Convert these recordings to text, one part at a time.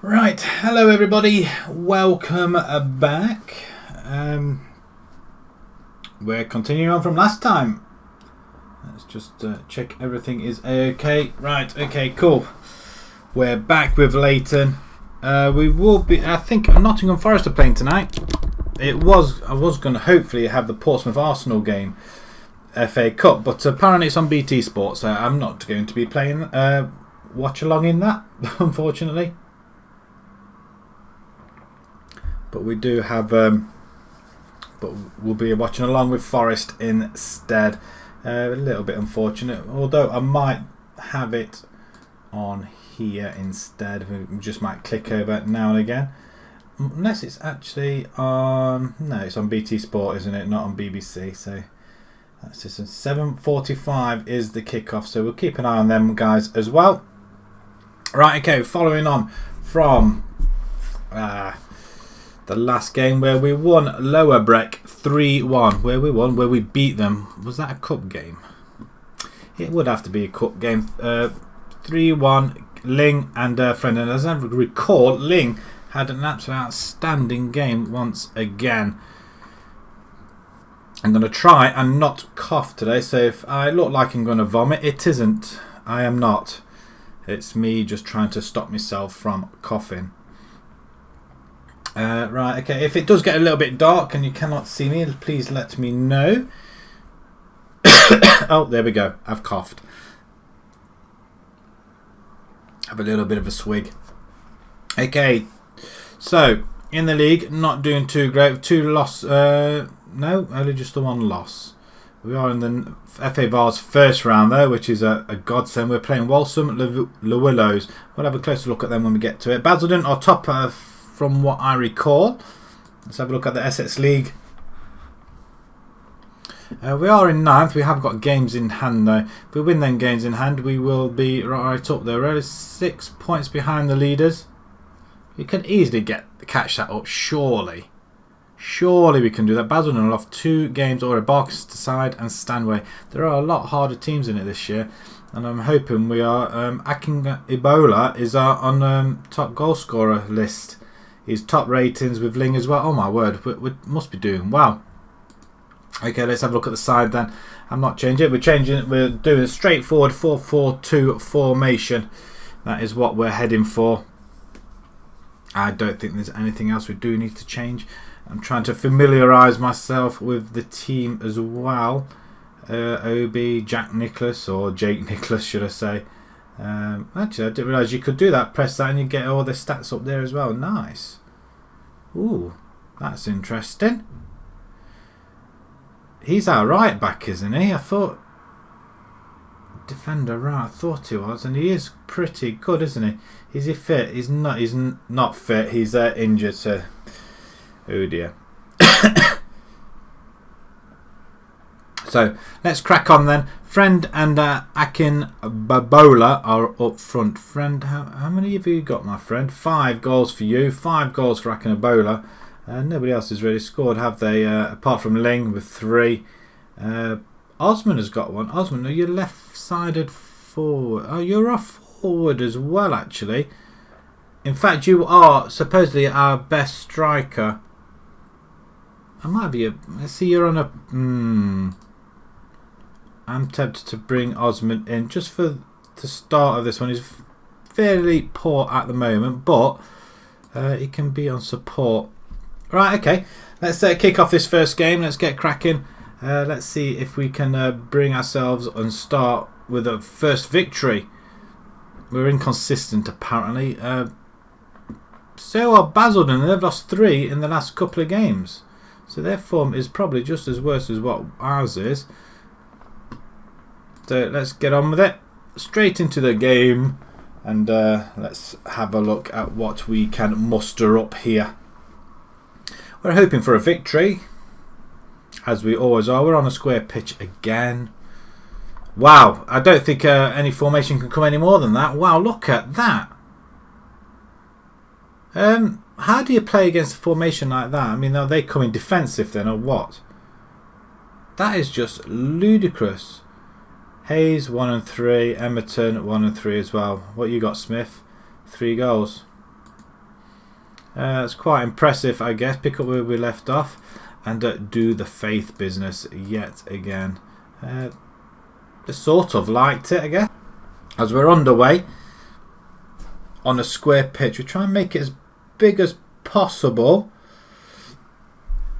Right, hello everybody, welcome back. We're continuing on from last time. Let's just check everything is okay. Right, okay, cool. We're back with Leyton. We will be, I think Nottingham Forest are playing tonight. I was going to hopefully have the Portsmouth Arsenal game, FA Cup, but apparently it's on BT Sports, so I'm not going to be playing watch along in that, unfortunately. But we do have, but we'll be watching along with Forest instead. A little bit unfortunate, although I might have it on here instead. We just might click over now and again. Unless it's actually on, no, it's on BT Sport, isn't it? Not on BBC. So that's just 7:45 is the kickoff. So we'll keep an eye on them guys as well. Right, okay, following on from the last game where we won Lower Breck 3-1. Where we beat them. Was that a cup game? It would have to be a cup game. 3-1, Ling and friend. And as I recall, Ling had an absolute outstanding game once again. I'm going to try and not cough today. So if I look like I'm going to vomit, it isn't. I am not. It's me just trying to stop myself from coughing. Right, okay, if it does get a little bit dark and you cannot see me, please let me know. Oh, there we go, I've coughed. Have a little bit of a swig. Okay, so in the league, not doing too great. Two loss, no, only just the one loss. We are in the FA Vars first round there, which is a godsend. We're playing Walsall, Lewillows. We'll have a closer look at them when we get to it. Basildon are top from what I recall. Let's have a look at the Essex League. We are in 9th. We have got games in hand though. If we win them games in hand, we will be right up there. We're 6 points behind the leaders. We can easily catch that up, surely. Surely we can do that. Basildon will have 2 games or a box to side and Stanway. There are a lot harder teams in it this year. And I'm hoping we are. Akin Ebola is on top goal scorer list. His top ratings with Ling as well. Oh my word, we must be doing well. Okay, let's have a look at the side then. I'm not changing it. We're doing a straightforward 4-4-2 formation. That is what we're heading for. I don't think there's anything else we do need to change. I'm trying to familiarise myself with the team as well. Obi, Jack Nicholas, or Jake Nicholas should I say. Actually, I didn't realise you could do that. Press that and you get all the stats up there as well. Nice. Ooh, that's interesting. He's our right back, isn't he? I thought defender right. I thought he was, and he is pretty good, isn't he? Is he fit? He's not. He's not fit. He's injured. So, oh dear. So let's crack on then. Friend and Akin Babola are up front. Friend, how many have you got, my friend? 5 goals for you. 5 goals for Akin Babola. Nobody else has really scored, have they? Apart from Ling with 3. Osman has got 1. Osman, are you left-sided forward? Oh, you're a forward as well, actually. In fact, you are supposedly our best striker. I might be a. Let's see, you're on a. I'm tempted to bring Osman in just for the start of this one. He's fairly poor at the moment, but he can be on support. Right, okay. Let's kick off this first game. Let's get cracking. Let's see if we can bring ourselves and start with a first victory. We're inconsistent, apparently. So are Basildon. They've lost 3 in the last couple of games. So their form is probably just as worse as what ours is. So let's get on with it. Straight into the game. And let's have a look at what we can muster up here. We're hoping for a victory. As we always are. We're on a square pitch again. Wow. I don't think any formation can come any more than that. Wow, look at that. How do you play against a formation like that? I mean, are they coming defensive then or what? That is just ludicrous. Hayes 1 and 3, Emerton 1 and 3 as well. What you got, Smith? 3 goals. It's quite impressive, I guess. Pick up where we left off and do the faith business yet again. Sort of liked it, I guess. As we're underway on a square pitch, we try and make it as big as possible.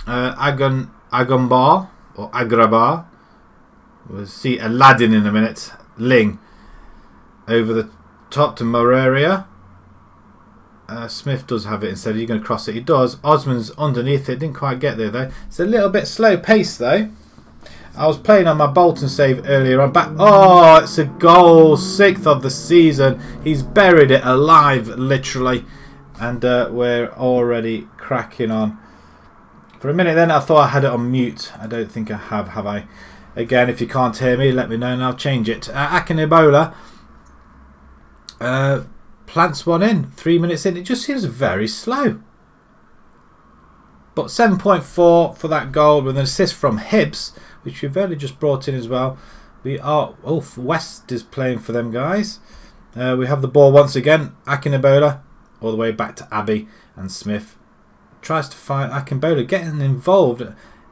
Agambar or Agrabar. We'll see Aladdin in a minute. Ling over the top to Moraria. Smith does have it instead. Are you going to cross it? He does. Osman's underneath it. Didn't quite get there though. It's a little bit slow pace though. I was playing on my Bolton save earlier on. Back. Oh, it's a goal. 6th of the season. He's buried it alive, literally. And we're already cracking on. For a minute then, I thought I had it on mute. I don't think I have I? Again, if you can't hear me, let me know and I'll change it. Akinebola plants one in. 3 minutes in. It just seems very slow. But 7.4 for that goal with an assist from Hibbs, which we've only just brought in as well. We are... Oh, West is playing for them guys. We have the ball once again. Akinebola all the way back to Abbey and Smith. Tries to find Akinebola getting involved.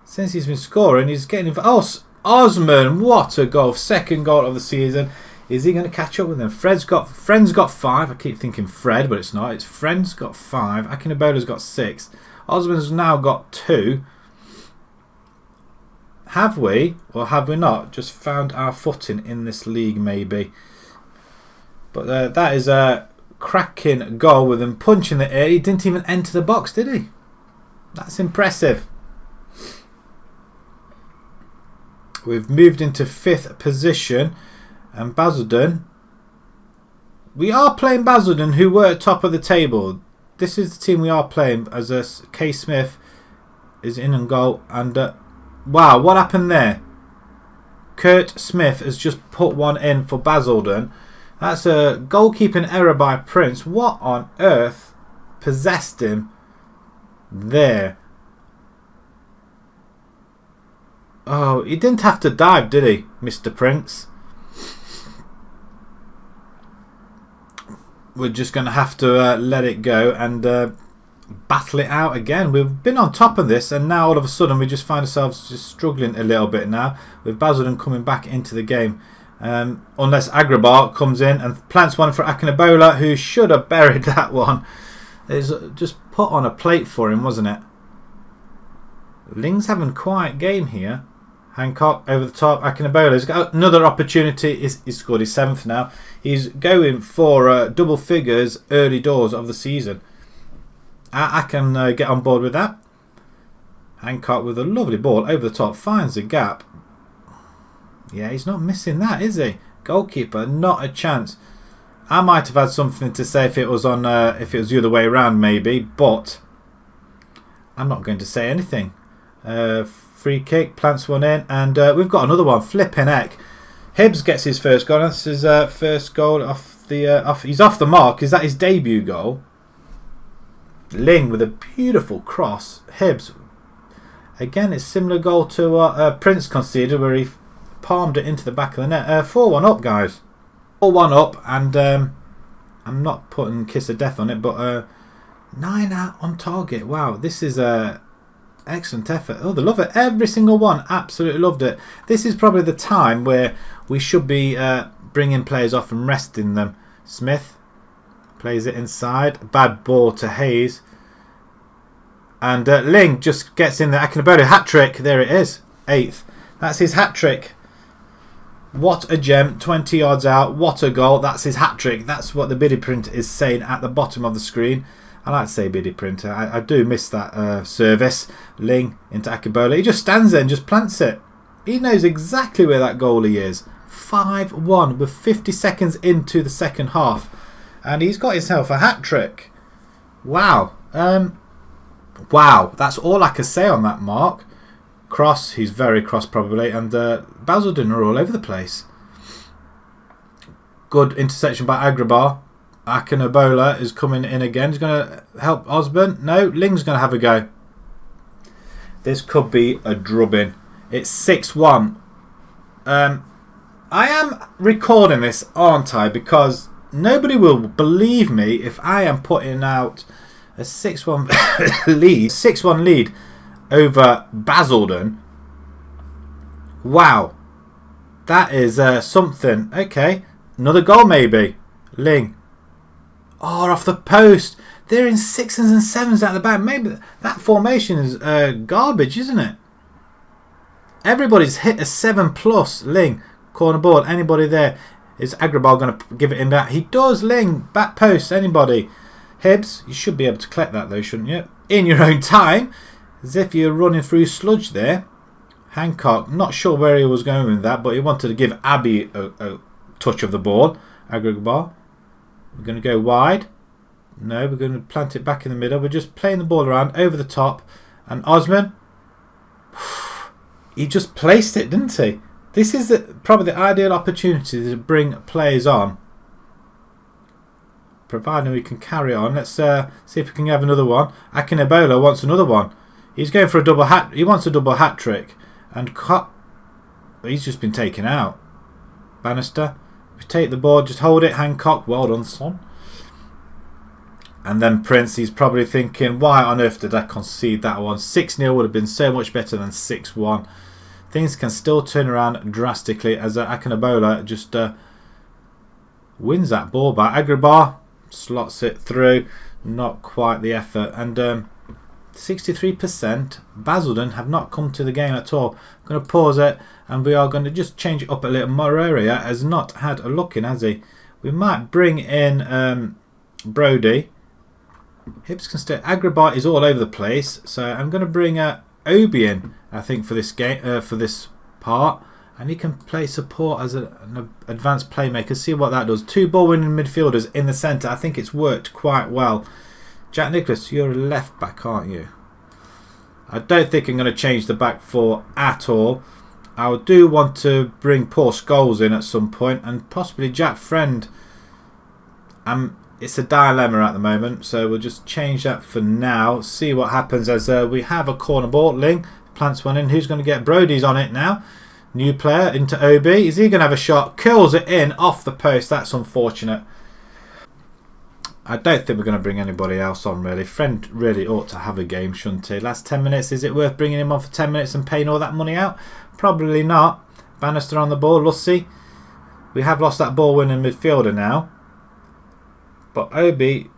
Since he's been scoring, he's getting involved. Oh, Osman, what a goal. 2nd goal of the season. Is he going to catch up with him? Friend's got 5. I keep thinking Fred, but it's not. It's Friend's got 5. Akinebola's got 6. Osman's now got 2. Have we, or have we not, just found our footing in this league maybe? But that is a cracking goal with him punching the air. He didn't even enter the box, did he? That's impressive. We've moved into 5th position. And Basildon. We are playing Basildon, who were at top of the table. This is the team we are playing, as K. Smith is in and goal. And wow, what happened there? Kurt Smith has just put one in for Basildon. That's a goalkeeping error by Prince. What on earth possessed him there? Oh, he didn't have to dive, did he, Mr. Prince? We're just going to have to let it go and battle it out again. We've been on top of this, and now all of a sudden we just find ourselves just struggling a little bit now with Basildon coming back into the game. Unless Agrabar comes in and plants one for Akinebola, who should have buried that one. It's just put on a plate for him, wasn't it? Ling's having a quiet game here. Hancock over the top. Akinebola's got another opportunity. He's scored his 7th now. He's going for double figures early doors of the season. I can get on board with that. Hancock with a lovely ball over the top. Finds a gap. Yeah, he's not missing that, is he? Goalkeeper, not a chance. I might have had something to say if it was on, if it was the other way around, maybe, but I'm not going to say anything. Free kick, plants one in, and we've got another one. Flipping heck. Hibbs gets his first goal. That's his first goal off the. He's off the mark. Is that his debut goal? Ling with a beautiful cross. Hibbs. Again, it's similar goal to what Prince conceded, where he palmed it into the back of the net. 4-1 up, guys. 4-1 up, and I'm not putting kiss of death on it, but 9 out on target. Wow, this is excellent effort. Oh, they love it. Every single one. Absolutely loved it. This is probably the time where we should be bringing players off and resting them. Smith plays it inside. Bad ball to Hayes. And Ling just gets in there. Akinebola hat-trick. There it is. 8th. That's his hat-trick. What a gem. 20 yards out. What a goal. That's his hat-trick. That's what the biddy print is saying at the bottom of the screen. I like to say biddy printer. I do miss that service. Ling into Akinebola. He just stands there and just plants it. He knows exactly where that goalie is. 5-1 with 50 seconds into the second half. And he's got himself a hat-trick. Wow. Wow. That's all I can say on that mark. Cross. He's very cross probably. And Basildon are all over the place. Good interception by Agrabar. Akinebola is coming in again. He's going to help Osborne. No, Ling's going to have a go. This could be a drubbing. It's 6-1. I am recording this, aren't I? Because nobody will believe me if I am putting out A 6-1 lead. 6-1 lead over Basildon. Wow. That is something. Okay. Another goal maybe. Ling. Oh, off the post. They're in 6s and 7s at the back. Maybe that formation is garbage, isn't it? Everybody's hit a 7+. Ling. Corner ball. Anybody there? Is Agrabah going to give it in back? He does. Ling. Back post. Anybody? Hibbs. You should be able to collect that though, shouldn't you? In your own time. As if you're running through sludge there. Hancock. Not sure where he was going with that, but he wanted to give Abby a touch of the ball. Agrabah. We're going to go wide. No, we're going to plant it back in the middle. We're just playing the ball around over the top. And Osman, he just placed it, didn't he? This is probably the ideal opportunity to bring players on. Providing we can carry on. Let's see if we can have another one. Akinebola wants another one. He's going for a double hat. He wants a double hat trick. And he's just been taken out. Bannister. We take the ball, just hold it. Hancock. Well done, son. And then Prince, he's probably thinking, why on earth did I concede that one? 6-0 would have been so much better than 6-1. Things can still turn around drastically as Akinebola just wins that ball back. Agrabah slots it through. Not quite the effort. And 63%. Basildon have not come to the game at all. I'm going to pause it and we are going to just change it up a little. Moreira has not had a look in, has he? We might bring in Brody. Hibbs can stay. Agrabah is all over the place, so I'm going to bring Obi in, I think, for this game, for this part, and he can play support as an advanced playmaker. See what that does. 2 ball-winning midfielders in the centre. I think it's worked quite well. Jack Nicholas, you're a left back, aren't you? I don't think I'm going to change the back four at all. I do want to bring Paul Scholes in at some point, and possibly Jack Friend. It's a dilemma at the moment, so we'll just change that for now. See what happens as we have a corner ball. Ling plants one in. Who's going to get? Brody's on it now. New player into OB. Is he going to have a shot? Curls it in off the post. That's unfortunate. I don't think we're going to bring anybody else on, really. Friend really ought to have a game, shouldn't he? Last 10 minutes, is it worth bringing him on for 10 minutes and paying all that money out? Probably not. Bannister on the ball. Lussey. We have lost that ball-winning midfielder now. But Obi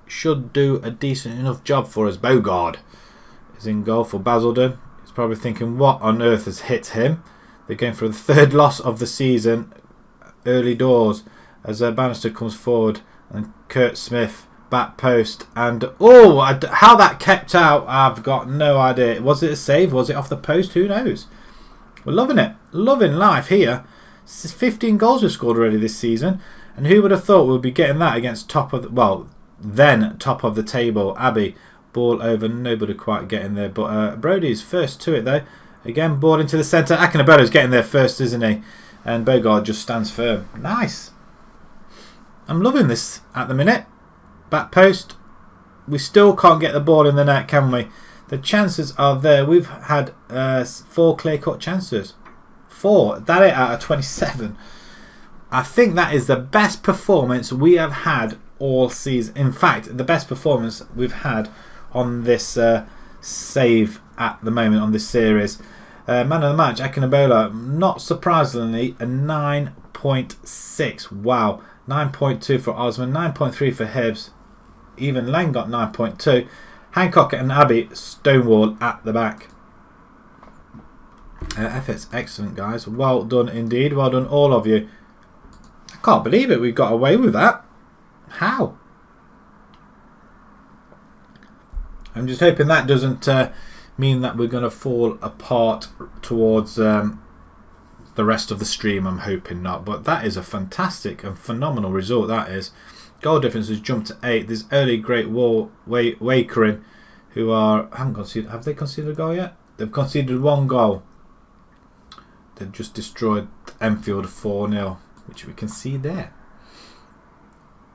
should do a decent enough job for us. Bogard is in goal for Basildon. He's probably thinking, what on earth has hit him? They're going for the 3rd loss of the season. Early doors as Bannister comes forward. And Kurt Smith, back post. And, how that kept out, I've got no idea. Was it a save? Was it off the post? Who knows? We're loving it. Loving life here. 15 goals we've scored already this season. And who would have thought we'd be getting that against top of the table. Abbey, ball over, nobody quite getting there. But Brody's first to it though. Again, ball into the centre. Akinebola getting there first, isn't he? And Bogard just stands firm. Nice. I'm loving this at the minute. Back post. We still can't get the ball in the net, can we? The chances are there. We've had 4 clear-cut chances. 4. That is out of 27. I think that is the best performance we have had all season. In fact, the best performance we've had on this save at the moment on this series. Man of the match, Akinebola, not surprisingly, a 9.6. Wow. 9.2 for Osman, 9.3 for Hibbs. Even Lang got 9.2. Hancock and Abbey stonewall at the back. Efforts excellent, guys. Well done indeed. Well done, all of you. I can't believe it. We got away with that. How? I'm just hoping that doesn't mean that we're going to fall apart towards the rest of the stream. I'm hoping not. But that is a fantastic and phenomenal result, that is. Goal difference has jumped to 8. There's early Great Wall Wakering who haven't conceded. Have they conceded a goal yet? They've conceded 1 goal. They've just destroyed Enfield 4-0, which we can see there.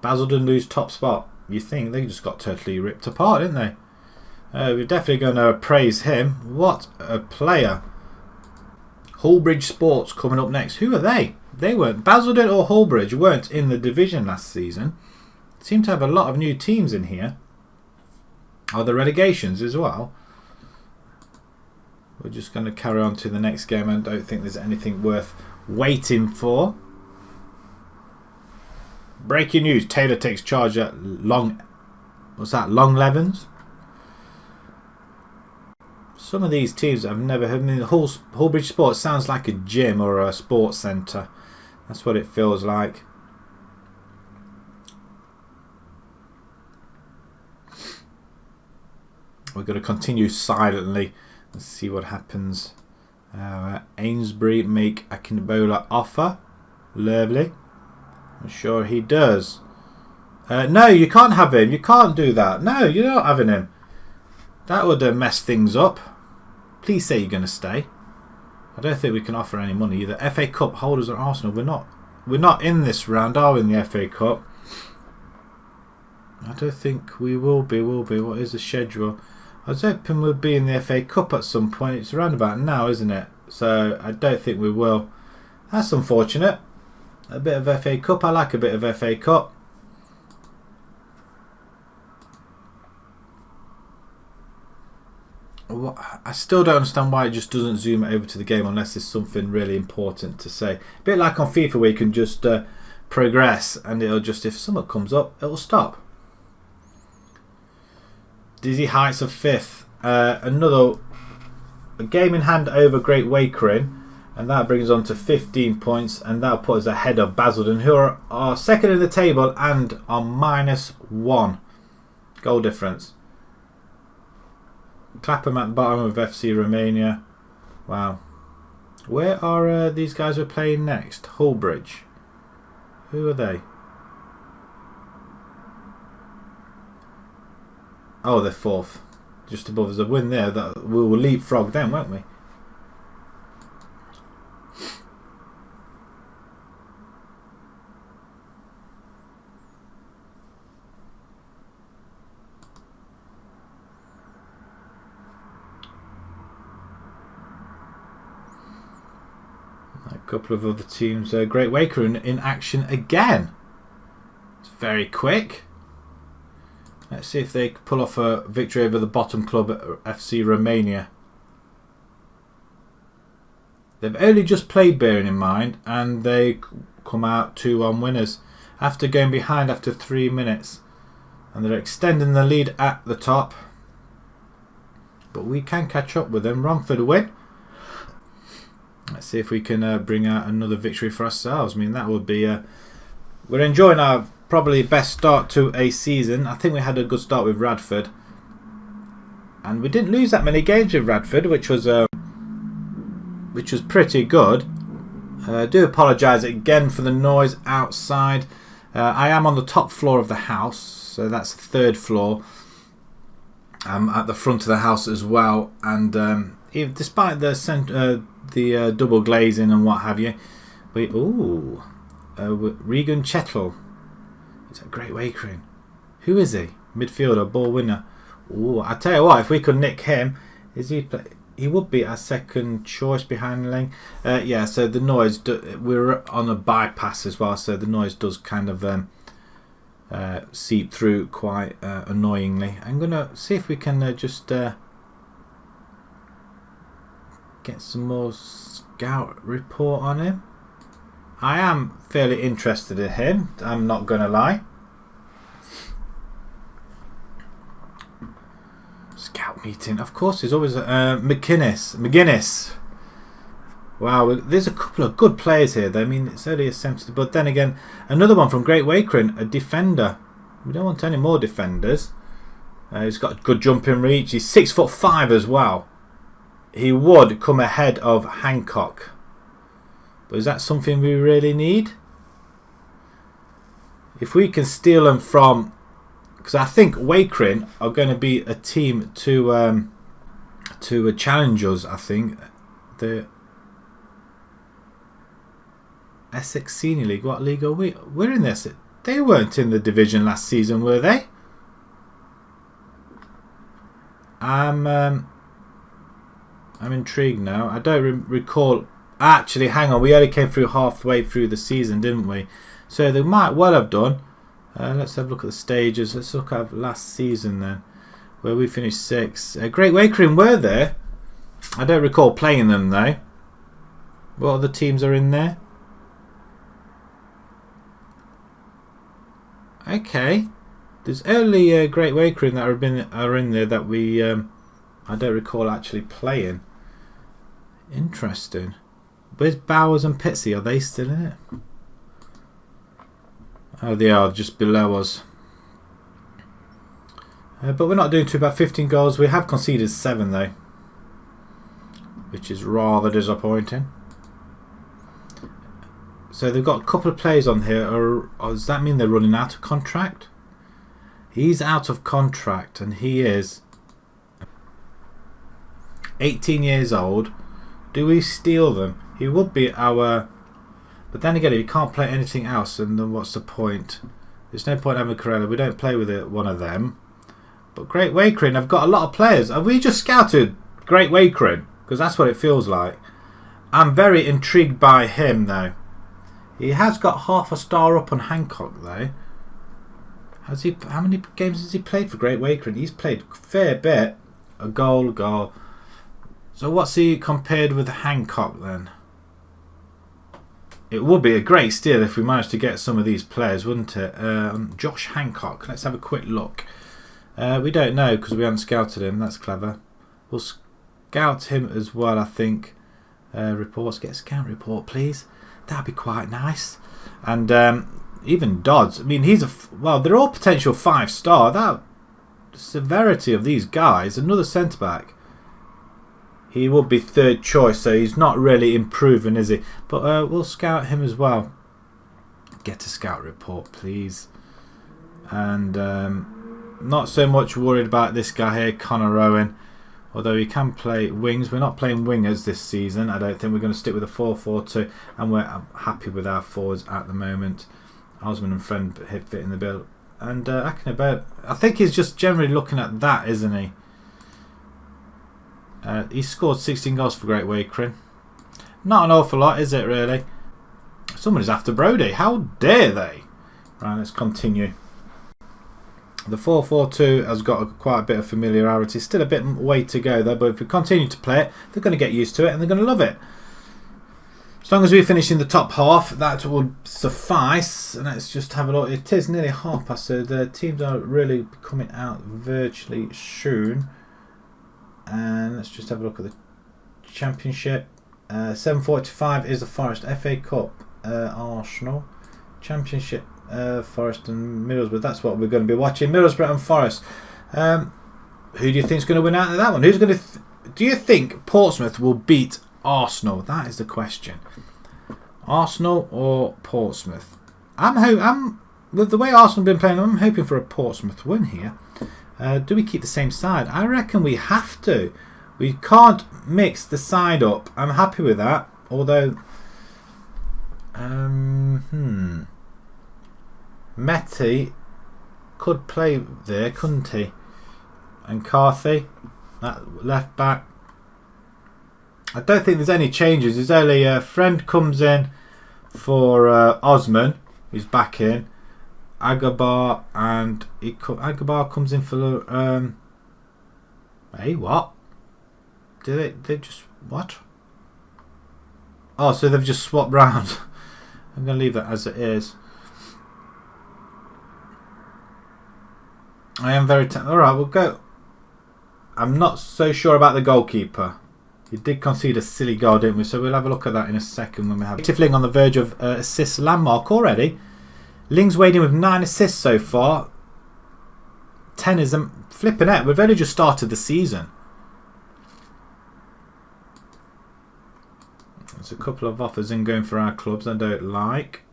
Basildon lose top spot. You think they just got totally ripped apart, didn't they? We're definitely going to praise him. What a player. Hullbridge Sports coming up next. Who are they? They weren't. Basildon or Hullbridge weren't in the division last seem to have a lot of new teams in here. Oh, the relegations as well. We're just going to carry on to the next game. I don't think there's anything worth waiting for. Breaking news: Taylor takes charge at Long Levens. Some of these teams I've never heard. I mean, Hullbridge Sports sounds like a gym or a sports centre. That's what it feels like. We're going to continue silently and see what happens. Ainsbury make Akinobola offer. Lovely. I'm sure he does. No, you can't have him. You can't do that. No, you're not having him. That would mess things up. Please say you're going to stay. I don't think we can offer any money either. FA Cup holders are Arsenal. We're not in this round, are we, in the FA Cup? I don't think we will be. What is the schedule? I was hoping we'll be in the FA Cup at some point. It's around about now, isn't it? So I don't think we will. That's unfortunate. A bit of FA Cup. I like a bit of FA Cup. I still don't understand why it just doesn't zoom over to the game unless there's something really important to say. A bit like on FIFA where you can just progress and it'll just, if something comes up, it'll stop. Dizzy Heights of 5th. Another game in hand over Great Wakering, and that brings us on to 15 points, and that'll put us ahead of Basildon, who are second in the table and are -1 goal difference. Clapham at the bottom of FC Romania. Wow. Where are these guys we're playing next? Hullbridge. Who are they? Oh, they're 4th. Just above us. A win there. That we will leapfrog them, won't we? A couple of other teams. Great Waker in action again. It's very quick. Let's see if they pull off a victory over the bottom club at FC Romania. They've only just played, bearing in mind, and they come out 2-1 winners after going behind after 3 minutes. And they're extending the lead at the top. But we can catch up with them. Romford win. Let's see if we can bring out another victory for ourselves. I mean, that would be... we're enjoying our probably best start to a season. I think we had a good start with Radford. And we didn't lose that many games with Radford, which was pretty good. I do apologise again for the noise outside. I am on the top floor of the house, so that's the 3rd floor. I'm at the front of the house as well, and despite the double glazing and what have you, Regan Chettle. He's a Great Wakering. Who is he? Midfielder, ball winner. Ooh, I tell you what, if we could nick him, he would be our second choice behind the lane. Yeah, so the noise, we're on a bypass as well, so the noise does kind of seep through quite annoyingly. I'm going to see if we can just get some more scout report on him. I am fairly interested in him, I'm not going to lie. Scout meeting, of course, there's always McGuinness. Wow, there's a couple of good players here. I mean, it's only attempted, but then again, another one from Great Wakering, a defender. We don't want any more defenders. He's got a good jumping reach. He's 6'5" as well. He would come ahead of Hancock. But is that something we really need? If we can steal them from... Because I think Wakering are going to be a team to challenge us, I think. The Essex Senior League. What league are we? We're in this. They weren't in the division last season, were they? I'm intrigued now. I don't recall... Actually, hang on. We only came through halfway through the season, didn't we? So they might well have done. Let's have a look at the stages. Let's look at last season then. where we finished 6th. Great Wakering were there. I don't recall playing them though. What other teams are in there? Okay, there's only Great Wakering that are in there that we I don't recall actually playing. Interesting. Where's Bowers and Pitsy? Are they still in it? Oh, they are just below us. But we're not doing too bad. 15 goals. We have conceded 7 though, which is rather disappointing. So they've got a couple of players on here. Or does that mean they're running out of contract? He's out of contract and he is 18 years old. Do we steal them? He would be our... But then again, if you can't play anything else, and then what's the point? There's no point having Corella. We don't play with one of them. But Great Wakering, I've got a lot of players. Have we just scouted Great Wakering? Because that's what it feels like. I'm very intrigued by him though. He has got half a star up on Hancock though. Has he? How many games has he played for Great Wakering? He's played a fair bit. A goal. So what's he compared with Hancock then? It would be a great steal if we managed to get some of these players, wouldn't it? Josh Hancock. Let's have a quick look. We don't know because we haven't scouted him. That's clever. We'll scout him as well, I think. Reports. Get a scout report, please. That'd be quite nice. And even Dodds. I mean, he's well, they're all potential 5-star. That severity of these guys. Another centre back. He would be 3rd choice, so he's not really improving, is he? But we'll scout him as well. Get a scout report, please. And not so much worried about this guy here, Connor Owen. Although he can play wings. We're not playing wingers this season. I don't think we're going to stick with a 4-4-2. And we're happy with our forwards at the moment. Osman and Friend fit in the bill. And I think he's just generally looking at that, isn't he? He scored 16 goals for Great Wakering. Not an awful lot, is it really? Somebody's after Brody. How dare they? Right, let's continue. The 4-4-2 has got quite a bit of familiarity. Still a bit way to go though, but if we continue to play it, they're going to get used to it and they're going to love it. As long as we finish in the top half, that would suffice. And let's just have a look. It is nearly 1:30, so the teams are really coming out virtually soon. And let's just have a look at the Championship. 7:45 is the Forest FA Cup. Arsenal Championship. Forest and Middlesbrough. That's what we're going to be watching. Middlesbrough and Forest. Who do you think is going to win out of that one? Who's going to? Do you think Portsmouth will beat Arsenal? That is the question. Arsenal or Portsmouth? With the way Arsenal have been playing, I'm hoping for a Portsmouth win here. Do we keep the same side? I reckon we have to. We can't mix the side up. I'm happy with that. Although, Meti could play there, couldn't he? And Carthy, that left back. I don't think there's any changes. There's only a Friend comes in for Osman. He's back in. Agabar and Agabar comes in for hey, what? Did they just what? Oh, so they've just swapped round. I'm gonna leave that as it is. I am very alright, we'll go. I'm not so sure about the goalkeeper. He did concede a silly goal, didn't we? So we'll have a look at that in a second when we have Tifling on the verge of assist landmark already. Ling's wading with 9 assists so far. 10 is flipping out. We've only just started the season. There's a couple of offers in going for our clubs I don't like.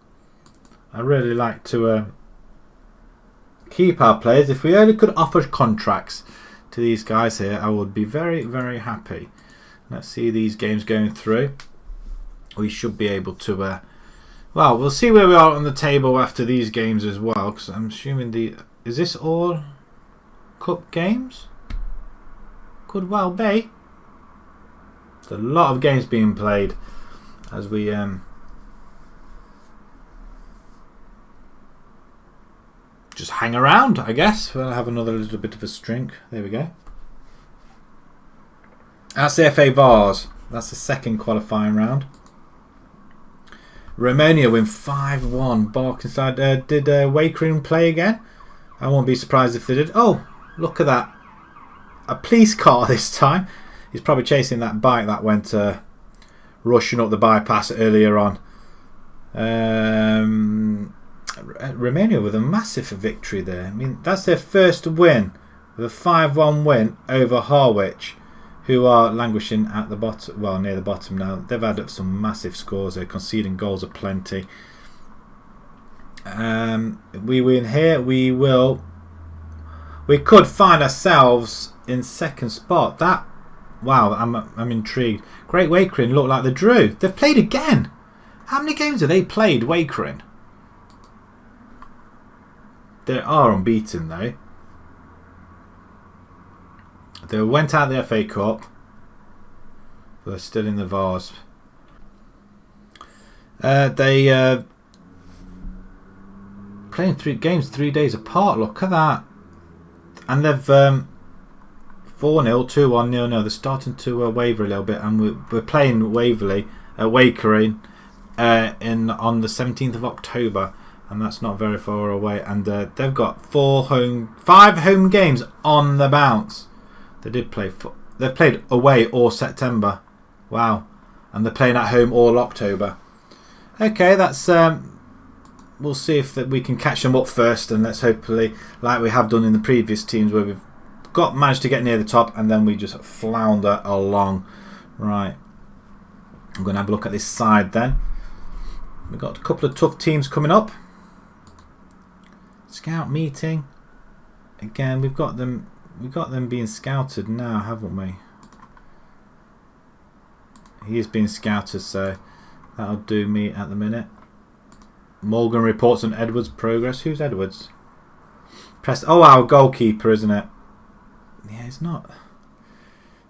I really like to keep our players. If we only could offer contracts to these guys here, I would be very, very happy. Let's see these games going through. We should be able to... well, we'll see where we are on the table after these games as well, because I'm assuming is this all cup games? Could well be. There's a lot of games being played as we just hang around, I guess. We'll have another little bit of a string. There we go. That's the FA Vars. That's the second qualifying round. Romania win 5-1. Barkinside. Did Wakering play again? I won't be surprised if they did. Oh, look at that. A police car this time. He's probably chasing that bike that went rushing up the bypass earlier on. Romania with a massive victory there. I mean, that's their first win, with a 5-1 win over Harwich, who are languishing at the bottom, well, near the bottom now. They've had up some massive scores. They're conceding goals aplenty. We win here. We could find ourselves in second spot. That, wow, I'm intrigued. Great Wakering look like they drew. They've played again. How many games have they played, Wakering? They are unbeaten though. They went out of the FA Cup, but they're still in the Vars. They playing 3 games 3 days apart. Look at that, and they've 4-0, 2-1, 0-0. They're starting to waver a little bit, and we're playing Wakering on the 17th of October. And that's not very far away. And they've got 5 home games on the bounce. They did play. They've played away all September. Wow. And they're playing at home all October. Okay, that's. We'll see if we can catch them up first, and let's hopefully, like we have done in the previous teams, where we've managed to get near the top, and then we just flounder along. Right. I'm going to have a look at this side then. We've got a couple of tough teams coming up. Scout meeting again. We've got them being scouted now, haven't we? He is being scouted, so that'll do me at the minute. Morgan reports on Edwards' progress. Who's Edwards? Oh, our goalkeeper, isn't it? Yeah, he's not.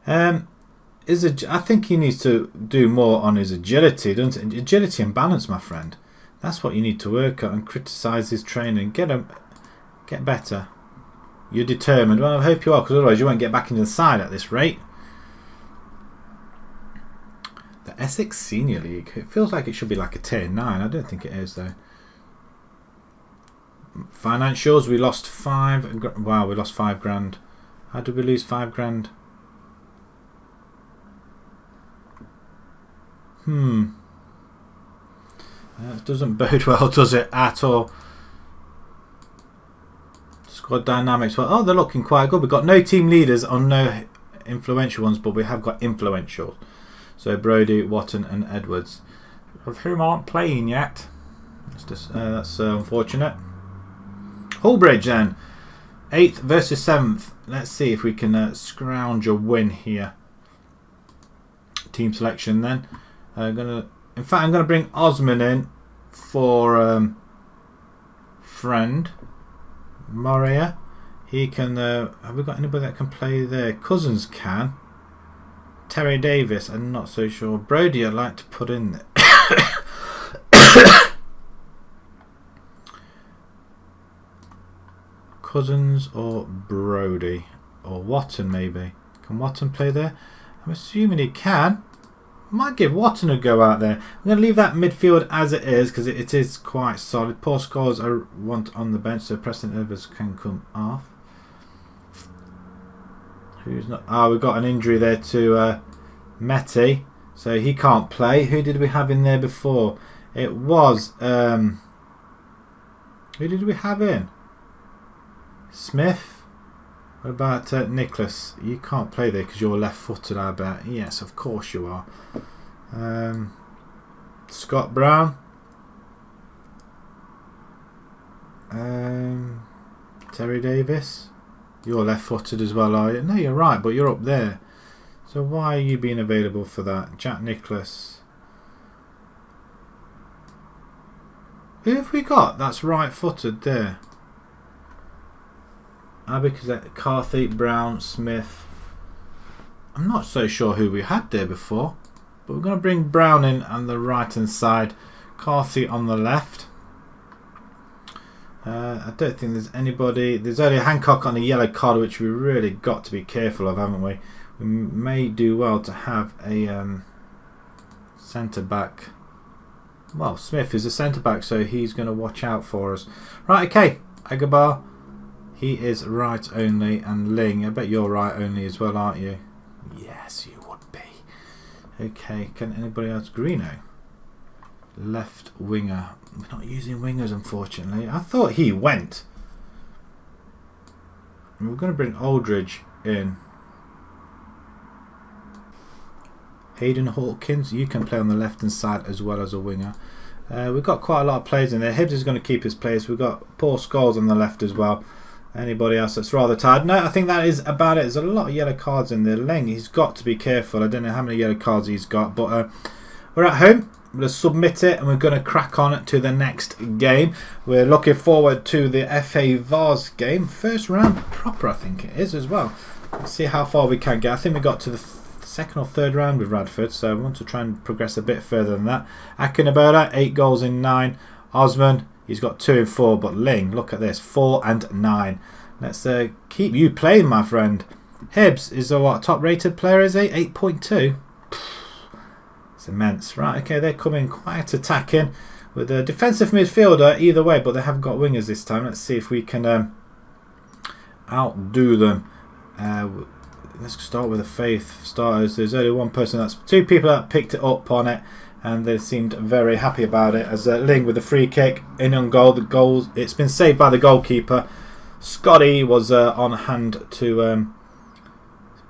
I think he needs to do more on his agility, doesn't it? Agility and balance, my friend. That's what you need to work on, and criticise his training. Get better. You're determined. Well, I hope you are, because otherwise you won't get back into the side at this rate. The Essex Senior League. It feels like it should be like a tier 9. I don't think it is though. Financials. We lost 5. Wow, we lost 5 grand. How did we lose 5 grand? That doesn't bode well, does it, at all? Squad dynamics. Well, oh, they're looking quite good. We've got no team leaders on no influential ones, but we have got influential. So Brodie, Watton and Edwards, of whom aren't playing yet. That's unfortunate. Hullbridge then. 8th versus 7th. Let's see if we can scrounge a win here. Team selection then. In fact, I'm going to bring Osman in for friend Moria. He can. Have we got anybody that can play there? Cousins can. Terry Davis, I'm not so sure. Brodie, I'd like to put in there. Cousins or Brodie or Watton maybe. Can Watton play there? I'm assuming he can. Might give Watton a go out there. I'm going to leave that midfield as it is, because it is quite solid. Poor scores I want on the bench, so Preston Evers can come off. Who's not? We've got an injury there to Meti, so he can't play. Who did we have in there before? It was who did we have in? Smith. What about Nicholas? You can't play there because you're left-footed, I bet. Yes, of course you are. Scott Brown. Terry Davis. You're left-footed as well, are you? No, you're right, but you're up there. So why are you being available for that? Jack Nicholas. Who have we got that's right-footed there? Because Carthy, Brown, Smith. I'm not so sure who we had there before, but we're going to bring Brown in on the right hand side, Carthy on the left. I don't think there's anybody. There's only Hancock on a yellow card, which we really got to be careful of, haven't we? We may do well to have a centre back. Well, Smith is a centre back, so he's going to watch out for us. Right, okay. Agabar, he is right only, and Ling, I bet you're right only as well, aren't you? Yes, you would be. Okay, can anybody else? Greeno, left winger. We're not using wingers, unfortunately. I thought he went. We're going to bring Aldridge in. Hayden Hawkins, you can play on the left hand side as well as a winger. We've got quite a lot of players in there. Hibbs is going to keep his place. We've got Paul Scholes on the left as well. Anybody else that's rather tired? No, I think that is about it. There's a lot of yellow cards in there. Leng, he's got to be careful. I don't know how many yellow cards he's got, but we're at home. We're going to submit it and we're going to crack on to the next game. We're looking forward to the FA Vars game. First round proper, I think it is as well. Let's see how far we can get. I think we got to the second or third round with Radford, so I want to try and progress a bit further than that. Akinabola, 8 goals in 9. Osman, he's got 2 and 4, but Ling, look at this, 4 and 9. Let's keep you playing, my friend. Hibbs is a what, top rated player, is he? 8.2. It's immense. Right, okay, they're coming quite attacking with a defensive midfielder either way, but they haven't got wingers this time. Let's see if we can outdo them. Let's start with the Faith starters. There's only one person, that's 2 people that picked it up on it, and they seemed very happy about it. As Ling with the free kick in on goal. The goals, it's been saved by the goalkeeper. Scotty was on hand to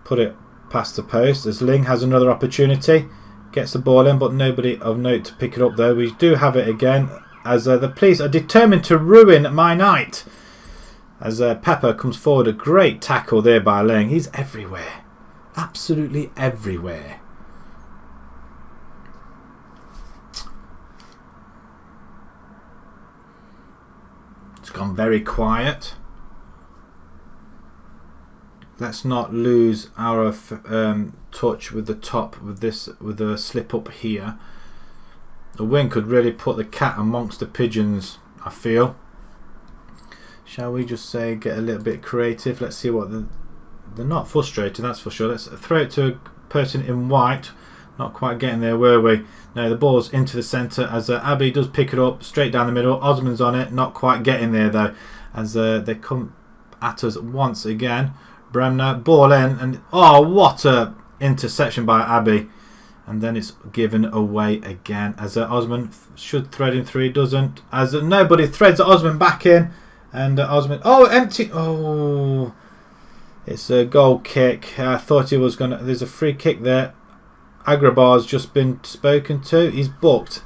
put it past the post. As Ling has another opportunity, gets the ball in, but nobody of note to pick it up though. We do have it again, as the police are determined to ruin my night. As Pepper comes forward, a great tackle there by Ling. He's everywhere, absolutely everywhere. It's gone very quiet. Let's not lose our touch with the top with this, with the slip up here. The wing could really put the cat amongst the pigeons, I feel. Shall we just say get a little bit creative? Let's see what they're not frustrated, that's for sure. Let's throw it to a person in white. Not quite getting there, were we? No, the ball's into the centre as Abbey does pick it up straight down the middle. Osman's on it, not quite getting there though, as they come at us once again. Bremner, ball in, and oh, what a interception by Abbey, and then it's given away again as Osman should thread in through, doesn't, as nobody threads Osman back in, and Osman, oh, empty, oh, it's a goal kick. I thought he was gonna, there's a free kick there. Agrabar's just been spoken to, he's booked.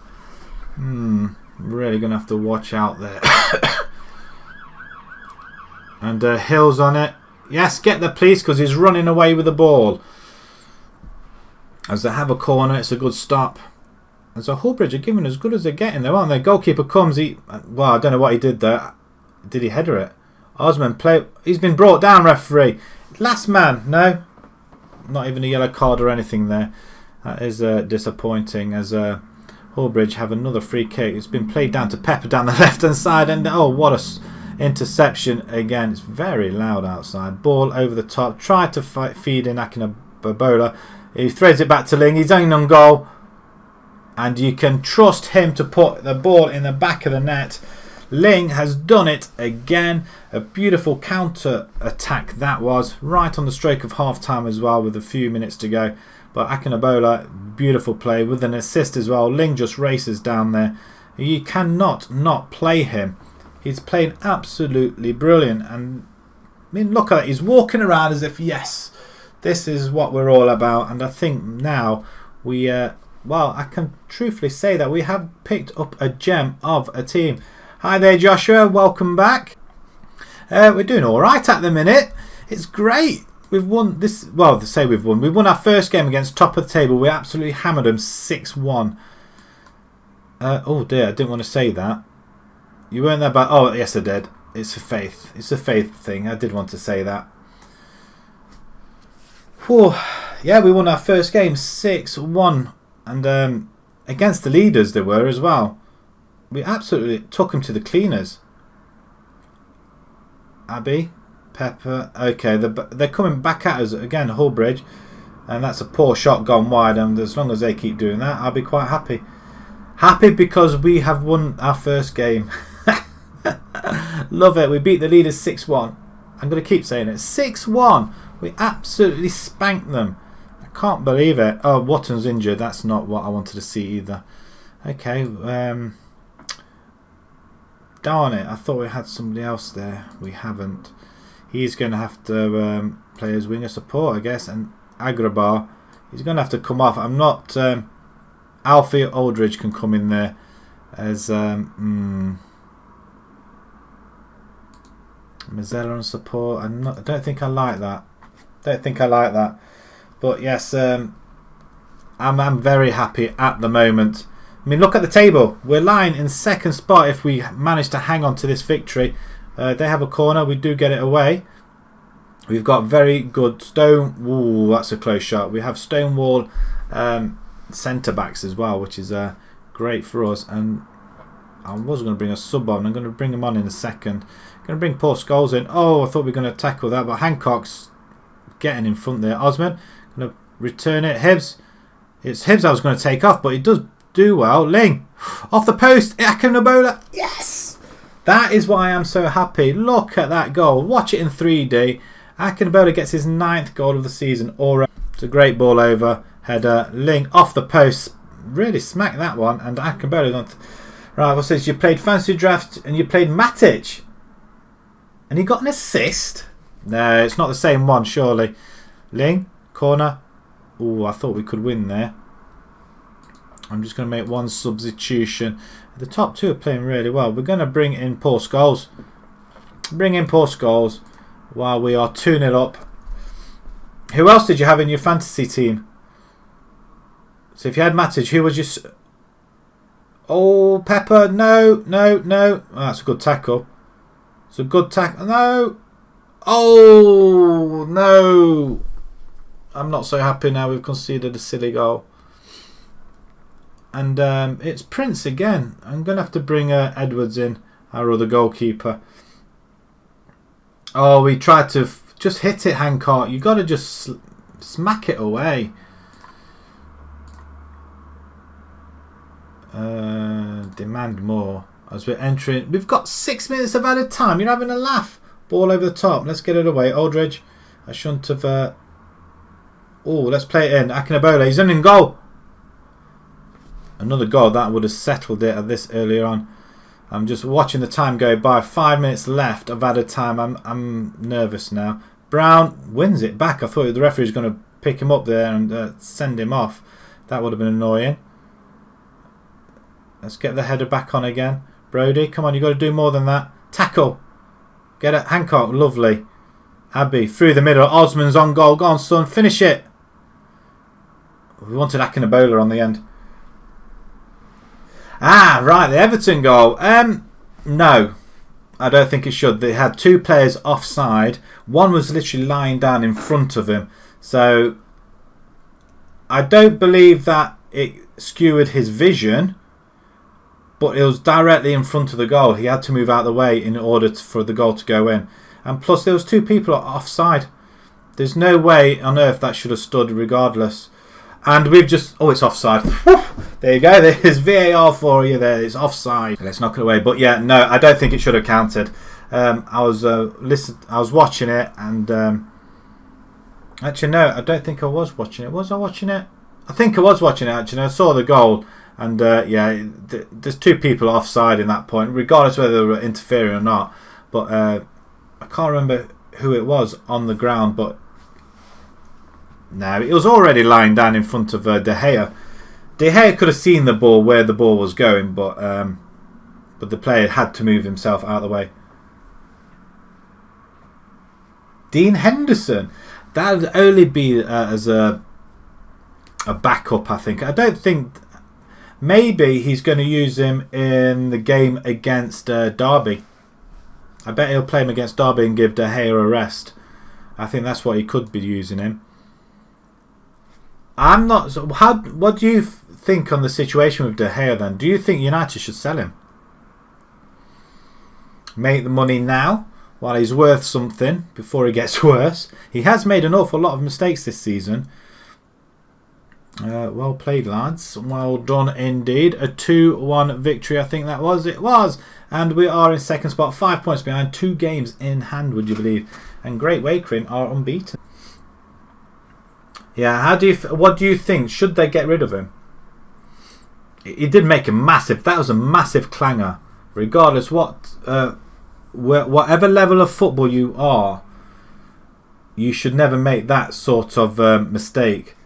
Really gonna have to watch out there. And Hill's on it. Yes, get the police, because he's running away with the ball. As they have a corner, it's a good stop. And so Hullbridge are giving as good as they're getting there, aren't they? Goalkeeper comes, well, I don't know what he did there. Did he header it? Osman play. He's been brought down, referee. Last man, no. Not even a yellow card or anything there. That is disappointing, as Hullbridge have another free kick. It's been played down to Pepper down the left hand side, and oh, what a interception again. It's very loud outside. Ball over the top. Tried to feed in Akinabola. He threads it back to Ling. He's only on goal, and you can trust him to put the ball in the back of the net. Ling has done it again. A beautiful counter attack that was, right on the stroke of half time as well, with a few minutes to go. But Akinabola, beautiful play with an assist as well. Ling just races down there. You cannot not play him. He's playing absolutely brilliant, and I mean, look at it. He's walking around as if, yes, this is what we're all about. And I think now we, well, I can truthfully say that we have picked up a gem of a team. Hi there, Joshua. Welcome back. We're doing all right at the minute. It's great. We've won this. Well, to say we've won. We won our first game against top of the table. We absolutely hammered them 6-1. Oh dear, I didn't want to say that. You weren't there, but oh yes, I did. It's a faith. It's a faith thing. I did want to say that. Whew. Yeah, we won our first game 6-1, and against the leaders they were as well. We absolutely took them to the cleaners. Abbey, Pepper. Okay, they're coming back at us again, Hullbridge. And that's a poor shot gone wide. And as long as they keep doing that, I'll be quite happy. Happy because we have won our first game. Love it. We beat the leaders 6-1. I'm going to keep saying it. 6-1. We absolutely spanked them. I can't believe it. Oh, Watton's injured. That's not what I wanted to see either. Okay. Darn it. I thought we had somebody else there. We haven't. He's going to have to play as winger support, I guess. And Agrabar, he's going to have to come off. I'm not... Alfie Aldridge can come in there as... Mazzella on support. I don't think I like that. But yes, I'm very happy at the moment. I mean, look at the table. We're lying in second spot if we manage to hang on to this victory. They have a corner. We do get it away. We've got very good stone. Ooh, that's a close shot. We have Stonewall centre backs as well, which is great for us. And I was going to bring a sub on. I'm going to bring him on in a second. Going to bring Paul Scholes in. Oh, I thought we were going to tackle that, but Hancock's getting in front there. Osman going to return it. Hibbs. It's Hibbs I was going to take off, but he does do well. Ling off the post. Akinobola. Yes, that is why I'm so happy. Look at that goal. Watch it in 3D. Akinobola gets his 9th goal of the season. It's a great ball over header. Ling off the post. Really smacked that one. And Akinobola. Right, what's this? You played Fantasy Draft and you played Matic. And he got an assist? No, it's not the same one, surely. Ling, corner. Oh, I thought we could win there. I'm just going to make one substitution. The top two are playing really well. We're going to bring in Paul Scholes. Bring in Paul Scholes while we are 2-0 up. Who else did you have in your fantasy team? So if you had Matic, who was your... Oh, Pepper. No. Oh, that's a good tackle. It's a good tackle. No. Oh, no. I'm not so happy now. We've conceded a silly goal. And it's Prince again. I'm going to have to bring Edwards in, our other goalkeeper. Oh, we tried to just hit it, Hancock. You've got to just smack it away. Demand more. As we're entering, we've got 6 minutes of added time. You're having a laugh. Ball over the top. Let's get it away. Aldridge. I shouldn't have. Oh, let's play it in. Akinobola. He's in goal. Another goal that would have settled it at this earlier on. I'm just watching the time go by. 5 minutes left of added time. I'm nervous now. Brown wins it back. I thought the referee was going to pick him up there and send him off. That would have been annoying. Let's get the header back on again. Brody, come on, you've got to do more than that. Tackle. Get it. Hancock, lovely. Abbey, through the middle. Osman's on goal. Go on, son. Finish it. We wanted Akinobola on the end. Ah, right. The Everton goal. No. I don't think it should. They had 2 players offside. One was literally lying down in front of him. So, I don't believe that it skewered his vision. But it was directly in front of the goal. He had to move out of the way in order for the goal to go in. And plus there was 2 people offside. There's no way on earth that should have stood regardless. And we've just... Oh, it's offside. There you go. There's VAR for you there. It's offside. Let's knock it away. But yeah, no, I don't think it should have counted. I was watching it and... actually, no, I don't think I was watching it. Was I watching it? I think I was watching it, actually. I saw the goal. And yeah, there's 2 people offside in that point, regardless whether they were interfering or not. But I can't remember who it was on the ground. But no, it was already lying down in front of De Gea. De Gea could have seen the ball where the ball was going, but the player had to move himself out of the way. Dean Henderson, that would only be as a backup, I think. I don't think. Maybe he's going to use him in the game against Derby. I bet he'll play him against Derby and give De Gea a rest. I think that's what he could be using him. I'm not. So what do you think on the situation with De Gea then? Do you think United should sell him? Make the money now? while he's worth something before he gets worse. He has made an awful lot of mistakes this season. Well played, lads. Well done indeed. A 2-1 victory, I think that was. It was. And we are in second spot, 5 points behind, 2 games in hand, would you believe? And Great Wakering are unbeaten. Yeah, what do you think? Should they get rid of him? He did make that was a massive clanger. Regardless whatever level of football you are, you should never make that sort of mistake.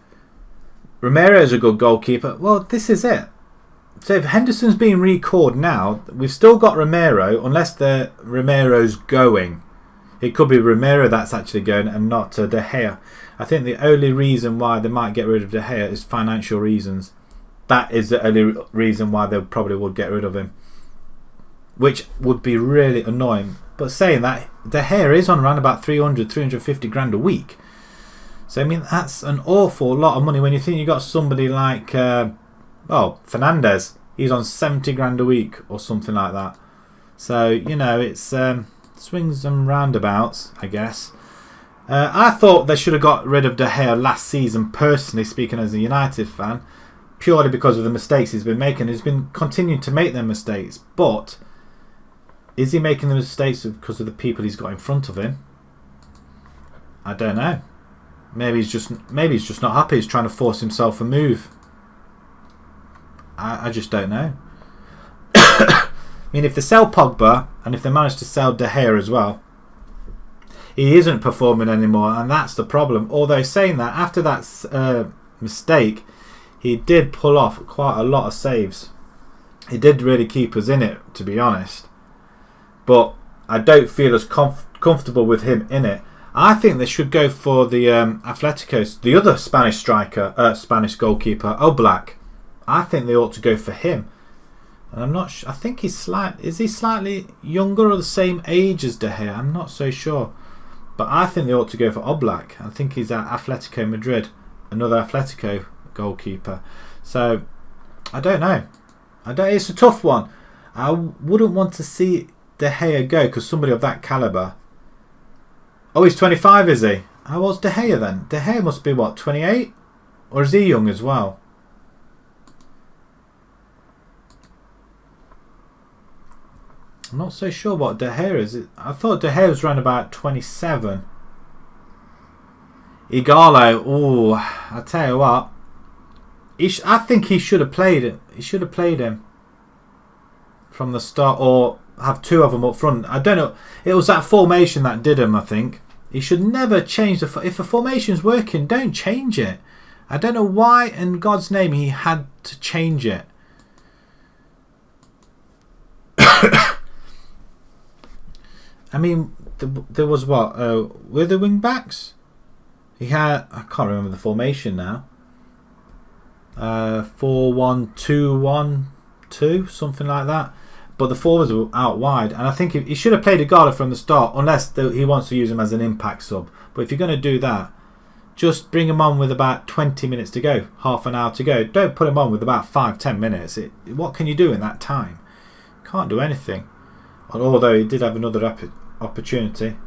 Romero is a good goalkeeper. Well, this is it. So if Henderson's being recalled now, we've still got Romero, unless Romero's going. It could be Romero that's actually going and not De Gea. I think the only reason why they might get rid of De Gea is financial reasons. That is the only reason why they probably would get rid of him, which would be really annoying. But saying that, De Gea is on around about 350 grand a week. So I mean, that's an awful lot of money when you think you got somebody like Fernandes. He's on 70 grand a week or something like that. So you know, it's swings and roundabouts, I guess. I thought they should have got rid of De Gea last season, personally speaking, as a United fan, purely because of the mistakes he's been making. He's been continuing to make them mistakes, but is he making the mistakes because of the people he's got in front of him? I don't know. Maybe he's just not happy. He's trying to force himself a move. I just don't know. I mean, if they sell Pogba and if they manage to sell De Gea as well, he isn't performing anymore, and that's the problem. Although saying that, after that mistake, he did pull off quite a lot of saves. He did really keep us in it, to be honest. But I don't feel as comfortable with him in it. I think they should go for the Atleticos, the other Spanish striker, Spanish goalkeeper, Oblak. I think they ought to go for him. And I'm not sure. I think is he slightly younger or the same age as De Gea? I'm not so sure. But I think they ought to go for Oblak. I think he's at Atletico Madrid, another Atletico goalkeeper. So I don't know. It's a tough one. I wouldn't want to see De Gea go because somebody of that calibre. Oh, he's 25, is he? How old's De Gea then? De Gea must be what, 28? Or is he young as well? I'm not so sure what De Gea is. I thought De Gea was around about 27. Igalo, oh, I tell you what. I think he should have played it. He should have played him from the start, or have two of them up front. I don't know. It was that formation that did him, I think. He should never change if a formation's working, don't change it. I don't know why in God's name he had to change it. I mean, there was what? Were the wing backs? He had, I can't remember the formation now. 4-1-2-1-2, something like that. But the forwards were out wide, and I think he should have played Igalo from the start, unless he wants to use him as an impact sub. But if you're going to do that, just bring him on with about 20 minutes to go, half an hour to go. Don't put him on with about 5-10 minutes. What can you do in that time? Can't do anything. Although he did have another opportunity.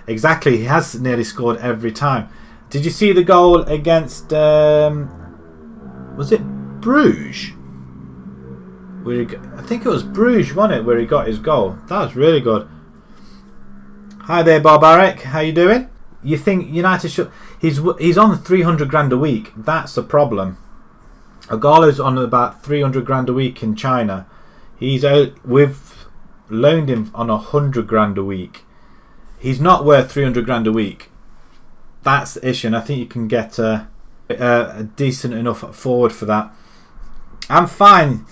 Exactly, he has nearly scored every time. Did you see the goal against? Was it Bruges? I think it was Bruges, wasn't it, where he got his goal? That was really good. Hi there, Barbaric. How you doing? You think United should? He's on 300 grand a week. That's the problem. Igalo's on about 300 grand a week in China. We've loaned him on 100 grand a week. He's not worth 300 grand a week. That's the issue, and I think you can get a decent enough forward for that. I'm fine.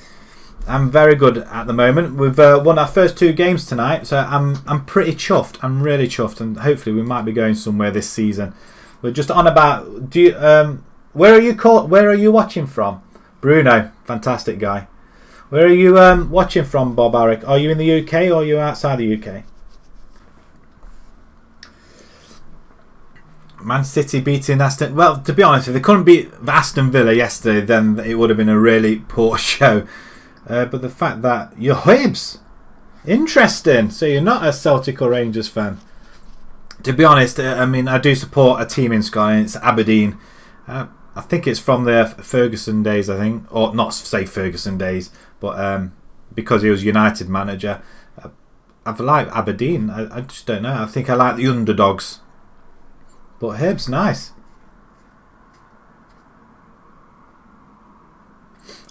I'm very good at the moment. We've won our first 2 games tonight, so I'm pretty chuffed. I'm really chuffed, and hopefully we might be going somewhere this season. We're just on about. Where are you watching from? Bruno, fantastic guy. Where are you watching from, Barbaric? Are you in the UK or are you outside the UK? Man City beating Aston. Well, to be honest, if they couldn't beat Aston Villa yesterday, then it would have been a really poor show. But the fact that your Hibs, Interesting. So you're not a Celtic or Rangers fan. To be honest, I mean, I do support a team in Scotland. It's Aberdeen. I think it's from the Ferguson days, I think. Or not say Ferguson days, but because he was United manager. I've liked Aberdeen. I just don't know. I think I like the underdogs. But Hibs, nice.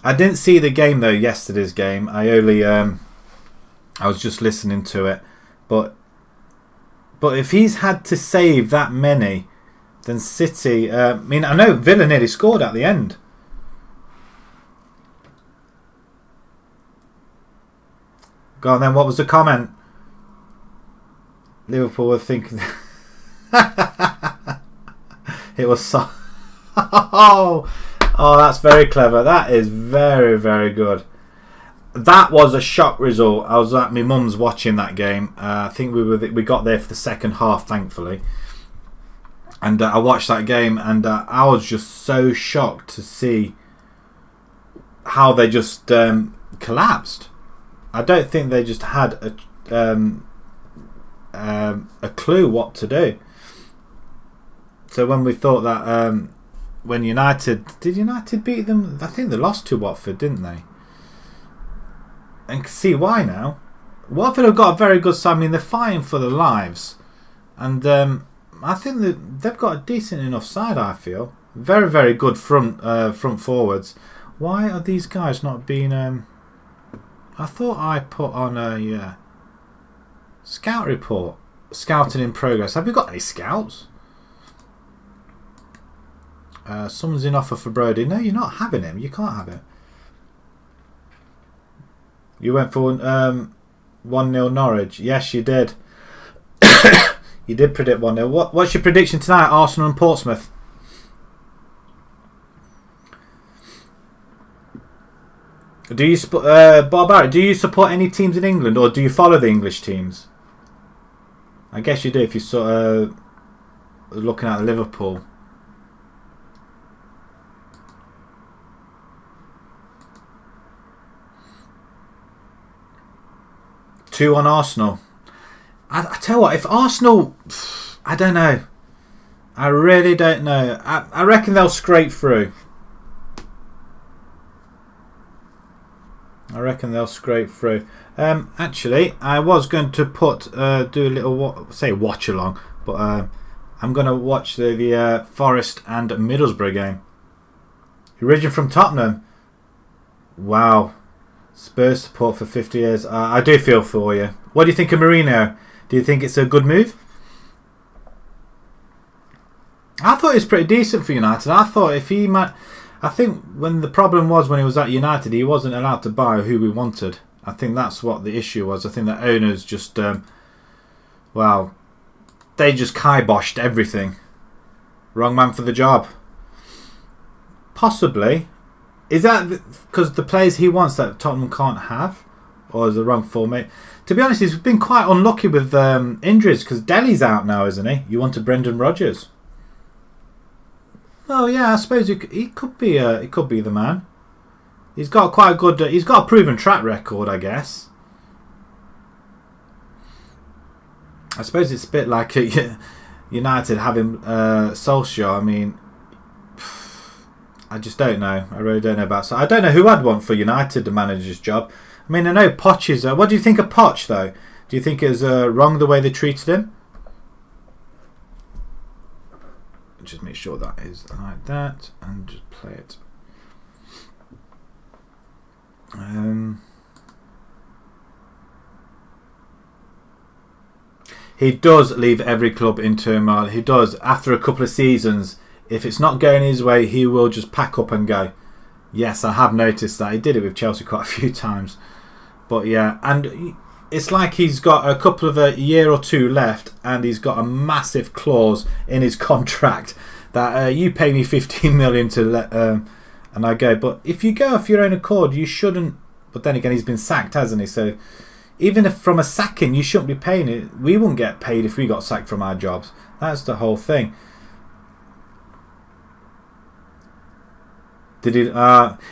I didn't see the game though, yesterday's game. I only I was just listening to it. But if he's had to save that many, then City... I mean, I know Villa nearly scored at the end. Go on then, what was the comment? Liverpool were thinking... It was so... Oh, that's very clever. That is very, very good. That was a shock result. I was at my mum's watching that game. I think we got there for the second half, thankfully. And I watched that game, and I was just so shocked to see how they just collapsed. I don't think they just had a clue what to do. So when we thought that when United beat them? I think they lost to Watford, didn't they? And see why now. Watford have got a very good side. I mean, they're fighting for their lives, and I think they've got a decent enough side. I feel very, very good front forwards. Why are these guys not being? I thought I put on a scout report, scouting in progress. Have you got any scouts? Someone's in offer for Brody. No, you're not having him. You can't have it. You went for 1-0 Norwich. Yes, you did. You did predict 1-0. What's your prediction tonight, Arsenal and Portsmouth? Do you Bob Barrett, do you support any teams in England, or do you follow the English teams? I guess you do if you're sort of looking at Liverpool. Two on Arsenal. I tell you what, if Arsenal... I don't know. I really don't know. I reckon they'll scrape through. Actually, I was going to do a little watch along, but I'm going to watch the Forest and Middlesbrough game. Origin from Tottenham. Wow. Spurs support for 50 years. I do feel for you. What do you think of Mourinho? Do you think it's a good move? I thought it was pretty decent for United. I thought if he might... I think when the problem was when he was at United, he wasn't allowed to buy who we wanted. I think that's what the issue was. I think the owners just... they just kiboshed everything. Wrong man for the job. Possibly. Is that because the players he wants that Tottenham can't have? Or is the wrong format? To be honest, he's been quite unlucky with injuries because Dele's out now, isn't he? You wanted Brendan Rodgers. Oh yeah, I suppose he could be the man. He's got quite a good... he's got a proven track record, I guess. I suppose it's a bit like United having Solskjaer. I mean... I just don't know. I really don't know about... So I don't know who I'd want for United to manage this job. I mean, I know Poch is... what do you think of Poch, though? Do you think it was wrong the way they treated him? Just make sure that is like that. And just play it. He does leave every club in turmoil. He does. After a couple of seasons... If it's not going his way, he will just pack up and go. Yes, I have noticed that. He did it with Chelsea quite a few times. But yeah, and it's like he's got a couple of a year or two left, and he's got a massive clause in his contract that you pay me 15 million to let, and I go. But if you go off your own accord, you shouldn't. But then again, he's been sacked, hasn't he? So even if from a sacking, you shouldn't be paying it. We wouldn't get paid if we got sacked from our jobs. That's the whole thing. Did he?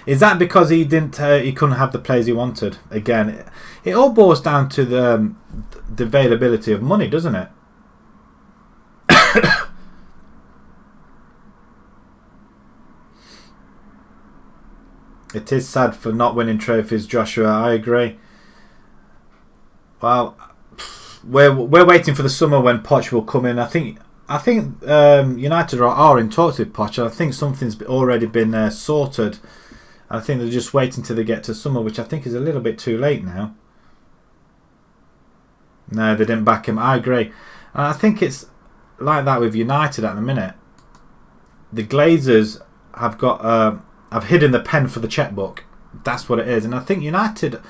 Is that because he didn't? He couldn't have the players he wanted? Again, it all boils down to the availability of money, doesn't it? It is sad for not winning trophies, Joshua. I agree. Well, we're waiting for the summer when Poch will come in. I think United are in talks with Poch. I think something's already been sorted. I think they're just waiting till they get to summer, which I think is a little bit too late now. No, they didn't back him. I agree. And I think it's like that with United at the minute. The Glazers have hidden the pen for the checkbook. That's what it is. And I think United,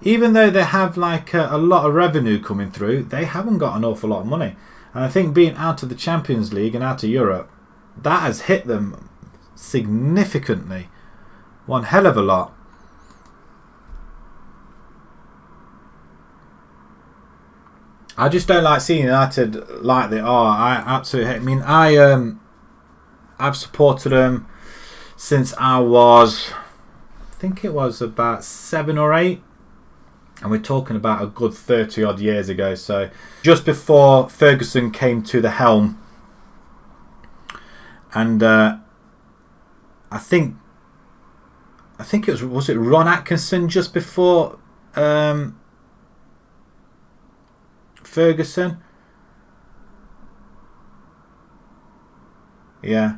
even though they have like a lot of revenue coming through, they haven't got an awful lot of money. And I think being out of the Champions League and out of Europe, that has hit them significantly. One hell of a lot. I just don't like seeing United like they are. I absolutely hate. I mean, I've supported them since I think it was about 7 or 8. And we're talking about a good 30 odd years ago. So just before Ferguson came to the helm. And I think it was it Ron Atkinson just before Ferguson? Yeah.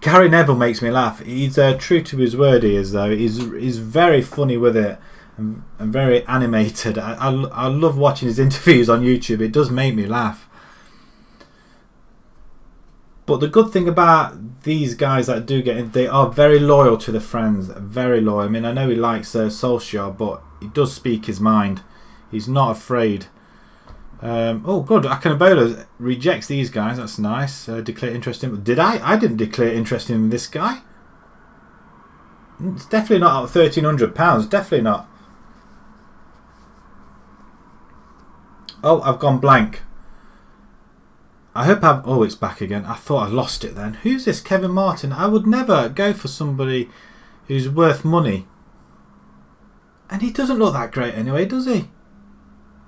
Gary Neville makes me laugh. He's true to his word. He is, though. He's very funny with it and very animated. I love watching his interviews on YouTube. It does make me laugh. But the good thing about these guys that do get in, they are very loyal to the fans. Very loyal. I mean, I know he likes Solskjaer, but he does speak his mind. He's not afraid. Oh, good. Akinabola rejects these guys. That's nice. Declare interest in. Did I? I didn't declare interest in this guy. It's definitely not £1,300. Definitely not. Oh, I've gone blank. I hope I've... Oh, it's back again. I thought I lost it then. Who's this? Kevin Martin. I would never go for somebody who's worth money. And he doesn't look that great anyway, does he?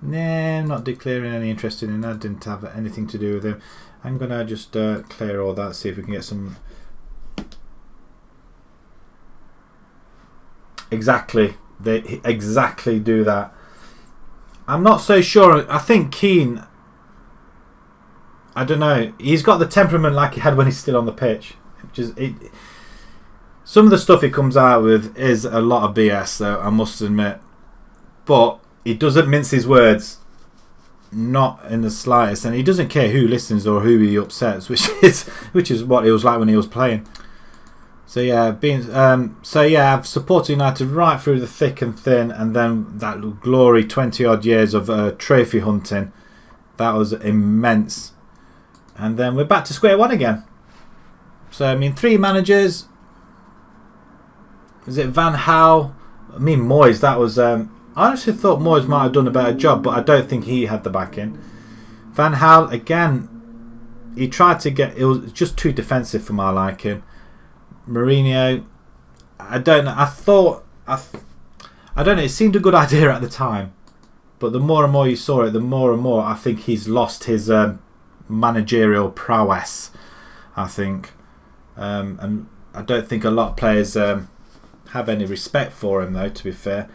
Nah, I'm not declaring any interest in him. That didn't have anything to do with him. I'm going to just clear all that, see if we can get some... Exactly. They exactly do that. I'm not so sure. I think Keane... I don't know. He's got the temperament like he had when he's still on the pitch. Some of the stuff he comes out with is a lot of BS, though, I must admit. But he doesn't mince his words. Not in the slightest. And he doesn't care who listens or who he upsets, which is what it was like when he was playing. So yeah, I've supported United right through the thick and thin, and then that glory 20 odd years of trophy hunting. That was immense. And then we're back to square one again. So, I mean, 3 managers. Is it Van Gaal? I mean, Moyes, that was... I honestly thought Moyes might have done a better job, but I don't think he had the backing. Van Gaal, again, he tried to get... It was just too defensive for my liking. Mourinho, I don't know. I don't know. It seemed a good idea at the time. But the more and more you saw it, the more and more I think he's lost his... managerial prowess, I think, and I don't think a lot of players have any respect for him, though, to be fair,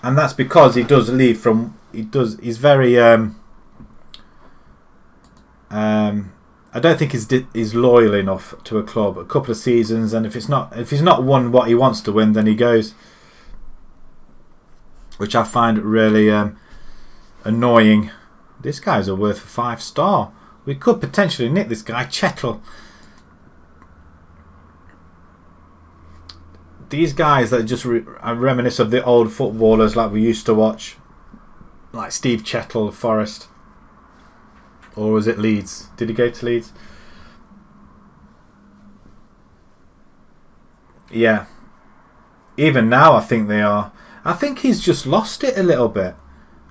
and that's because he does leave from. He's very. I don't think he's loyal enough to a club. A couple of seasons, and if he's not won what he wants to win, then he goes, which I find really annoying. This guy's worth a 5-star. We could potentially nick this guy, Chettle. These guys that just reminisce of the old footballers like we used to watch. Like Steve Chettle, Forest. Or was it Leeds? Did he go to Leeds? Yeah. Even now I think they are. I think he's just lost it a little bit.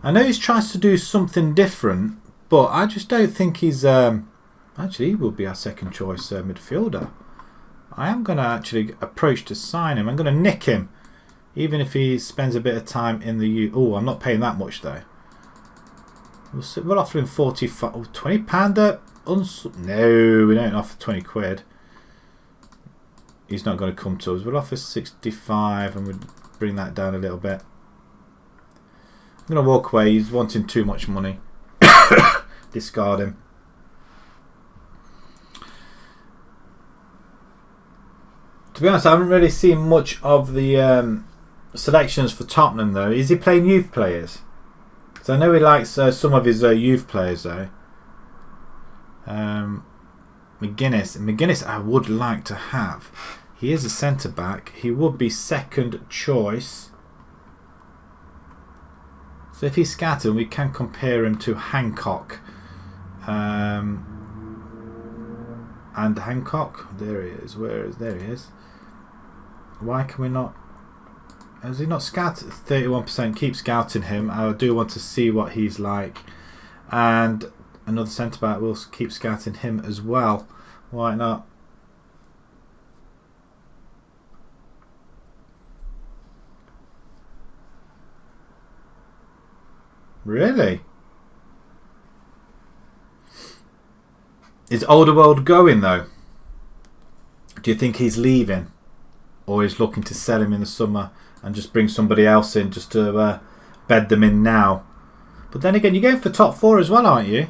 I know he's trying to do something different, but I just don't think he's... actually, he will be our second choice midfielder. I am going to actually approach to sign him. I'm going to nick him. Even if he spends a bit of time in the U. Oh, I'm not paying that much though. We'll offer him 45. Oh, £20 no, we don't offer 20 quid. He's not going to come to us. We'll offer 65 and we'll bring that down a little bit. I'm going to walk away. He's wanting too much money. Discard him. To be honest, I haven't really seen much of the selections for Tottenham though. Is he playing youth players? So I know he likes some of his youth players though. McGuinness I would like to have. He is a centre back. He would be second choice. So if he's scattered, we can compare him to Hancock. And Hancock, there he is. There he is. Why can we not? Has he not scouted? 31%. Keep scouting him. I do want to see what he's like. And another centre back, will keep scouting him as well. Why not? Really? Is Alderweireld going though? Do you think he's leaving? Or he's looking to sell him in the summer and just bring somebody else in just to bed them in now? But then again, you're going for top 4 as well, aren't you?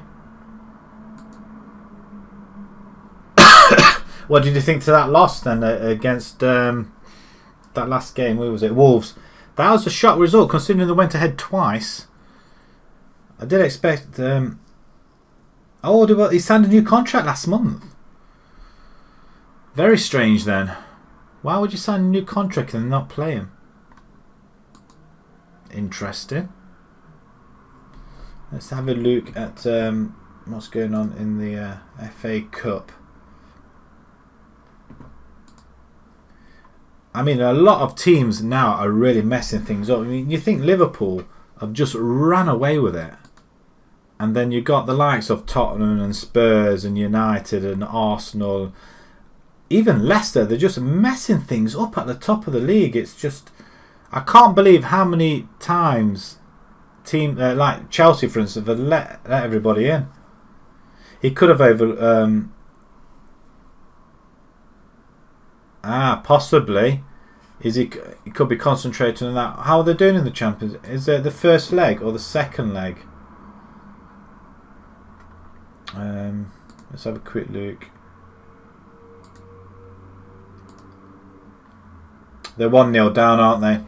What did you think to that loss then against that last game? Where was it? Wolves. That was a shock result considering they went ahead twice. I did expect... he signed a new contract last month. Very strange then. Why would you sign a new contract and not play him? Interesting. Let's have a look at what's going on in the FA Cup. I mean, a lot of teams now are really messing things up. I mean, you think Liverpool have just ran away with it. And then you got the likes of Tottenham and Spurs and United and Arsenal. Even Leicester, they're just messing things up at the top of the league. It's just... I can't believe how many times like Chelsea, for instance, have let everybody in. He could have possibly. He could be concentrating on that. How are they doing in the Champions? Is it the first leg or the second leg? Let's have a quick look. They're 1-0 down, aren't they?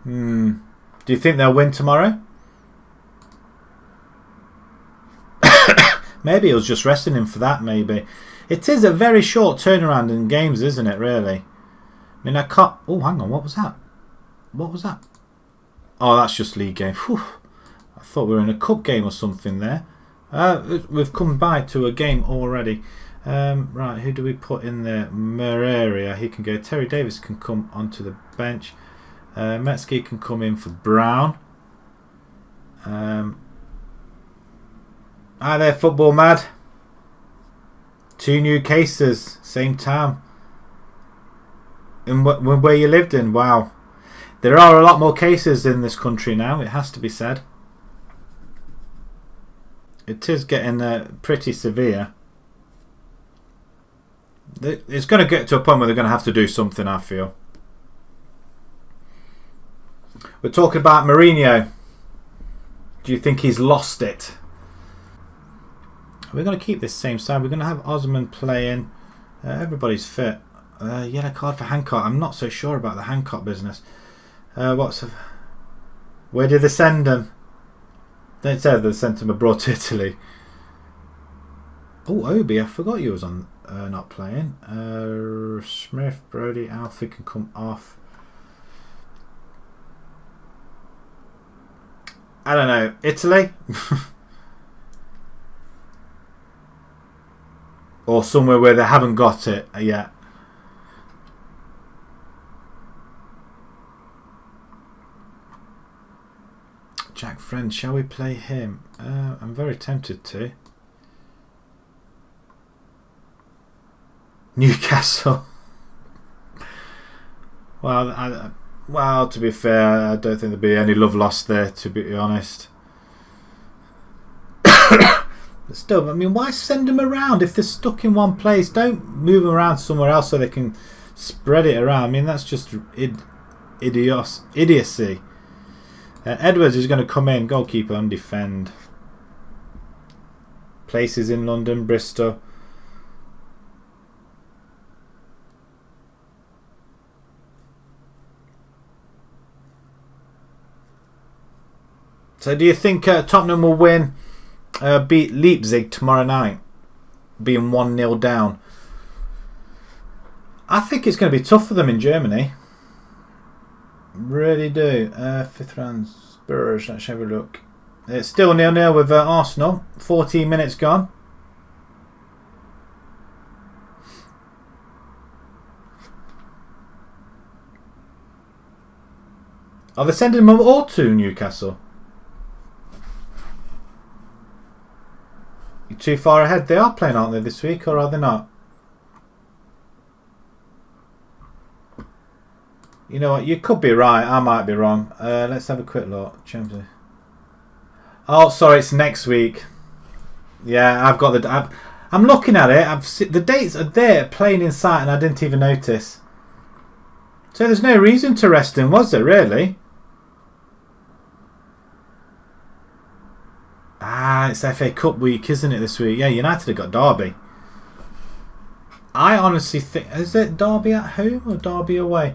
Do you think they'll win tomorrow? Maybe it was just resting him for that, maybe. It is a very short turnaround in games, isn't it, really? I mean, I can't... Oh, hang on, what was that? What was that? Oh, that's just league game. Whew. I thought we were in a cup game or something there. We've come by to a game already. Right, who do we put in there? Meraria, he can go. Terry Davis can come onto the bench. Metzke can come in for Brown. Hi there, football mad. 2 new cases, same time. In where you lived in, wow. There are a lot more cases in this country now, it has to be said. It is getting pretty severe. It's going to get to a point where they're going to have to do something, I feel. We're talking about Mourinho. Do you think he's lost it? We're going to keep this same side. We're going to have Osman playing. Everybody's fit. Yellow card for Hancock. I'm not so sure about the Hancock business. Where did they send him? They said they sent him abroad to Italy. Oh, Obi, I forgot you was on not playing. Smith, Brody, Alfie can come off. I don't know. Italy? Or somewhere where they haven't got it yet. Jack Friend, shall we play him? I'm very tempted to. Newcastle. Well, to be fair, I don't think there'd be any love lost there, to be honest. But still, I mean, why send them around if they're stuck in one place? Don't move them around somewhere else so they can spread it around. I mean, that's just idiocy. Edwards is going to come in, goalkeeper, and defend. Places in London, Bristol. So do you think Tottenham will win, beat Leipzig tomorrow night, being 1-0 down? I think it's going to be tough for them in Germany. Really do. 5th round Spurs, let's have a look. It's still 0-0 with Arsenal. 14 minutes gone. Are they sending them all to Newcastle? You're too far ahead. They are playing, aren't they, this week, or are they not? You know what? You could be right. I might be wrong. Let's have a quick look. Oh, sorry, it's next week. Yeah, I've got the. I'm looking at it. The dates are there, plain in sight, and I didn't even notice. So there's no reason to rest him, was there? Really? It's FA Cup week, isn't it, this week? Yeah, United have got Derby. I honestly think... Is it Derby at home or Derby away?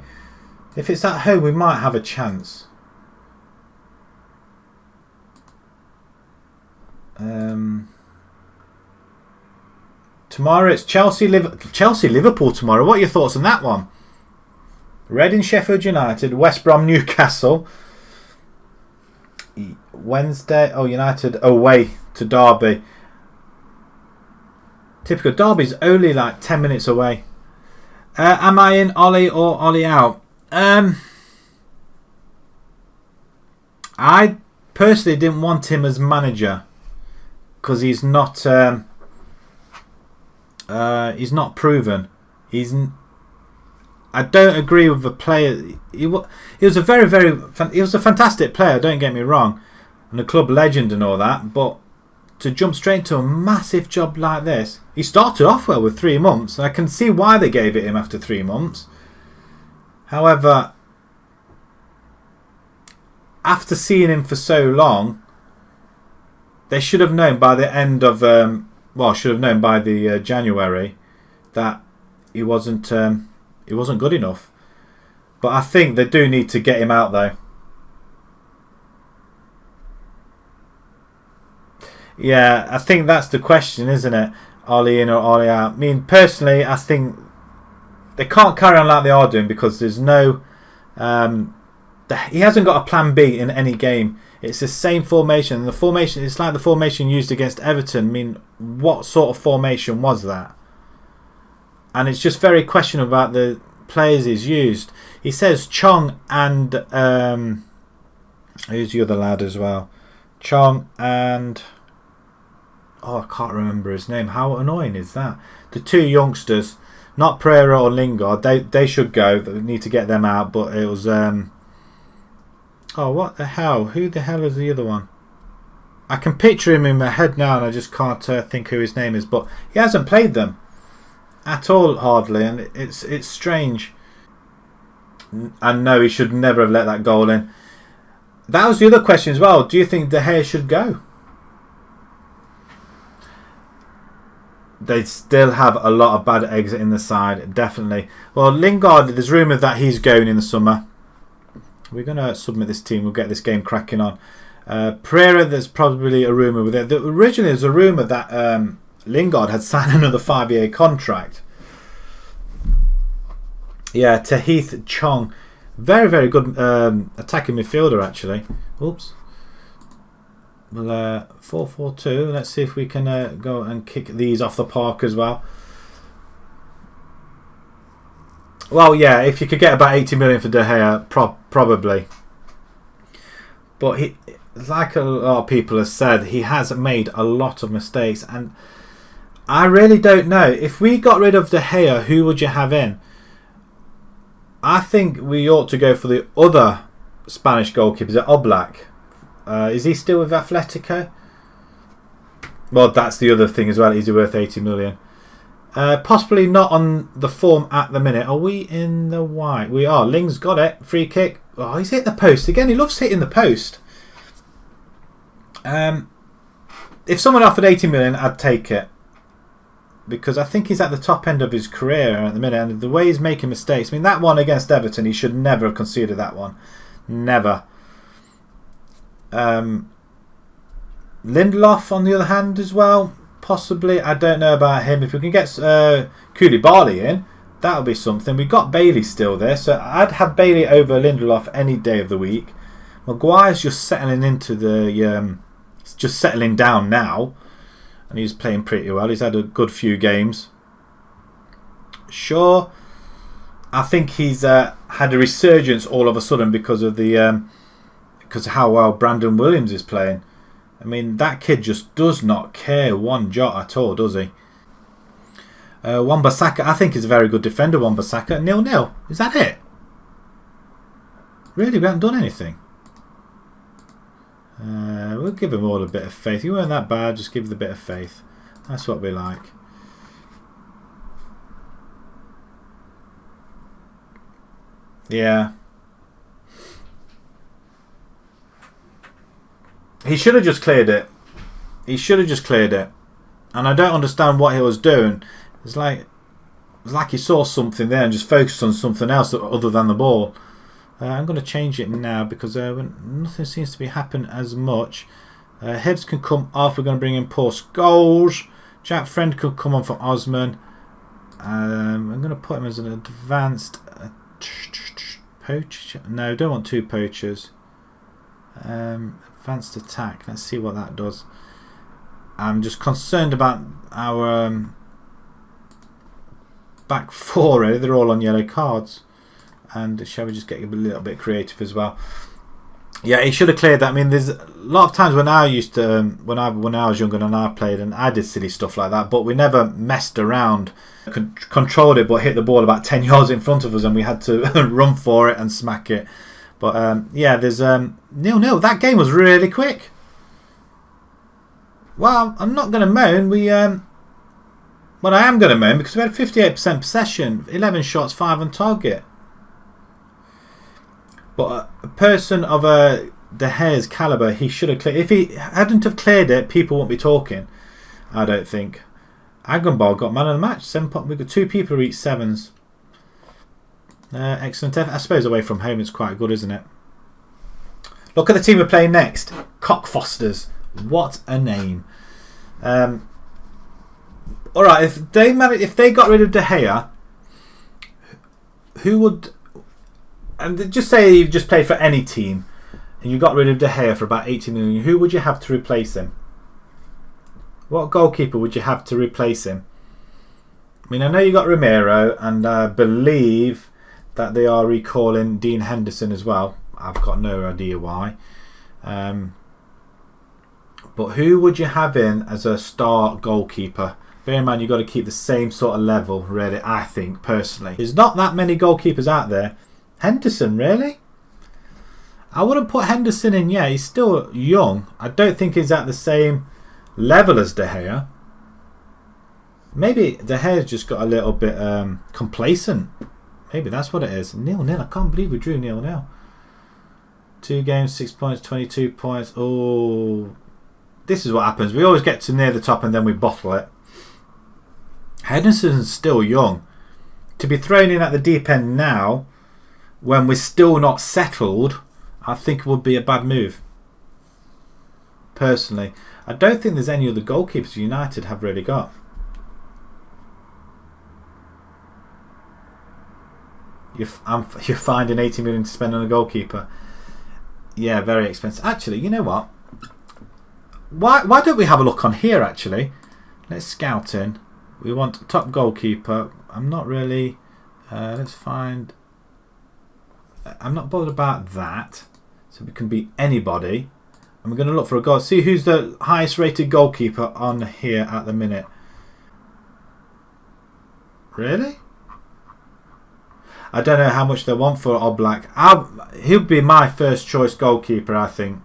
If it's at home, we might have a chance. Tomorrow it's Chelsea-Liverpool tomorrow. What are your thoughts on that one? Reading, Sheffield United, West Brom, Newcastle. Wednesday, United away to Derby. Typical. Derby's only like 10 minutes away. Am I in Ollie or Ollie out? I personally didn't want him as manager because he's not proven. I don't agree with the player. He was a fantastic player. Don't get me wrong, and a club legend and all that. But to jump straight into a massive job like this, he started off well with 3 months. I can see why they gave it him after 3 months. However, after seeing him for so long, they should have known by the end of should have known by the January that he wasn't good enough. But I think they do need to get him out though. Yeah, I think that's the question, isn't it? Ollie in or Ollie out. I mean, personally, I think they can't carry on like they are doing because there's no... he hasn't got a plan B in any game. It's the same formation. The formation, it's like the formation used against Everton. I mean, what sort of formation was that? And it's just very questionable about the players he's used. He says Chong and... who's the other lad as well? Chong and... I can't remember his name. How annoying is that? The 2 youngsters, not Pereira or Lingard, they should go. They need to get them out. But it was... what the hell? Who the hell is the other one? I can picture him in my head now and I just can't think who his name is. But he hasn't played them at all, hardly. And it's strange. And no, he should never have let that goal in. That was the other question as well. Do you think De Gea should go? They still have a lot of bad eggs in the side, definitely. Well, Lingard, there's rumour that he's going in the summer. We're going to submit this team. We'll get this game cracking on. Pereira, there's probably a rumour with it. Originally, there's a rumour that Lingard had signed another 5-year contract. Yeah, Tahith Chong. Very, very good attacking midfielder, actually. Oops. Well, 4-4-2. Let's see if we can go and kick these off the park as well. Well, yeah, if you could get about 80 million for De Gea, probably. But he, like a lot of people have said, he has made a lot of mistakes. And I really don't know. If we got rid of De Gea, who would you have in? I think we ought to go for the other Spanish goalkeeper, Oblak. Is he still with Atletico? Well, that's the other thing as well. Is he worth 80 million? Possibly not on the form at the minute. Are we in the white? We are. Ling's got it. Free kick. Oh, he's hit the post again. He loves hitting the post. If someone offered 80 million, I'd take it. Because I think he's at the top end of his career at the minute. And the way he's making mistakes. I mean, that one against Everton, he should never have conceded that one. Never. Lindelof, on the other hand, as well. Possibly. I don't know about him. If we can get Koulibaly in, that'll be something. We've got Bailey still there. So I'd have Bailey over Lindelof any day of the week. Maguire's just settling into the... just settling down now. And he's playing pretty well. He's had a good few games. Sure. I think he's had a resurgence all of a sudden because of the because of how well Brandon Williams is playing. I mean, that kid just does not care one jot at all, does he? Wan-Bissaka, I think is a very good defender. Wan-Bissaka, 0-0. Is that it? Really, we haven't done anything. We'll give him all a bit of faith. You weren't that bad, just give the bit of faith. That's what we like. Yeah. He should have just cleared it. He should have just cleared it. And I don't understand what he was doing. It's like he saw something there and just focused on something else other than the ball. I'm going to change it now because nothing seems to be happening as much. Hibbs can come off. We're going to bring in Paul Scholes. Jack Friend could come on for Osman. I'm going to put him as an advanced poacher. No, don't want two poachers. Advanced attack. Let's see what that does. I'm just concerned about our back four. Really. They're all on yellow cards. And shall we just get a little bit creative as well? Yeah, he should have cleared that. I mean, there's a lot of times when I used to, when I was younger and I played, and I did silly stuff like that, but we never messed around, controlled it, but hit the ball about 10 yards in front of us, and we had to run for it and smack it. But yeah, there's 0-0. That game was really quick. Well, I'm not going to moan. Well, I am going to moan because we had 58% possession, 11 shots, 5 on target. But a person of De Gea's calibre, he should have cleared. If he hadn't have cleared it, people wouldn't be talking. I don't think. Agumbal got man of the match. 7 points. We've got 2 people who reach 7s. Excellent. I suppose away from home it's quite good, isn't it? Look at the team we're playing next. Cockfosters. What a name. All right. If they got rid of De Gea, who would? And just say you've just played for any team and you got rid of De Gea for about 80 million. Who would you have to replace him? What goalkeeper would you have to replace him? I mean, I know you got Romero, and I believe that they are recalling Dean Henderson as well. I've got no idea why. But who would you have in as a star goalkeeper? Bear in mind, you've got to keep the same sort of level, really, I think, personally. There's not that many goalkeepers out there. Henderson, really? I wouldn't put Henderson in yet. He's still young. I don't think he's at the same level as De Gea. Maybe De Gea's just got a little bit complacent. Maybe that's what it is. 0-0. I can't believe we drew 0-0. 2 games, 6 points, 22 points. Oh, this is what happens. We always get to near the top and then we bottle it. Henderson's still young. To be thrown in at the deep end now, when we're still not settled, I think it would be a bad move. Personally, I don't think there's any other goalkeepers United have really got. You're finding 80 million to spend on a goalkeeper. Yeah, very expensive. Actually, you know what? Why don't we have a look on here? Actually, let's scout in. We want top goalkeeper. I'm not really. Let's find. I'm not bothered about that. So it can be anybody. And we're going to look for a goal. See who's the highest rated goalkeeper on here at the minute. Really? I don't know how much they want for Oblak. He'll be my first choice goalkeeper, I think.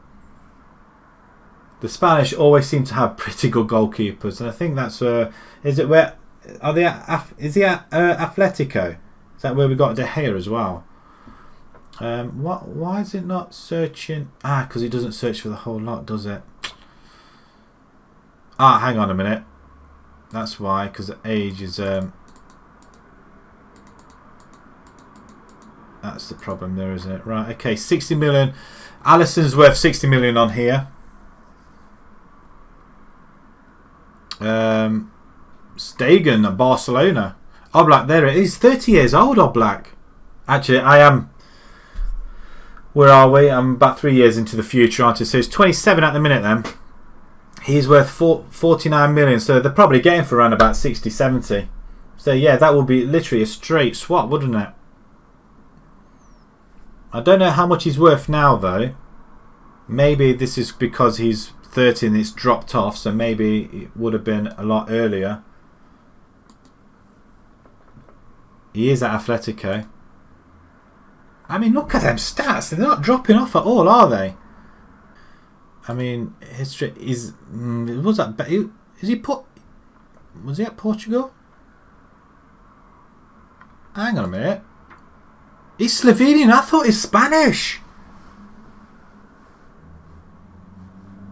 The Spanish always seem to have pretty good goalkeepers, and I think that's is it where are they at, is he at Atletico? Is that where we got De Gea as well? Why is it not searching? Because it doesn't search for the whole lot, does it? Hang on a minute. That's why, because the age is that's the problem there, isn't it? Right, okay, 60 million. Alisson's worth 60 million on here. Stegen at Barcelona. Oblak, there it is. 30 years old, Oblak. Actually, I am. Where are we? I'm about 3 years into the future, aren't I? So he's 27 at the minute then. He's worth 49 million. So they're probably getting for around about 60, 70. So yeah, that would be literally a straight swap, wouldn't it? I don't know how much he's worth now, though. Maybe this is because he's 30 and it's dropped off, so maybe it would have been a lot earlier. He is at Atletico. I mean, look at them stats. They're not dropping off at all, are they? I mean, history is. Was that? Is he put? Was he at Portugal? Hang on a minute. He's Slovenian. I thought he's Spanish.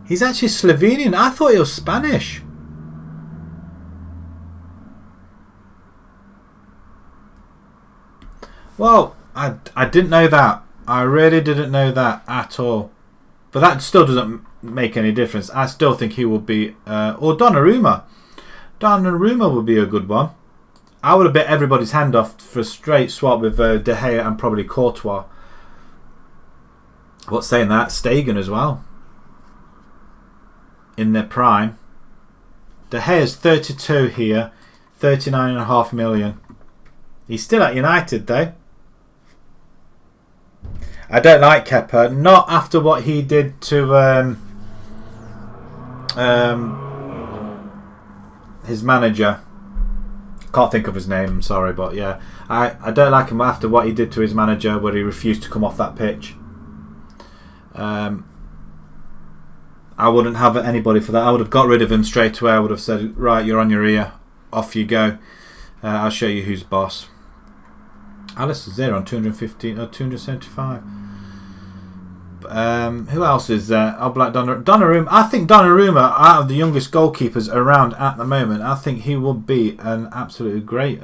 He's actually Slovenian. I thought he was Spanish. Well, I didn't know that. I really didn't know that at all. But that still doesn't make any difference. I still think he will be... or Donnarumma. Donnarumma would be a good one. I would have bet everybody's hand off for a straight swap with De Gea and probably Courtois. What's saying that? Stegen as well. In their prime. De Gea's 32 here. 39.5 million. He's still at United though. I don't like Kepa. Not after what he did to his manager. Can't think of his name, I'm sorry, but yeah. I don't like him after what he did to his manager where he refused to come off that pitch. I wouldn't have anybody for that. I would have got rid of him straight away. I would have said, right, you're on your ear. Off you go. I'll show you who's boss. Alisson's there on 215 or 275. Who else is there? Oblak, Donnarumma. I think Donnarumma, out of the youngest goalkeepers around at the moment, I think he would be an absolutely great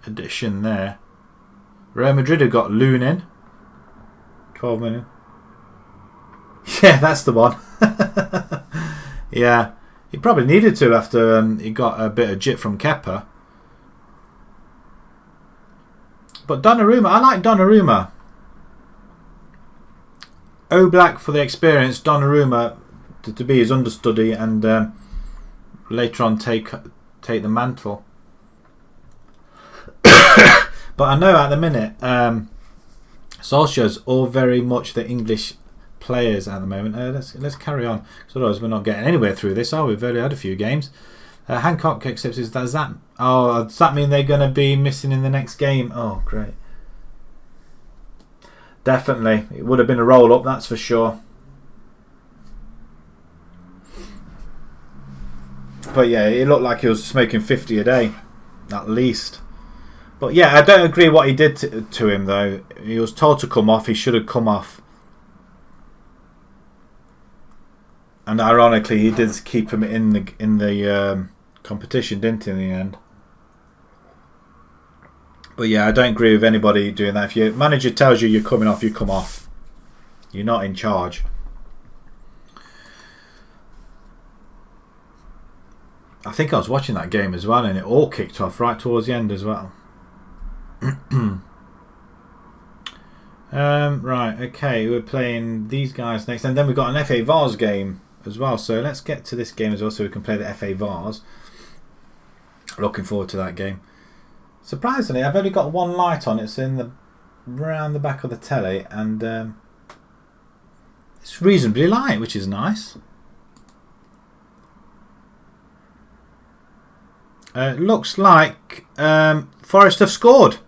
addition there. Real Madrid have got Leyton. 12 million. Yeah, that's the one. Yeah, he probably needed to after he got a bit of jit from Kepa. But Donnarumma, I like Donnarumma. Oblak for the experience, Donnarumma to be his understudy and later on take the mantle. But I know at the minute Solskjaer's all very much the English players at the moment. Let's carry on, because otherwise we're not getting anywhere through this, are we? We've already had a few games. Hancock accepts his. Does that mean they're going to be missing in the next game? Oh, great. Definitely. It would have been a roll-up, that's for sure. But yeah, it looked like he was smoking 50 a day, at least. But yeah, I don't agree what he did to him, though. He was told to come off. He should have come off. And ironically, he did keep him in the competition, didn't he, in the end? But yeah, I don't agree with anybody doing that. If your manager tells you you're coming off, you come off. You're not in charge. I think I was watching that game as well, and it all kicked off right towards the end as well. Right, okay, we're playing these guys next, and then we've got an FA Vars game as well. So let's get to this game as well, so we can play the FA Vars. Looking forward to that game. Surprisingly, I've only got one light on. It's in around the back of the telly, and it's reasonably light, which is nice. Looks like Forest have scored.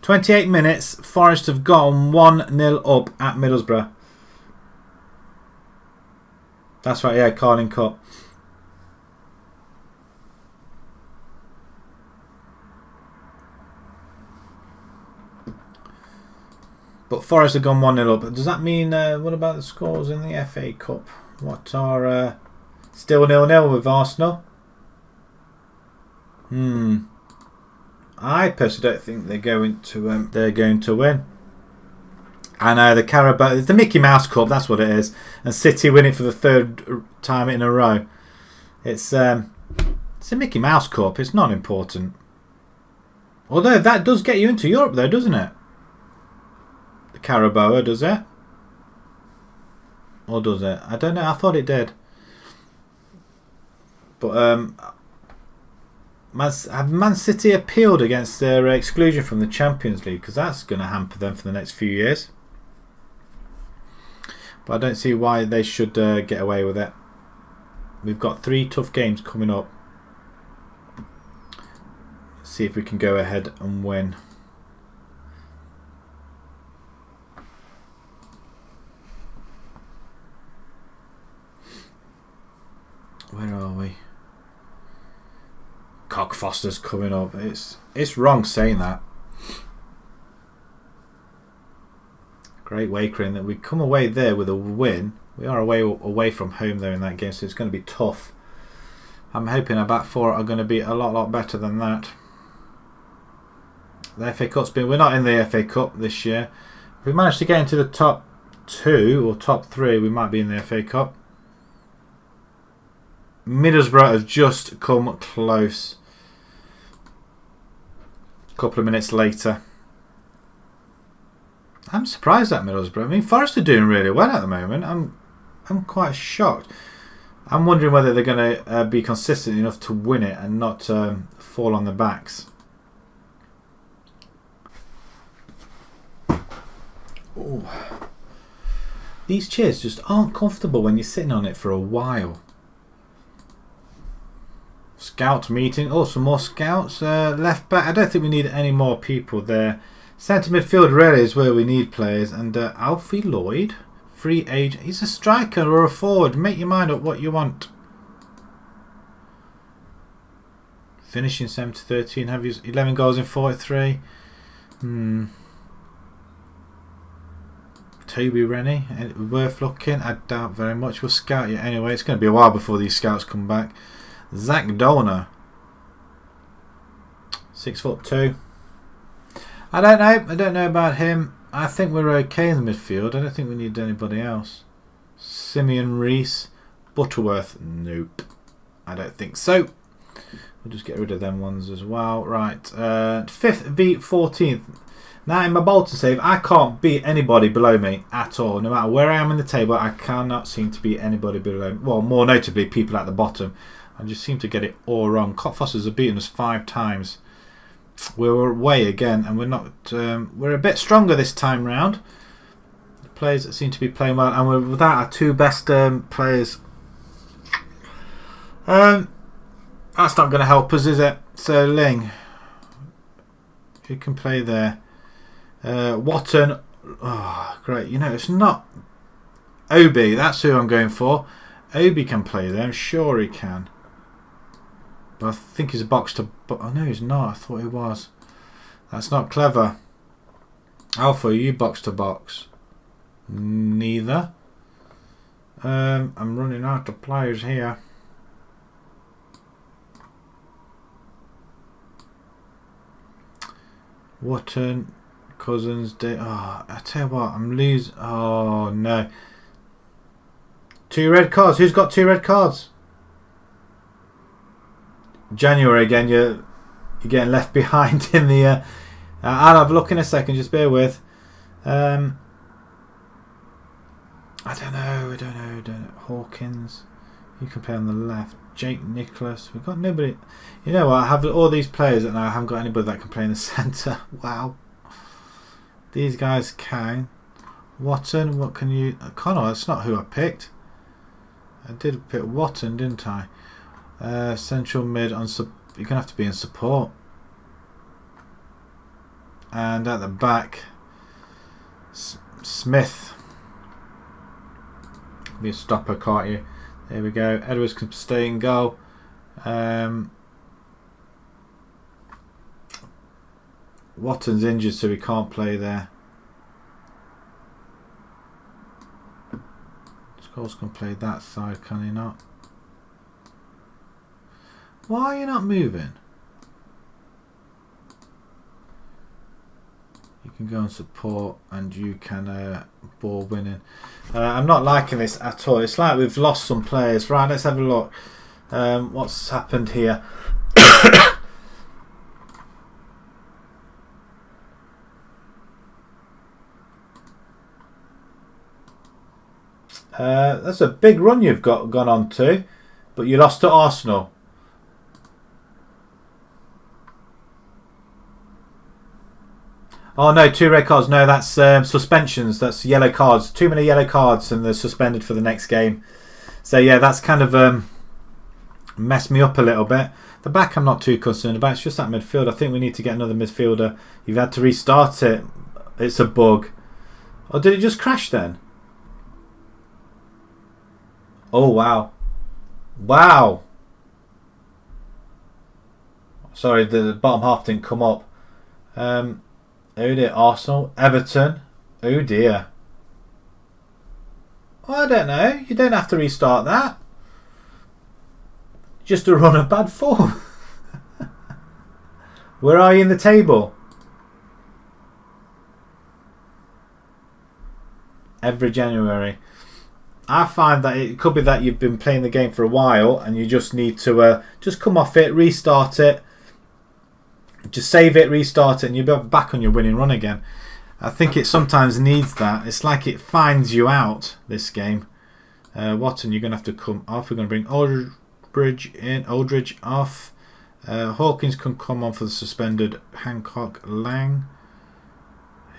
28 minutes, Forest have gone 1-0 up at Middlesbrough. That's right, yeah, Carling Cup. But Forest have gone 1-0 up. Does that mean, what about the scores in the FA Cup? What are still 0-0 with Arsenal? I personally don't think they're going to win. And the Carabao, it's the Mickey Mouse Cup, that's what it is. And City win it for the 3rd time in a row. It's a Mickey Mouse Cup. It's not important. Although that does get you into Europe, though, doesn't it? The Carabao, does it? Or does it? I don't know. I thought it did. But have Man City appealed against their exclusion from the Champions League? Because that's going to hamper them for the next few years. But I don't see why they should get away with it. We've got 3 tough games coming up. Let's see if we can go ahead and win. Where are we? Cockfoster's coming up. It's wrong saying that. Great Wakering that we come away there with a win. We are away from home though in that game, so it's going to be tough. I'm hoping our back 4 are going to be a lot better than that. The FA Cup's been. We're not in the FA Cup this year. If we manage to get into the top 2 or top 3, we might be in the FA Cup. Middlesbrough have just come close. A couple of minutes later. I'm surprised at Middlesbrough. I mean, Forest are doing really well at the moment. I'm quite shocked. I'm wondering whether they're going to be consistent enough to win it and not fall on their backs. Ooh. These chairs just aren't comfortable when you're sitting on it for a while. Scout meeting. Oh, some more scouts. Left back. I don't think we need any more people there. Centre midfield really is where we need players. And Alfie Lloyd, free agent. He's a striker or a forward. Make your mind up what you want. Finishing 7-13. Have you 11 goals in 43? Toby Rennie, worth looking. I doubt very much. We'll scout you anyway. It's going to be a while before these scouts come back. Zach Donner, 6'2". I don't know about him. I think we're okay in the midfield. I don't think we need anybody else. Simeon Reese, Butterworth, nope. I don't think so. We'll just get rid of them ones as well. Right, 5th v 14th. Now in my Bolton save, I can't beat anybody below me at all. No matter where I am in the table, I cannot seem to beat anybody below me. Well, more notably, people at the bottom. I just seem to get it all wrong. Cockfosters have beaten us 5 times. We're away again, and we're not. We're a bit stronger this time round. The players that seem to be playing well, and we're without our 2 best players. That's not going to help us, is it? So Ling, who can play there? Watton. Oh, great. You know, it's not Obi. That's who I'm going for. Obi can play there. I'm sure he can. But I think he's a box to... Oh, no, he's not. I thought he was. That's not clever. Alpha, are you box to box? Neither. I'm running out of players here. Watton, Cousins... Oh, I tell you what, I'm losing... Oh, no. 2 red cards. Who's got 2 red cards? January again. You're getting left behind in the. I'll have a look in a second. Just bear with. I don't know. Hawkins. You can play on the left. Jake Nicholas. We've got nobody. You know what? I have all these players and I haven't got anybody that can play in the centre. Wow. These guys can. Watton. What can you? Connor. That's not who I picked. I did pick Watton, didn't I? Central mid on you're gonna have to be in support. And at the back, Smith. Be a stopper, can't you? There we go. Edwards can stay in goal. Watton's injured, so he can't play there. Scholes can play that side, can he not? Why are you not moving? You can go and support, and you can ball winning. I'm not liking this at all. It's like we've lost some players. Right, let's have a look. What's happened here? That's a big run you've gone on to, but you lost to Arsenal. Oh no, 2 red cards. No, that's suspensions. That's yellow cards. Too many yellow cards, and they're suspended for the next game. So yeah, that's kind of messed me up a little bit. The back I'm not too concerned about. It's just that midfield. I think we need to get another midfielder. You've had to restart it. It's a bug. Or did it just crash then? Oh wow. Wow. Sorry, the bottom half didn't come up. Oh dear, Arsenal, Everton. Oh dear. Well, I don't know. You don't have to restart that. Just a run of bad form. Where are you in the table? Every January. I find that it could be that you've been playing the game for a while and you just need to just come off it, restart it. Just save it, restart it, and you'll be back on your winning run again. I think it sometimes needs that. It's like it finds you out, this game. Watson, you're going to have to come off. We're going to bring Aldridge off. Hawkins can come on for the suspended Hancock Lang.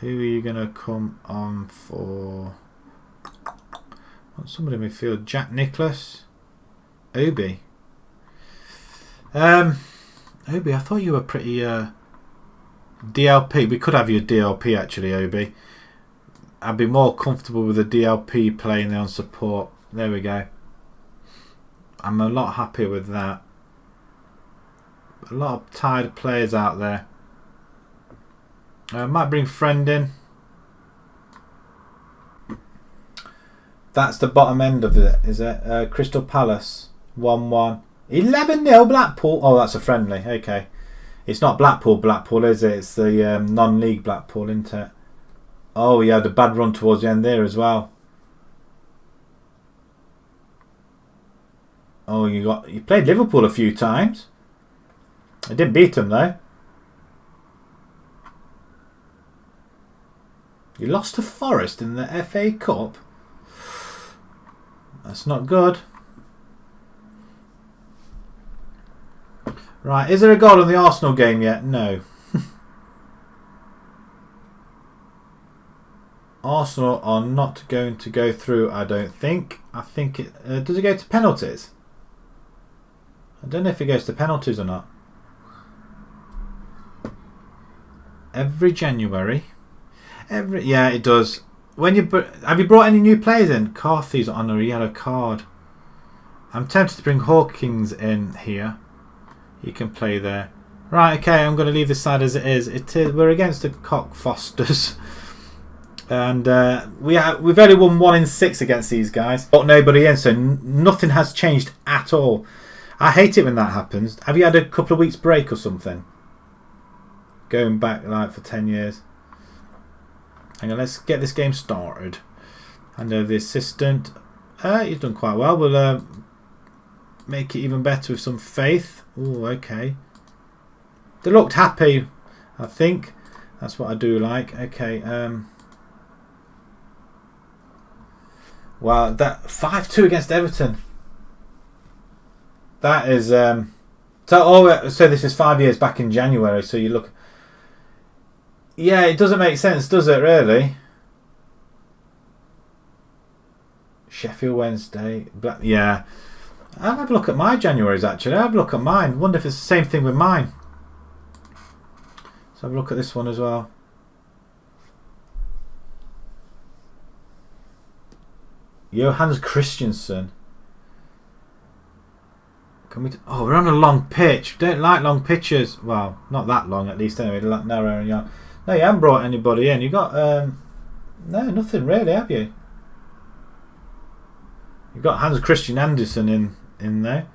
Who are you going to come on for? Want somebody in midfield. Jack Nicholas. Obi. Obi, I thought you were pretty DLP. We could have you DLP actually, Obi. I'd be more comfortable with a DLP playing there on support. There we go. I'm a lot happier with that. A lot of tired players out there. I might bring Friend in. That's the bottom end of it, is it? Crystal Palace 1-1. 11-0 Blackpool. Oh, that's a friendly. Okay. It's not Blackpool, is it? It's the non-league Blackpool, isn't it? Oh, you had a bad run towards the end there as well. Oh, you played Liverpool a few times. I didn't beat them though. You lost to Forest in the FA Cup. That's not good. Right, is there a goal in the Arsenal game yet? No. Arsenal are not going to go through, I don't think. I think it... does it go to penalties? I don't know if it goes to penalties or not. Every January. Yeah, it does. When have you brought any new players in? Carthy's on a yellow card. I'm tempted to bring Hawkins in here. He can play there. Right, okay, I'm going to leave this side as it is. We're against the Cockfosters. And we've only won 1 in 6 against these guys. Got nobody in, so nothing has changed at all. I hate it when that happens. Have you had a couple of weeks break or something? Going back like for 10 years. Hang on, let's get this game started. And the assistant, he's done quite well. We'll make it even better with some faith. Oh, okay. They looked happy, I think. That's what I do like. Okay. Wow, that 5-2 against Everton. That is so this is 5 years back in January. So you look. Yeah, it doesn't make sense, does it? Really. Sheffield Wednesday. Yeah. I'll have a look at my Januaries actually. I'll have a look at mine. Wonder if it's the same thing with mine. Let's have a look at this one as well. Johannes Christensen. Can we? Oh, we're on a long pitch. Don't like long pitches. Well, not that long at least. Anyway, narrow and young. No, you haven't brought anybody in. You got no, nothing really, have you? You've got Hans Christian Andersen in there.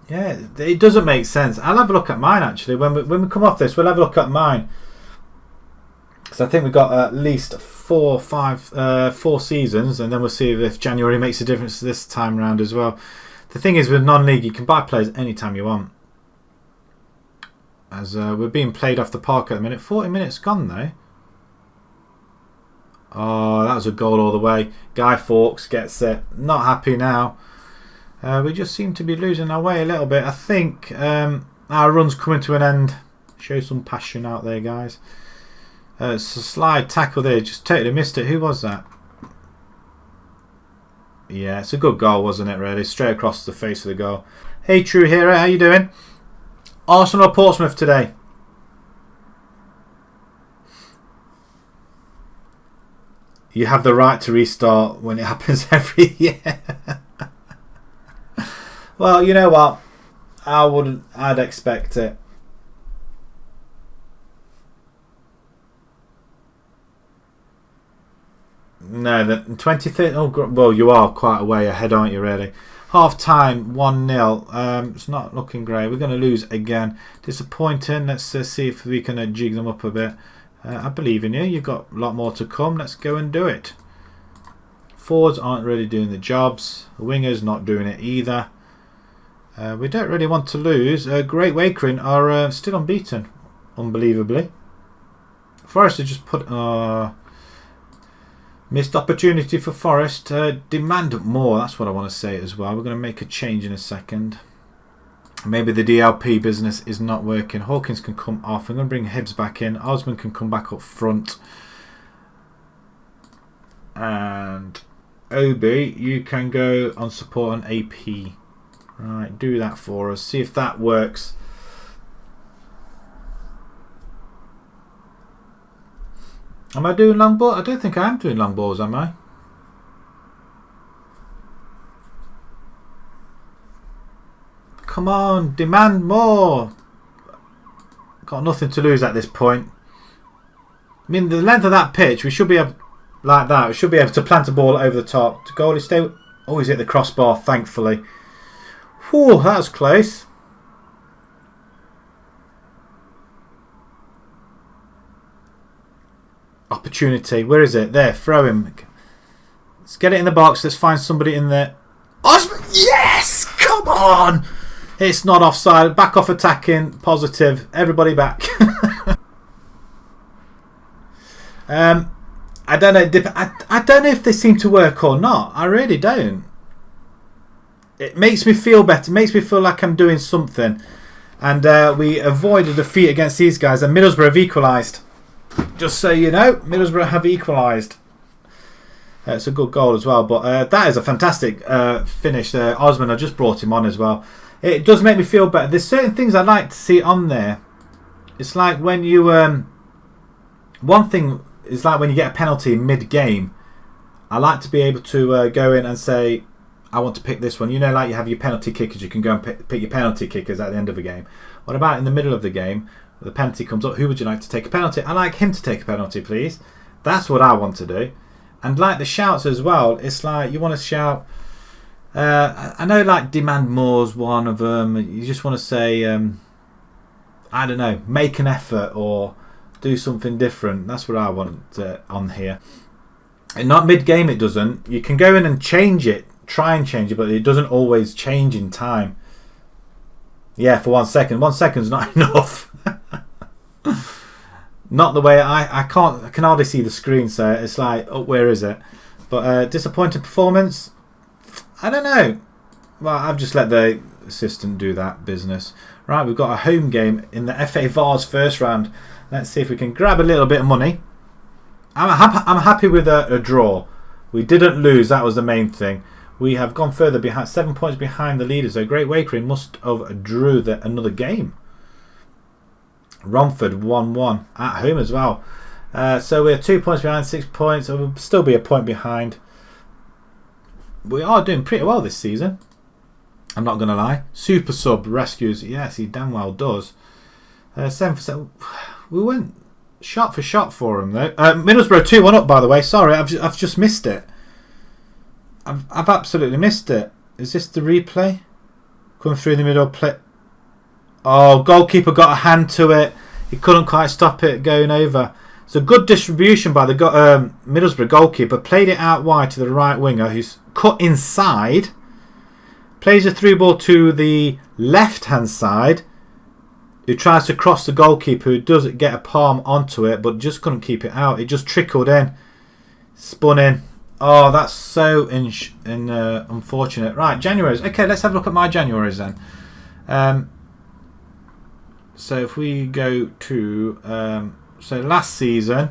Yeah, it doesn't make sense. I'll have a look at mine actually. When we come off this, we'll have a look at mine. Because I think we've got at least 4 seasons, and then we'll see if January makes a difference this time round as well. The thing is with non-league, you can buy players anytime you want. As we're being played off the park at the minute. 40 minutes gone though. Oh, that was a goal all the way. Guy Fawkes gets it. Not happy now. We just seem to be losing our way a little bit. I think our run's coming to an end. Show some passion out there, guys. It's a slide tackle there. Just totally missed it. Who was that? Yeah, it's a good goal, wasn't it, really? Straight across the face of the goal. Hey, True Hero. How you doing? Arsenal or Portsmouth today? You have the right to restart when it happens every year. Well, you know what? I'd expect it. No, the 23rd. Oh, well, you are quite a way ahead, aren't you, really? Half time, 1-0. It's not looking great. We're going to lose again. Disappointing. Let's see if we can jig them up a bit. I believe in you. You've got a lot more to come. Let's go and do it. Forwards aren't really doing the jobs. The wingers not doing it either. We don't really want to lose. Great Wakering are still unbeaten, unbelievably. Forest have just put missed opportunity for Forest. Demand more. That's what I want to say as well. We're going to make a change in a second. Maybe the DLP business is not working. Hawkins can come off. I'm going to bring Hibbs back in. Osman can come back up front. And Obi, you can go on support on AP. Right, do that for us. See if that works. Am I doing long ball? I don't think I am doing long balls, am I? Come on, demand more. Got nothing to lose at this point. I mean, the length of that pitch, we should be able, like that, we should be able to plant a ball over the top. To goalie stay. Oh, he's hit the crossbar, thankfully. Whew, that was close. Opportunity. Where is it? There, throw him. Let's get it in the box. Let's find somebody in there. Osman! Yes! Come on! It's not offside. Back off attacking. Positive. Everybody back. I don't know. I don't know if they seem to work or not. I really don't. It makes me feel better. It makes me feel like I'm doing something. And we avoid a defeat against these guys. And Middlesbrough have equalised. Just so you know, Middlesbrough have equalised. It's a good goal as well. But that is a fantastic finish there. Osman, I just brought him on as well. It does make me feel better. There's certain things I like to see on there. It's like when you... one thing is like when you get a penalty mid-game. I like to be able to go in and say, I want to pick this one. You know, like you have your penalty kickers. You can go and pick your penalty kickers at the end of a game. What about in the middle of the game? The penalty comes up. Who would you like to take a penalty? I like him to take a penalty, please. That's what I want to do. And like the shouts as well. It's like you want to shout... I know like demand more is one of them. You just want to say, I don't know, make an effort or do something different. That's what I want on here. And not mid-game it doesn't. You can go in and change it. Try and change it, but it doesn't always change in time. Yeah, for 1 second. 1 second's not enough. Not the way I can hardly see the screen, so it's like, oh, where is it? But disappointing performance. I don't know. Well, I've just let the assistant do that business. Right, we've got a home game in the FA Vars first round. Let's see if we can grab a little bit of money. I'm happy with a draw. We didn't lose. That was the main thing. We have gone further behind, 7 points behind the leaders. So Great Wakering must have drew another game. Romford 1-1 at home as well. So we're 2 points behind, 6 points. So we'll still be a point behind. We are doing pretty well this season. I'm not going to lie. Super Sub rescues. Yes, he damn well does. 7%. We went shot for shot for him though. Middlesbrough 2-1 up, by the way. Sorry, I've just missed it. I've absolutely missed it. Is this the replay? Come through the middle, play. Oh, goalkeeper got a hand to it. He couldn't quite stop it going over. It's a good distribution by the Middlesbrough goalkeeper. Played it out wide to the right winger, who's cut inside. Plays a through ball to the left-hand side, who tries to cross the goalkeeper, who does get a palm onto it, but just couldn't keep it out. It just trickled in. Spun in. Oh, that's so unfortunate. Right, Januaries. Okay, let's have a look at my Januaries then. So if we go to... so last season...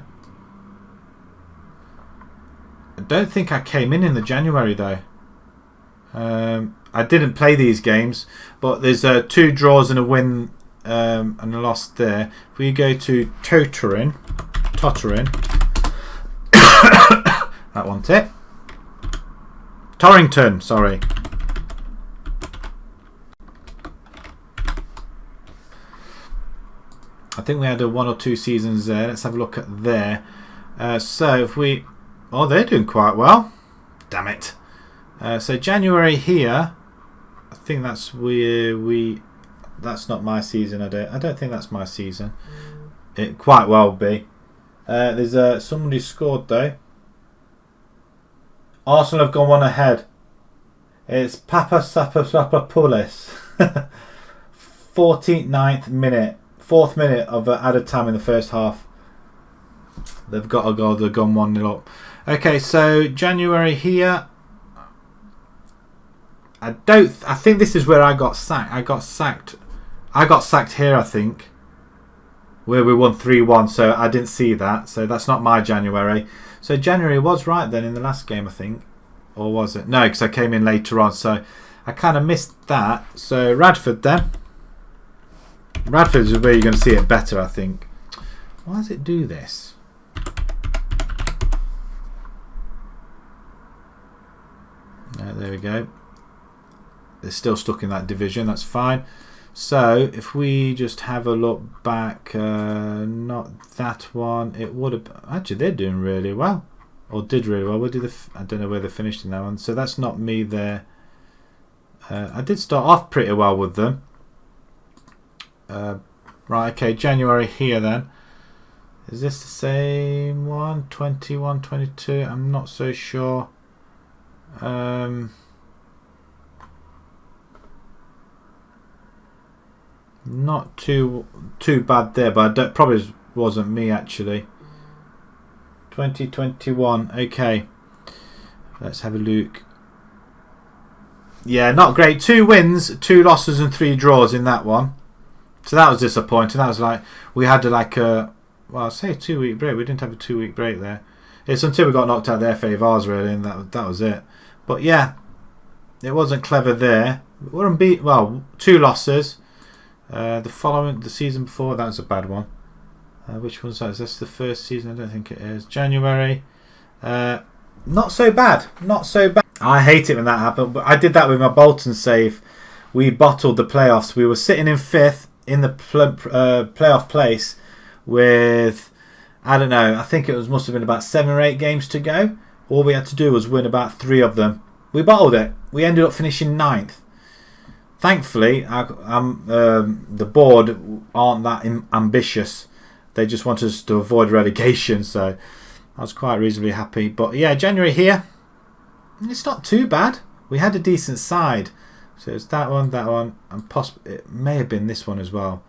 I don't think I came in the January though. I didn't play these games, but there's 2 draws and a win and a loss there. If we go to Tottering, that one tip. Torrington, sorry. I think we had 1 or 2 seasons there. Let's have a look at there. So if we... Oh, they're doing quite well. Damn it. So January here, I think that's where we... That's not my season. I don't think that's my season. It quite well be. There's somebody scored though. Arsenal have gone 1 ahead. It's Papasapapoulis. 49th minute. 4th minute of added time in the first half. They've got a goal. They've gone 1-0 up. Okay, so January here. I think this is where I got sacked. I got sacked here, I think, where we won 3-1. So I didn't see that. So that's not my January. So January was right then in the last game, I think, or was it? No, because I came in later on. So I kind of missed that. So Radford then. Radford is where you're going to see it better, I think. Why does it do this? There we go. They're still stuck in that division. That's fine. So if we just have a look back, not that one. It would have actually. They're doing really well, or did really well. I don't know where they finished in that one. So that's not me there. I did start off pretty well with them. Right. Okay. January here then. Is this the same one? 21, 22. I'm not so sure. Not too bad there, but that probably wasn't me actually. 2021. Okay, let's have a look. Yeah, not great. 2 wins, 2 losses, and 3 draws in that one. So that was disappointing. That was like we had like a I'll say a 2-week break. We didn't have a 2-week break there. It's until we got knocked out of the FA Vars really, and that was it. But yeah, it wasn't clever there. We're unbeaten. Well, 2 losses. The season before, that was a bad one. Which one's that? Is this the first season? I don't think it is. January. Not so bad. Not so bad. I hate it when that happened, but I did that with my Bolton save. We bottled the playoffs. We were sitting in 5th in the playoff place with, I don't know, I think it must have been about 7 or 8 games to go. All we had to do was win about 3 of them. We bottled it. We ended up finishing 9th. Thankfully, the board aren't that ambitious. They just want us to avoid relegation, so I was quite reasonably happy. But yeah, January here, it's not too bad. We had a decent side. So it's that one, and possibly it may have been this one as well.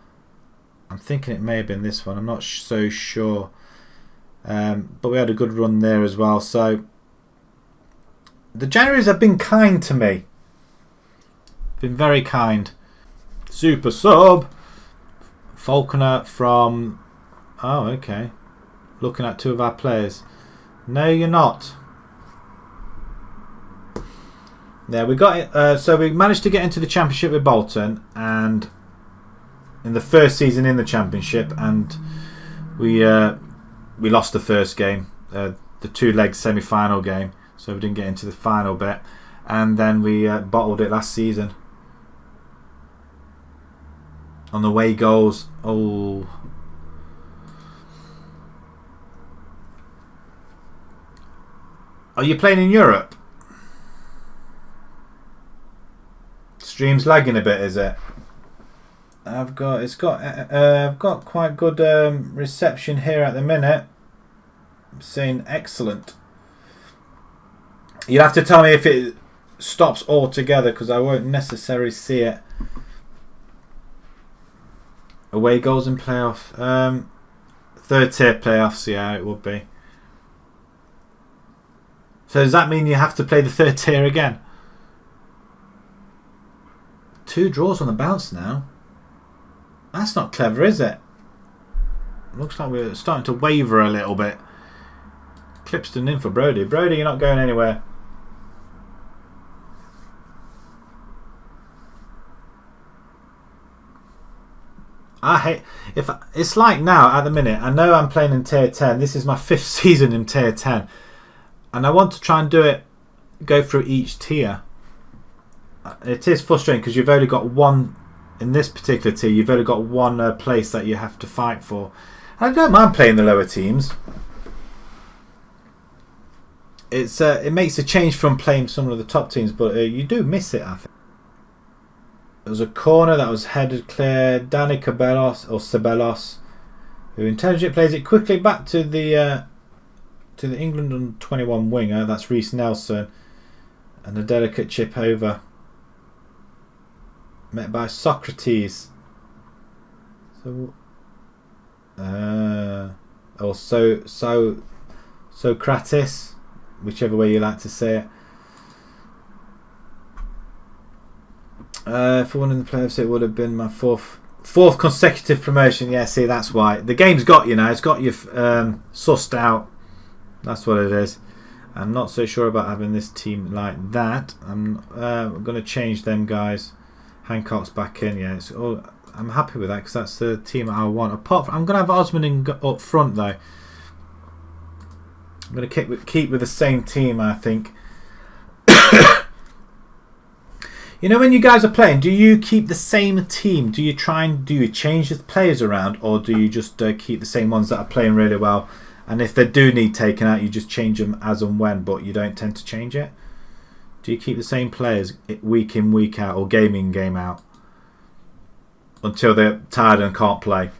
I'm thinking it may have been this one. I'm not so sure. But we had a good run there as well. So the Januaries have been kind to me. Been very kind. Super sub. Falconer from... Oh, okay. Looking at 2 of our players. No, you're not. Yeah, we got it. So we managed to get into the Championship with Bolton, and in the first season in the Championship, and we lost the first game, the 2-leg semi-final game, so we didn't get into the final bit, and then we bottled it last season on the away goals. Oh. Are you playing in Europe? Stream's lagging a bit, is it? I've got quite good reception here at the minute. I'm saying excellent. You'll have to tell me if it stops altogether, because I won't necessarily see it. Away goals in playoff. Third tier playoffs, yeah, it would be. So does that mean you have to play the third tier again? 2 draws on the bounce now. That's not clever, is it? Looks like we're starting to waver a little bit. Clipston in for Brody. Brody, you're not going anywhere. I hate it's like now at the minute. I know I'm playing in tier 10. This is my 5th season in tier 10, and I want to try and go through each tier. It is frustrating because you've only got one. In this particular tier, you've only got one place that you have to fight for. I don't mind playing the lower teams. It makes a change from playing some of the top teams, but you do miss it, I think. There was a corner that was headed clear. Danny Ceballos, who intelligently plays it quickly back to the England under 21 winger. That's Reece Nelson, and a delicate chip over. Met by Socrates. Socrates, whichever way you like to say it. For one in the playoffs, it would have been my fourth consecutive promotion. Yeah, see, that's why the game's got you now. It's got you sussed out. That's what it is. I'm not so sure about having this team like that. I'm going to change them guys. Hancock's back in, yeah. I'm happy with that because that's the team I want. Apart from, I'm going to have Osman up front though. I'm going to keep with the same team, I think. You know, when you guys are playing, do you keep the same team? Do you change the players around, or do you just keep the same ones that are playing really well? And if they do need taken out, you just change them as and when, but you don't tend to change it? Do you keep the same players week in, week out, or game in, game out until they're tired and can't play?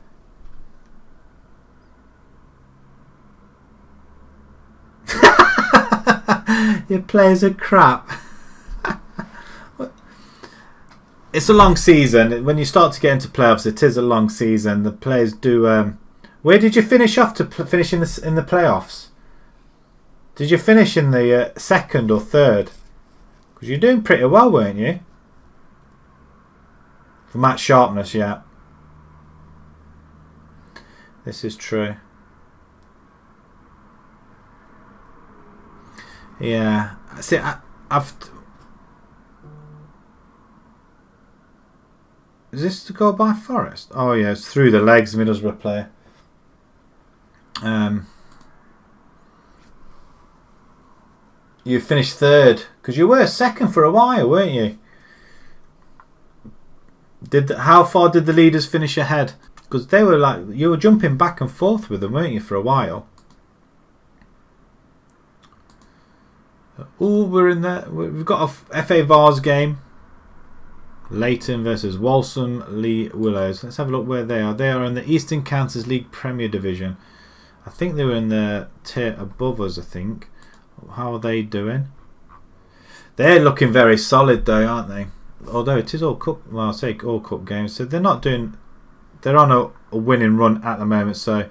Your players are crap. It's a long season. When you start to get into playoffs, it is a long season. The players do... where did you finish off to finish in the playoffs? Did you finish in the second or third? Because you're doing pretty well, weren't you? For match sharpness, yeah. This is true. Yeah. See, I've... Is this to go by Forest? Oh yeah, it's through the legs, Middlesbrough player. You finished third because you were second for a while, weren't you? How far did the leaders finish ahead? Because they were like, you were jumping back and forth with them, weren't you, for a while? Oh, we're in there. We've got a FA Vars game. Leyton versus Walsall Lee Willows. Let's have a look where they are. They are in the Eastern Counties League Premier Division. I think they were in the tier above us, I think. How are they doing? They're looking very solid though, aren't they? Although it is all cup, well, I'll say all cup games, so they're not doing. They're on a winning run at the moment, so,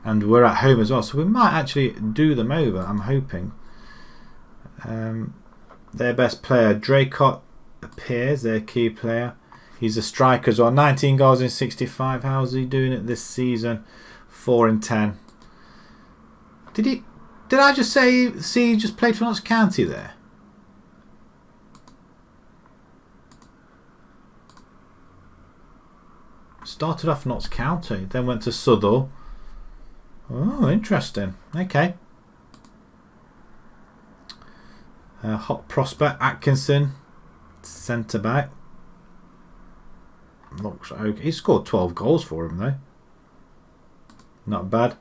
and we're at home as well, so we might actually do them over. I'm hoping. Their best player, Draycott, appears, their key player. He's a striker as well. 19 goals in 65. How's he doing it this season? 4 in 10. Did I just say? See, he just played for Notts County there. Started off Notts County, then went to Southall. Oh, interesting. Okay. Hot prospect, Atkinson, centre back. Looks okay. He scored 12 goals for him though. Not bad.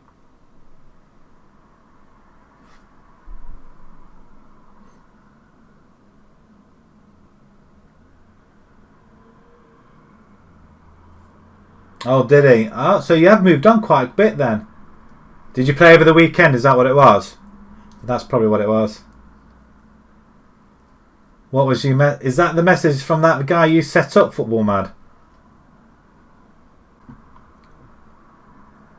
Oh, did he? Oh, so you have moved on quite a bit then. Did you play over the weekend? Is that what it was? That's probably what it was. What was you? Is that the message from that guy you set up, Football Mad?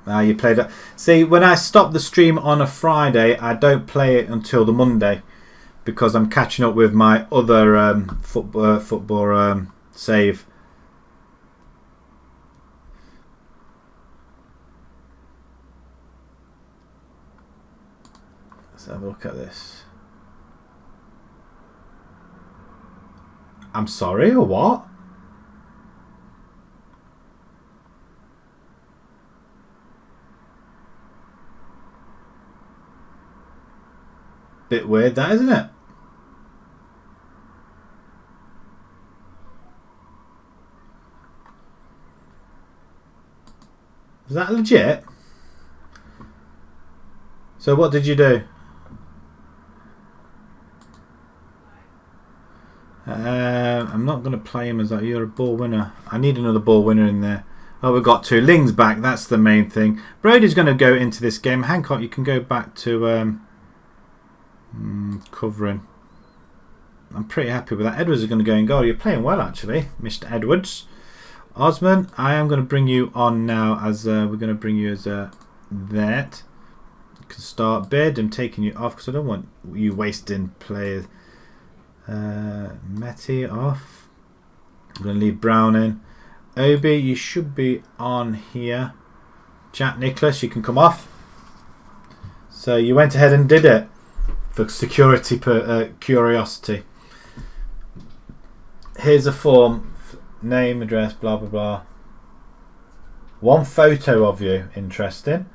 Ah, you played it. See, when I stop the stream on a Friday, I don't play it until the Monday because I'm catching up with my other football save. Let's have a look at this. I'm sorry, or what? Bit weird that, isn't it? Is that legit? So what did you do? I'm not going to play him as that. You're a ball winner. I need another ball winner in there. Oh, we've got two. Ling's back. That's the main thing. Brody's going to go into this game. Hancock, you can go back to covering. I'm pretty happy with that. Edwards is going to go in goal. You're playing well, actually, Mr. Edwards. Osman, I am going to bring you on now as we're going to bring you as a vet. You can start bid. I'm taking you off because I don't want you wasting players. Metty off. I'm going to leave Brown in. Obi, you should be on here. Jack Nicholas, you can come off. So you went ahead and did it for security curiosity. Here's a form. Name, address, blah blah blah. One photo of you. Interesting.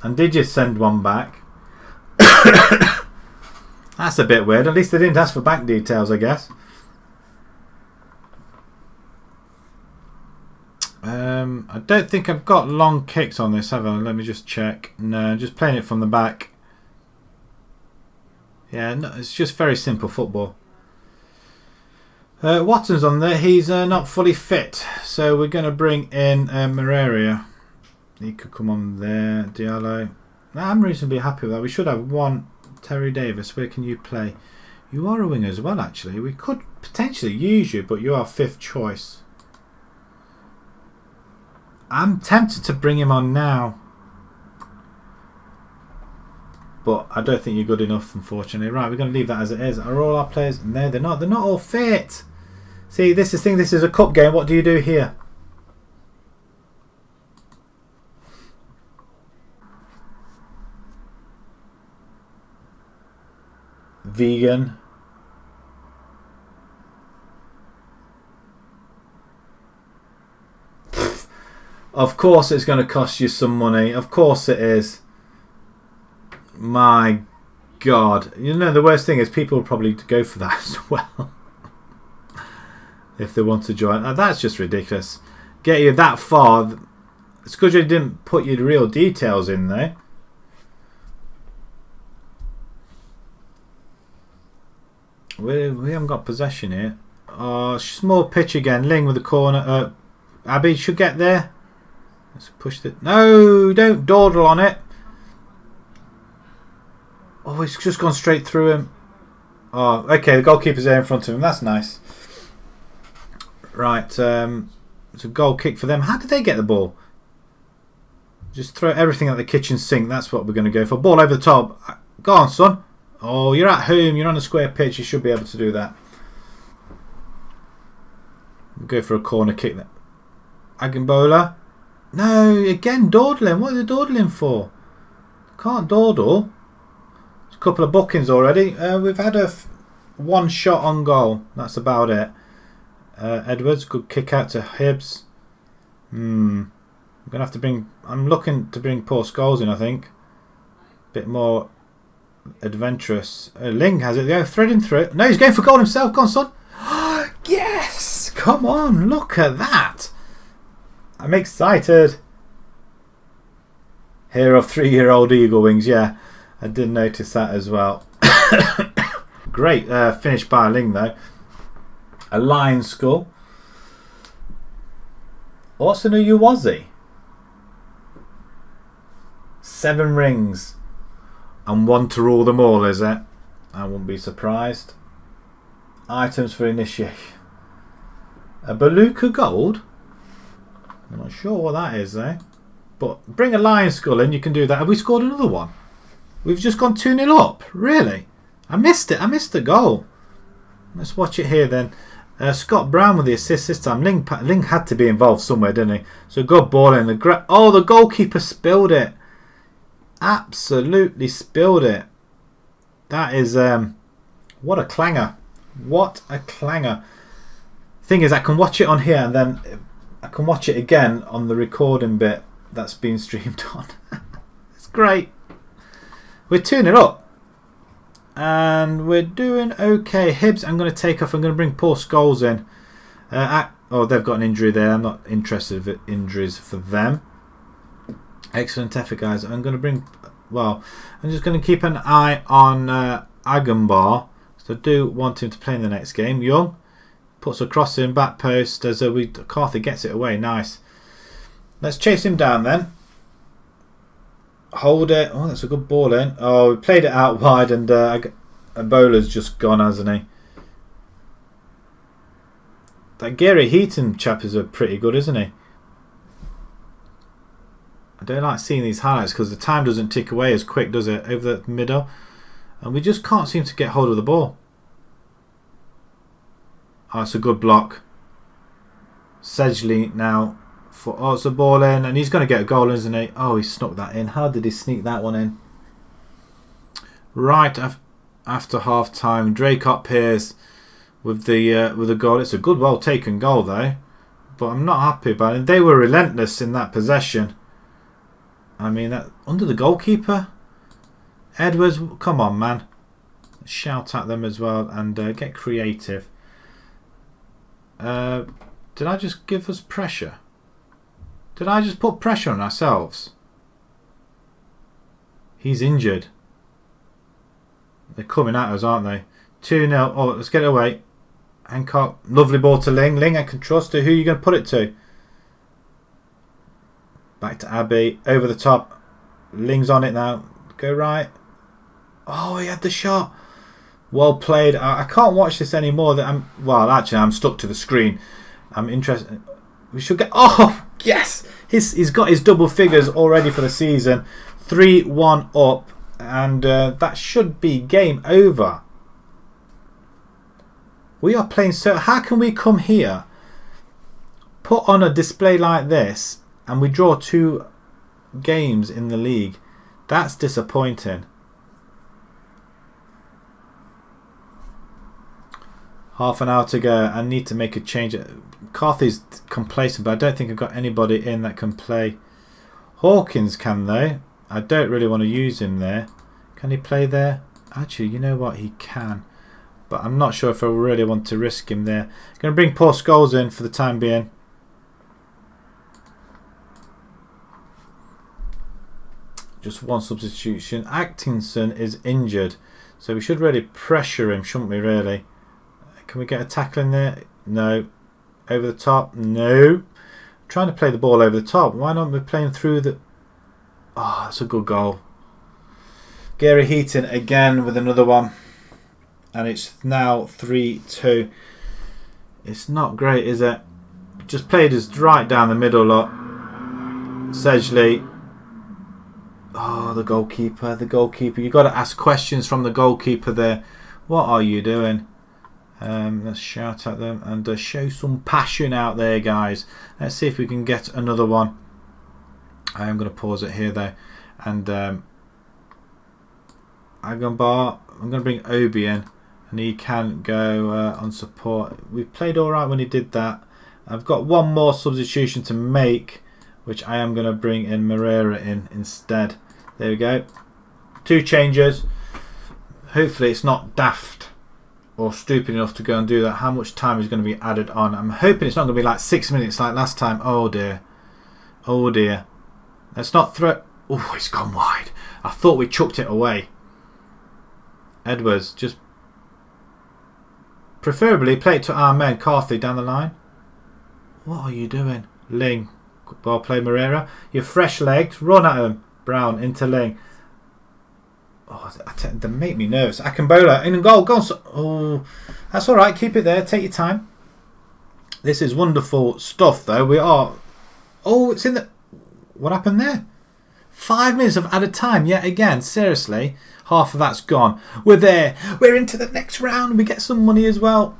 And did you send one back? That's a bit weird. At least they didn't ask for bank details, I guess. I don't think I've got long kicks on this, have I? Let me just check. No, just playing it from the back. Yeah, no, it's just very simple football. Watson's on there. He's not fully fit, so we're going to bring in Mararia. He could come on there. Diallo. I'm reasonably happy with that. We should have one. Terry Davis, where can you play? You are a winger as well, actually. We could potentially use you, but you are fifth choice. I'm tempted to bring him on now, but I don't think you're good enough, unfortunately. Right, we're going to leave that as it is. Are all our players? No, they're not. They're not all fit. See, this is the thing. This is a cup game. What do you do here? Vegan. Of course it's going to cost you some money. Of course it is. My God. You know, the worst thing is people will probably go for that as well. If they want to join. Now, that's just ridiculous. Get you that far. It's because you didn't put your real details in there. We haven't got possession here. Oh, small pitch again. Ling with the corner. Abby should get there. Let's push it. No, don't dawdle on it. Oh, it's just gone straight through him. Oh, okay. The goalkeeper's there in front of him. That's nice. Right. It's a goal kick for them. How did they get the ball? Just throw everything at the kitchen sink. That's what we're going to go for. Ball over the top. Go on, son. Oh, you're at home. You're on a square pitch. You should be able to do that. We'll go for a corner kick. Agambola. No, again, dawdling. What are they dawdling for? Can't dawdle. A couple of bookings already. We've had one shot on goal. That's about it. Edwards, good kick out to Hibbs. I'm gonna have to bring. I'm looking to bring Paul Scholes in. I think. Bit more adventurous. Ling has it. Yeah, threading through it. No, he's going for goal himself. Go on, son. Yes! Come on, look at that. I'm excited. Hero of 3-year-old Eagle Wings. Yeah, I did notice that as well. Great finish by Ling though. A lion skull. What's the new Uwazi? 7 rings. And 1 to rule them all, is it? I wouldn't be surprised. Items for initiate. A Beluga Gold? I'm not sure what that is though. But bring a lion skull in, you can do that. Have we scored another one? We've just gone 2-0 up. Really? I missed it. I missed the goal. Let's watch it here then. Scott Brown with the assist this time. Ling had to be involved somewhere, didn't he? So good ball in. Oh, the goalkeeper spilled it. Absolutely spilled it. That is what a clanger. What a clanger. Thing is, I can watch it on here and then I can watch it again on the recording bit that's been streamed on. It's great. We're 2-0 up. And we're doing okay. Hibbs, I'm going to take off. I'm going to bring Paul Scholes in. Oh, they've got an injury there. I'm not interested in injuries for them. Excellent effort, guys. I'm going to bring... Well, I'm just going to keep an eye on Agambar. So I do want him to play in the next game. Young puts a cross in, back post. As Carthy gets it away. Nice. Let's chase him down then. Hold it. Oh, that's a good ball in. Oh, we played it out wide and Ebola's just gone, hasn't he? That Gary Heaton chap is pretty good, isn't he? I don't like seeing these highlights because the time doesn't tick away as quick, does it? Over the middle. And we just can't seem to get hold of the ball. Oh, it's a good block. Sedgley now. Oh, it's a ball in. And he's going to get a goal, isn't he? Oh, he snuck that in. How did he sneak that one in? Right after half time. Draycott Pearce with the goal. It's a good, well taken goal though. But I'm not happy about it. They were relentless in that possession. I mean, that under the goalkeeper. Edwards, come on, man. Shout at them as well and get creative. Did I just give us pressure? Did I just put pressure on ourselves? He's injured. They're coming at us, aren't they? 2-0. Oh, let's get it away. Hancock, lovely ball to Ling. Ling, I can trust her. Who are you going to put it to? Back to Abbey. Over the top. Ling's on it now. Go right. Oh, he had the shot. Well played. I can't watch this anymore. Well, actually, I'm stuck to the screen. I'm interested. We should get... Oh, yes! He's got his double figures already for the season. 3-1 up. And that should be game over. We are playing so... How can we come here, put on a display like this, and we draw 2 games in the league? That's disappointing. Half an hour to go. I need to make a change. Carthy's complacent, but I don't think I've got anybody in that can play. Hawkins can though. I don't really want to use him there. Can he play there? Actually, you know what? He can. But I'm not sure if I really want to risk him there. I'm going to bring Paul Scholes in for the time being. Just one substitution. Atkinson is injured. So we should really pressure him, shouldn't we, really? Can we get a tackle in there? No. Over the top? No. I'm trying to play the ball over the top. Why not we playing through the... Oh, that's a good goal. Gary Heaton again with another one. And it's now 3-2. It's not great, is it? Just played us right down the middle lot. Sedgley. Oh, the goalkeeper. The goalkeeper. You've got to ask questions from the goalkeeper there. What are you doing? Let's shout at them and show some passion out there, guys. Let's see if we can get another one. I am going to pause it here though, and Agambar. I'm going to bring Obi in, and he can go on support. We played all right when he did that. I've got one more substitution to make, which I am going to bring in Moreira in instead. There we go. 2 changes. Hopefully it's not daft or stupid enough to go and do that. How much time is going to be added on? I'm hoping it's not going to be like 6 minutes like last time. Oh dear. Oh dear. Let's not throw... Oh, it's gone wide. I thought we chucked it away. Edwards, just... Preferably play it to our men. Carthy down the line. What are you doing? Ling. Ball play Moreira. You're fresh legs. Run at him. Brown into Ling. Oh, they make me nervous. Akambola in goal. Go on. Oh, that's all right. Keep it there. Take your time. This is wonderful stuff, though. We are... Oh, it's in the... What happened there? 5 minutes of added time yet again. Seriously. Half of that's gone. We're there. We're into the next round. We get some money as well.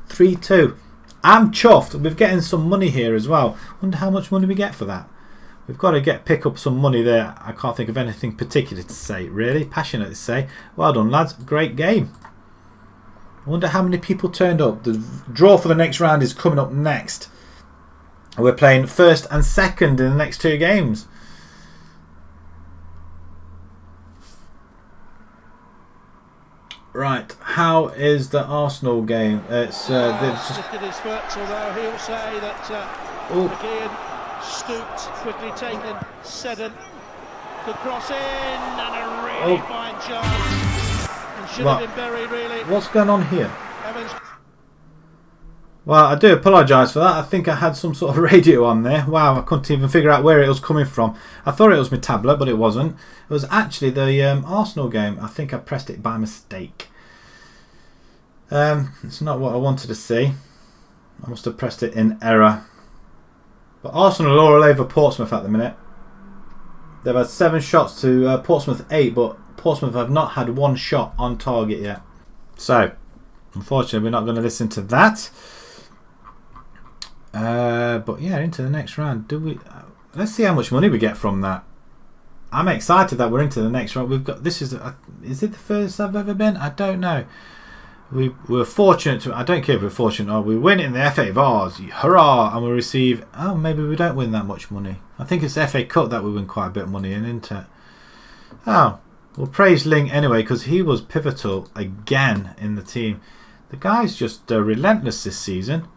3-2. I'm chuffed with getting some money here as well. Wonder how much money we get for that. We've got to pick up some money there. I can't think of anything particular to say, really. Passionate to say. Well done, lads. Great game. I wonder how many people turned up. The draw for the next round is coming up next. We're playing first and second in the next 2 games. Right, how is the Arsenal game? It's just lifted his foot, although he'll say that McGeehan stooped, quickly taken, Seddon could cross in, and a really fine chance. And should have been buried, really. What's going on here? Evans. Well, I do apologise for that. I think I had some sort of radio on there. Wow, I couldn't even figure out where it was coming from. I thought it was my tablet, but it wasn't. It was actually the Arsenal game. I think I pressed it by mistake. It's not what I wanted to see. I must have pressed it in error. But Arsenal are all over Portsmouth at the minute. They've had 7 shots to Portsmouth 8, but Portsmouth have not had 1 shot on target yet. So, unfortunately, we're not going to listen to that. But yeah, into the next round. Let's see how much money we get from that. I'm excited that we're into the next round. We've got is it the first I've ever been? I don't know. We were fortunate to. I don't care if we're fortunate or we win in the FA Vars. Hurrah! And we receive. Oh, maybe we don't win that much money. I think it's the FA Cup that we win quite a bit of money in, isn't it? Oh, well, praise Ling anyway because he was pivotal again in the team. The guy's just relentless this season.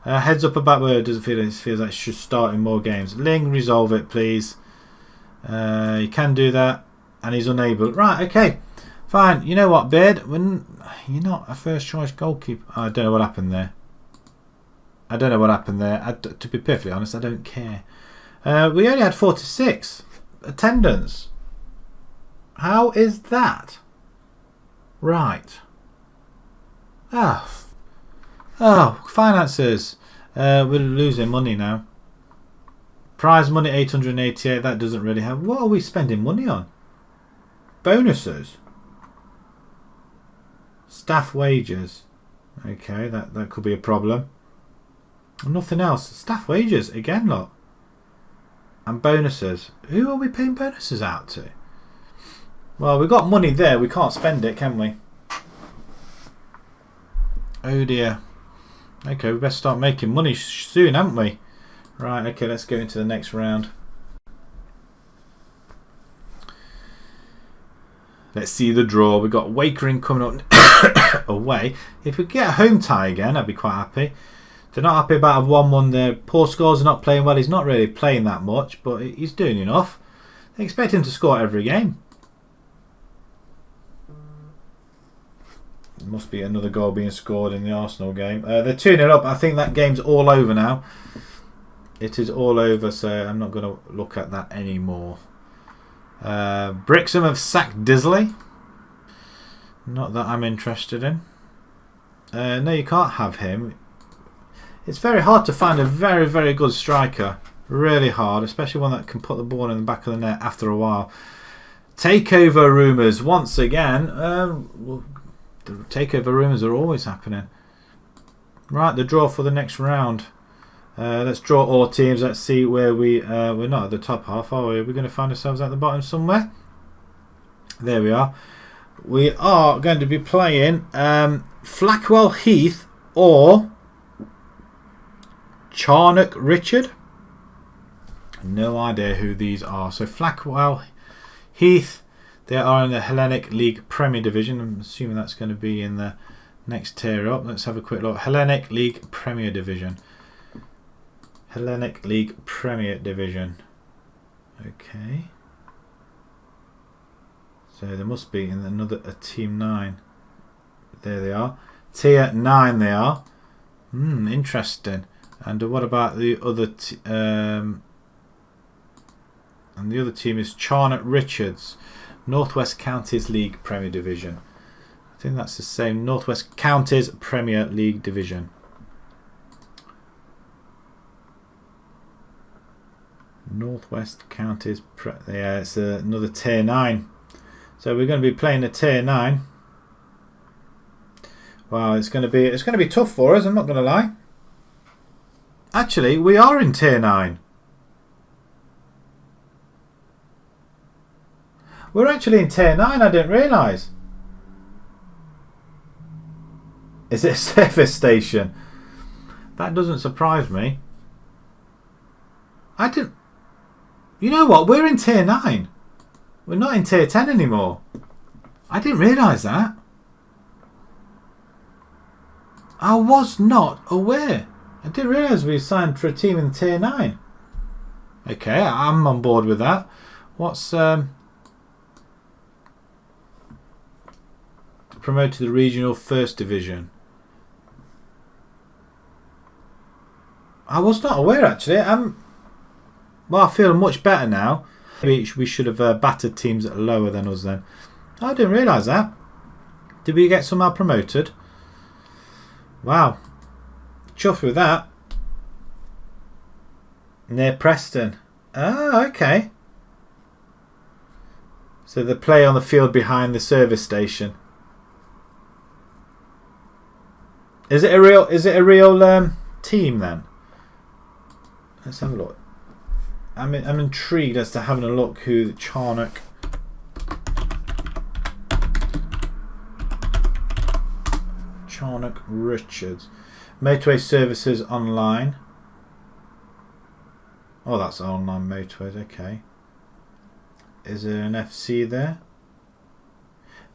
Heads up about where it doesn't feel. It feels like should start in more games. Ling, resolve it, please. He can do that, and he's unable. Right, okay, fine. You know what, Beard? When you're not a first choice goalkeeper, I don't know what happened there. To be perfectly honest, I don't care. We only had 46 attendance. How is that? Right. Oh, finances. We're losing money now. Prize money 888. That doesn't really have. What are we spending money on? Bonuses. Staff wages. Okay, that could be a problem. Nothing else. Staff wages again, look. And bonuses. Who are we paying bonuses out to? Well, we've got money there. We can't spend it, can we? Oh dear. Okay, we best start making money soon, haven't we? Right, okay, let's go into the next round. Let's see the draw. We've got Wakering coming up away. If we get a home tie again, I'd be quite happy. They're not happy about a 1-1 there. Poor Scores are not playing well. He's not really playing that much, but he's doing enough. They expect him to score every game. There must be another goal being scored in the Arsenal game. They're 2-0 up. I think that game's all over now. It is all over, so I'm not going to look at that anymore. Brixham have sacked Disley. Not that I'm interested in. No, you can't have him. It's very hard to find a very, very good striker. Really hard, especially one that can put the ball in the back of the net after a while. Takeover rumours once again. The takeover rumours are always happening. Right, the draw for the next round. Let's draw all teams. Let's see where we're not at the top half, are we? We're going to find ourselves at the bottom somewhere. There we are. We are going to be playing Flackwell Heath or Charnock Richard. No idea who these are. So Flackwell Heath, they are in the Hellenic League Premier Division. I'm assuming that's going to be in the next tier up. Let's have a quick look. Hellenic League Premier Division. Hellenic League Premier Division. Okay. So there must be in another Team 9. There they are. Tier 9 they are. Interesting. And what about the other and the other team is Charnock Richards, Northwest Counties League Premier Division. I think that's the same. Northwest Counties Premier League Division. Northwest Counties. Yeah, it's another Tier 9. So we're going to be playing a Tier 9. Wow, it's going to be tough for us. I'm not going to lie. Actually, we are in Tier 9. We're actually in Tier 9, I didn't realise. Is it a service station? That doesn't surprise me. I didn't... You know what? We're in Tier 9. We're not in Tier 10 anymore. I didn't realise that. I was not aware. I didn't realise we signed for a team in Tier 9. Okay, I'm on board with that. What's... promoted to the Regional First Division. I was not aware actually. Well, I feel much better now. Maybe we should have battered teams that are lower than us then. I didn't realise that. Did we get somehow promoted? Wow. Chuffed with that. Near Preston. Oh, okay. So they play on the field behind the service station. Is it a real team then? Let's have a look. I'm intrigued as to having a look who the Charnock Richards. Motorway services online. Oh, that's online motorways. Okay. Is there an FC there?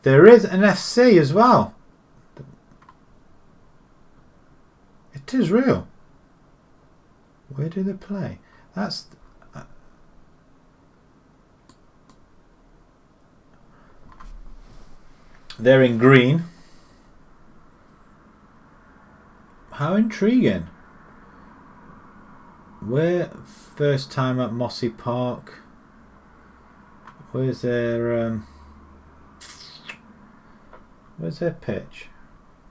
There is an FC as well. It is real. Where do they play? That's... they're in green. How intriguing. Where first time at Mossy Park? Where's their pitch?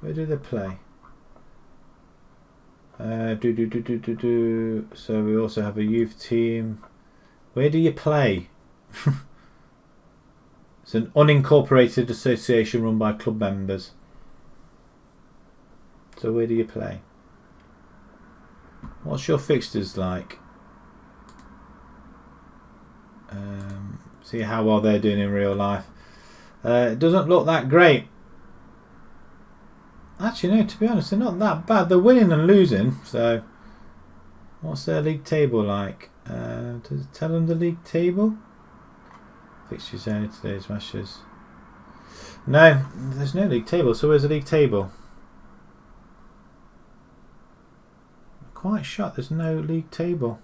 Where do they play? So we also have a youth team. Where do you play? It's an unincorporated association run by club members. So where do you play? What's your fixtures like? See how well they're doing in real life. It doesn't look that great. Actually, no, to be honest, they're not that bad. They're winning and losing. So, what's their league table like? Does it tell them the league table? Fixtures only today's matches. No, there's no league table. So where's the league table? I'm quite shocked there's no league table.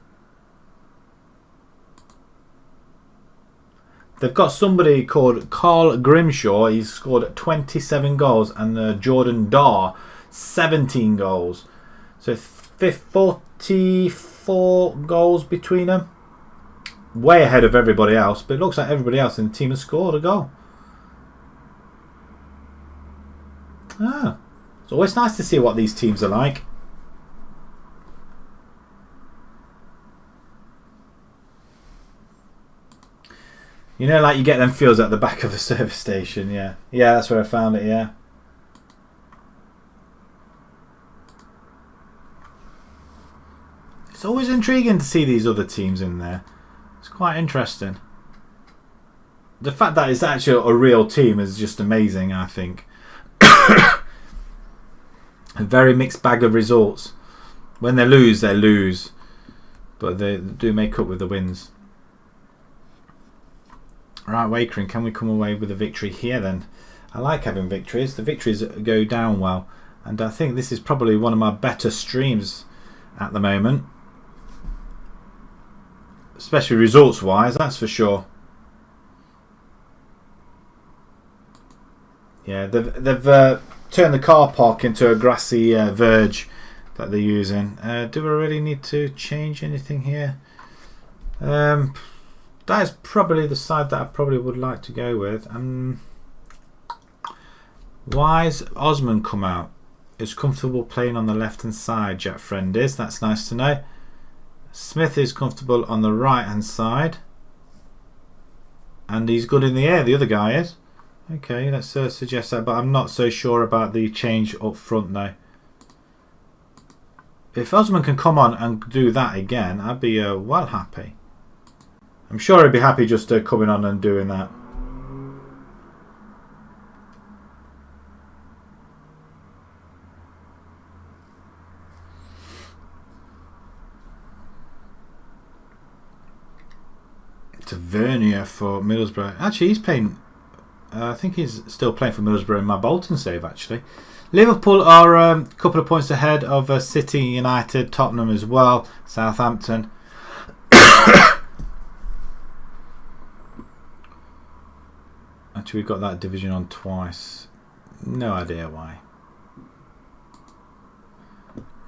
They've got somebody called Carl Grimshaw. He's scored 27 goals, and Jordan Darr 17 goals. So 44 goals between them. Way ahead of everybody else, but it looks like everybody else in the team has scored a goal. It's always nice to see what these teams are like. You know, like you get them fields at the back of the service station, yeah. Yeah, that's where I found it, yeah. It's always intriguing to see these other teams in there. It's quite interesting. the fact that it's actually a real team is just amazing, I think. A very mixed bag of results. When they lose, they lose. But they do make up with the wins. Right, Wakering, can we come away with a victory here then? I like having victories. The victories go down well. And I think this is probably one of my better streams at the moment. Especially results-wise, that's for sure. Yeah, they've turned the car park into a grassy verge that they're using. Do we really need to change anything here? That is probably the side that I probably would like to go with. Why's Osman come out? Is comfortable playing on the left hand side, Jack Friend is. That's nice to know. Smith is comfortable on the right hand side. And he's good in the air, the other guy is. Okay, let's suggest that, but I'm not so sure about the change up front now. If Osman can come on and do that again, I'd be well happy. I'm sure he'd be happy just coming on and doing that. Tavernier for Middlesbrough. Actually, he's playing. I think he's still playing for Middlesbrough in my Bolton save, actually. Liverpool are a couple of points ahead of City, United, Tottenham as well, Southampton. Actually, we've got that division on twice. No idea why.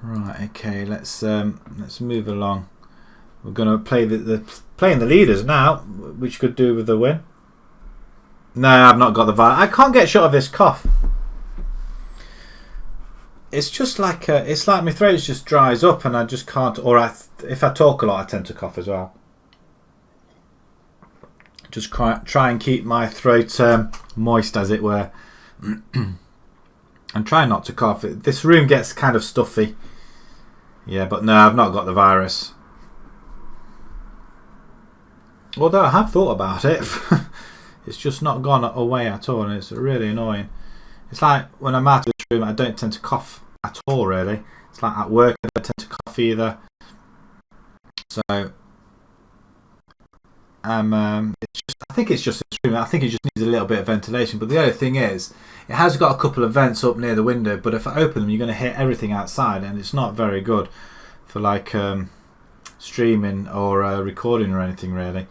Right, okay, let's move along. We're going to play playing the leaders now, which could do with the win. No, I've not got the virus. I can't get shot of this cough. It's just like it's like my throat just dries up and I just can't. Or if I talk a lot, I tend to cough as well. Just try and keep my throat moist, as it were, and try not to cough. This room gets kind of stuffy. Yeah, but no, I've not got the virus. Although I have thought about it, it's just not gone away at all, and it's really annoying. It's like when I'm out of this room, I don't tend to cough at all, really. It's like at work, I don't tend to cough either. So, I think it's just this room. I think it just needs a little bit of ventilation. But the other thing is, it has got a couple of vents up near the window, but if I open them, you're going to hear everything outside, and it's not very good for like streaming or recording or anything, really.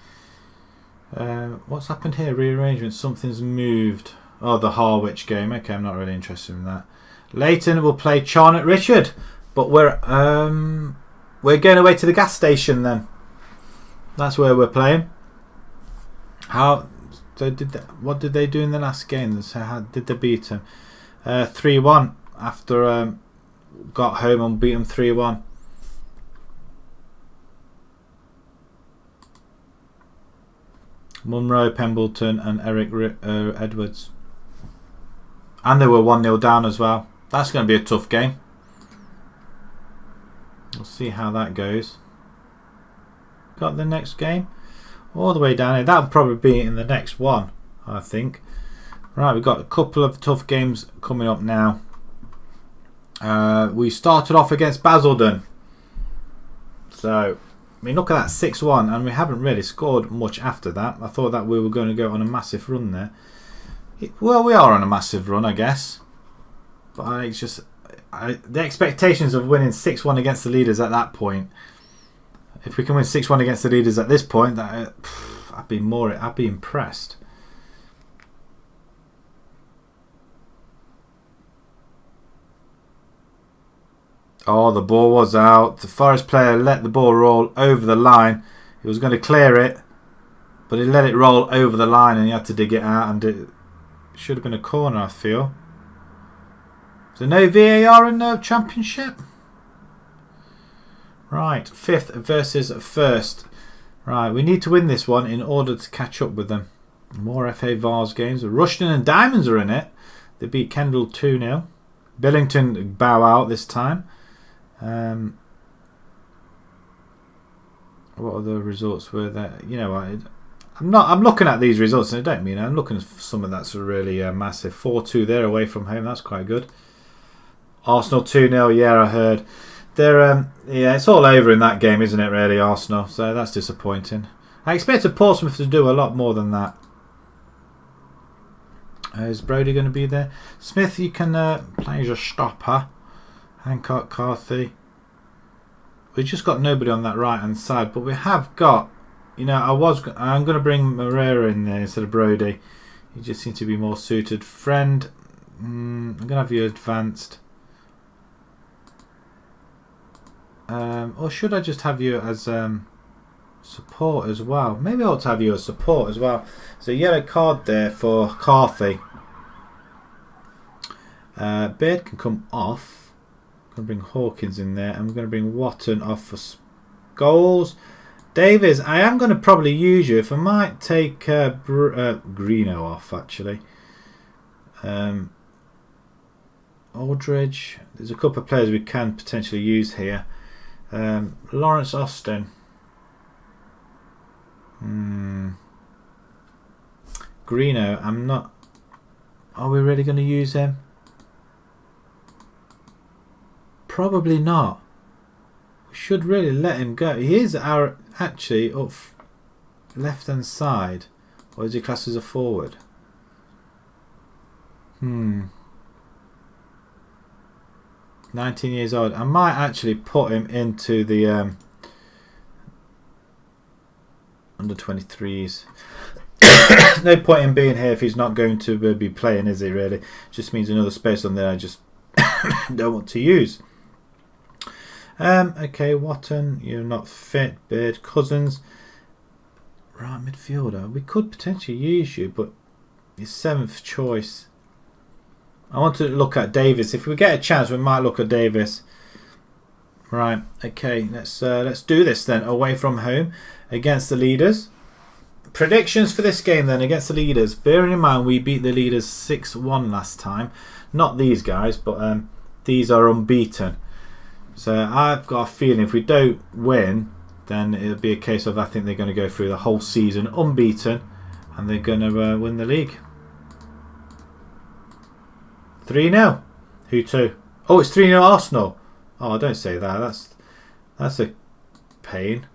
What's happened here? Rearrangement. Something's moved. Oh, the Harwich game. Okay, I'm not really interested in that. Leyton will play Charnock Richard, but we're going away to the gas station then. That's where we're playing. What did they do in the last game? How did they beat them? 3-1 after got home and beat them 3-1. Munro, Pembleton and Eric Edwards. And they were 1-0 down as well. That's going to be a tough game. We'll see how that goes. Got the next game all the way down here. That'll probably be in the next one, I think. Right, we've got a couple of tough games coming up now. We started off against Basildon. So, I mean, look at that, 6-1, and we haven't really scored much after that. I thought that we were going to go on a massive run there. Well, we are on a massive run, I guess. But it's just the expectations of winning 6-1 against the leaders at that point. If we can win 6-1 against the leaders at this point, I'd be impressed. Oh, the ball was out. The Forest player let the ball roll over the line. He was going to clear it, but he let it roll over the line and he had to dig it out, and it should have been a corner, I feel. So no VAR in the Championship? Right, 5th versus 1st. Right, we need to win this one in order to catch up with them. More FA Vars games. Rushden and Diamonds are in it. They beat Kendall 2-0. Billington bow out this time. What other results were there? You know, I'm looking at these results, and I don't mean I'm looking at something that's really massive. 4-2 there away from home. That's quite good. Arsenal 2-0. Yeah, I heard. They're yeah, it's all over in that game, isn't it? Really, Arsenal. So that's disappointing. I expected Portsmouth to do a lot more than that. Is Brody going to be there? Smith, you can play as a stopper. Hancock, Carthy. We've just got nobody on that right hand side, but we have got. You know, I'm going to bring Moreira in there instead of Brody. He just seems to be more suited. Friend, I'm going to have you advanced. Or should I just have you as support as well? Maybe I ought to have you as support as well. There's a yellow card there for Carthy. Beard can come off. I'm going to bring Hawkins in there. I'm going to bring Watton off for goals. Davies, I am going to probably use you. If I might take Greeno off, actually. Aldridge. There's a couple of players we can potentially use here. Lawrence Austin. Greeno, I'm not. Are we really going to use him? Probably not. We should really let him go. He is our actually up left hand side, or is he classed as a forward? 19 years old. I might actually put him into the under 23s. No point in being here if he's not going to be playing, is he? Really, just means another space on there I just don't want to use. Okay, Watton, you're not fit. Beard, Cousins, right midfielder. We could potentially use you, but your 7th choice. I want to look at Davis. If we get a chance, we might look at Davis. Right. Okay. Let's do this then. Away from home against the leaders. Predictions for this game then against the leaders. Bearing in mind we beat the leaders 6-1 last time. Not these guys, but these are unbeaten. So I've got a feeling if we don't win, then it'll be a case of I think they're going to go through the whole season unbeaten, and they're going to win the league. 3-0. Who to? Oh, it's 3-0 Arsenal. Oh, don't say that. That's a pain.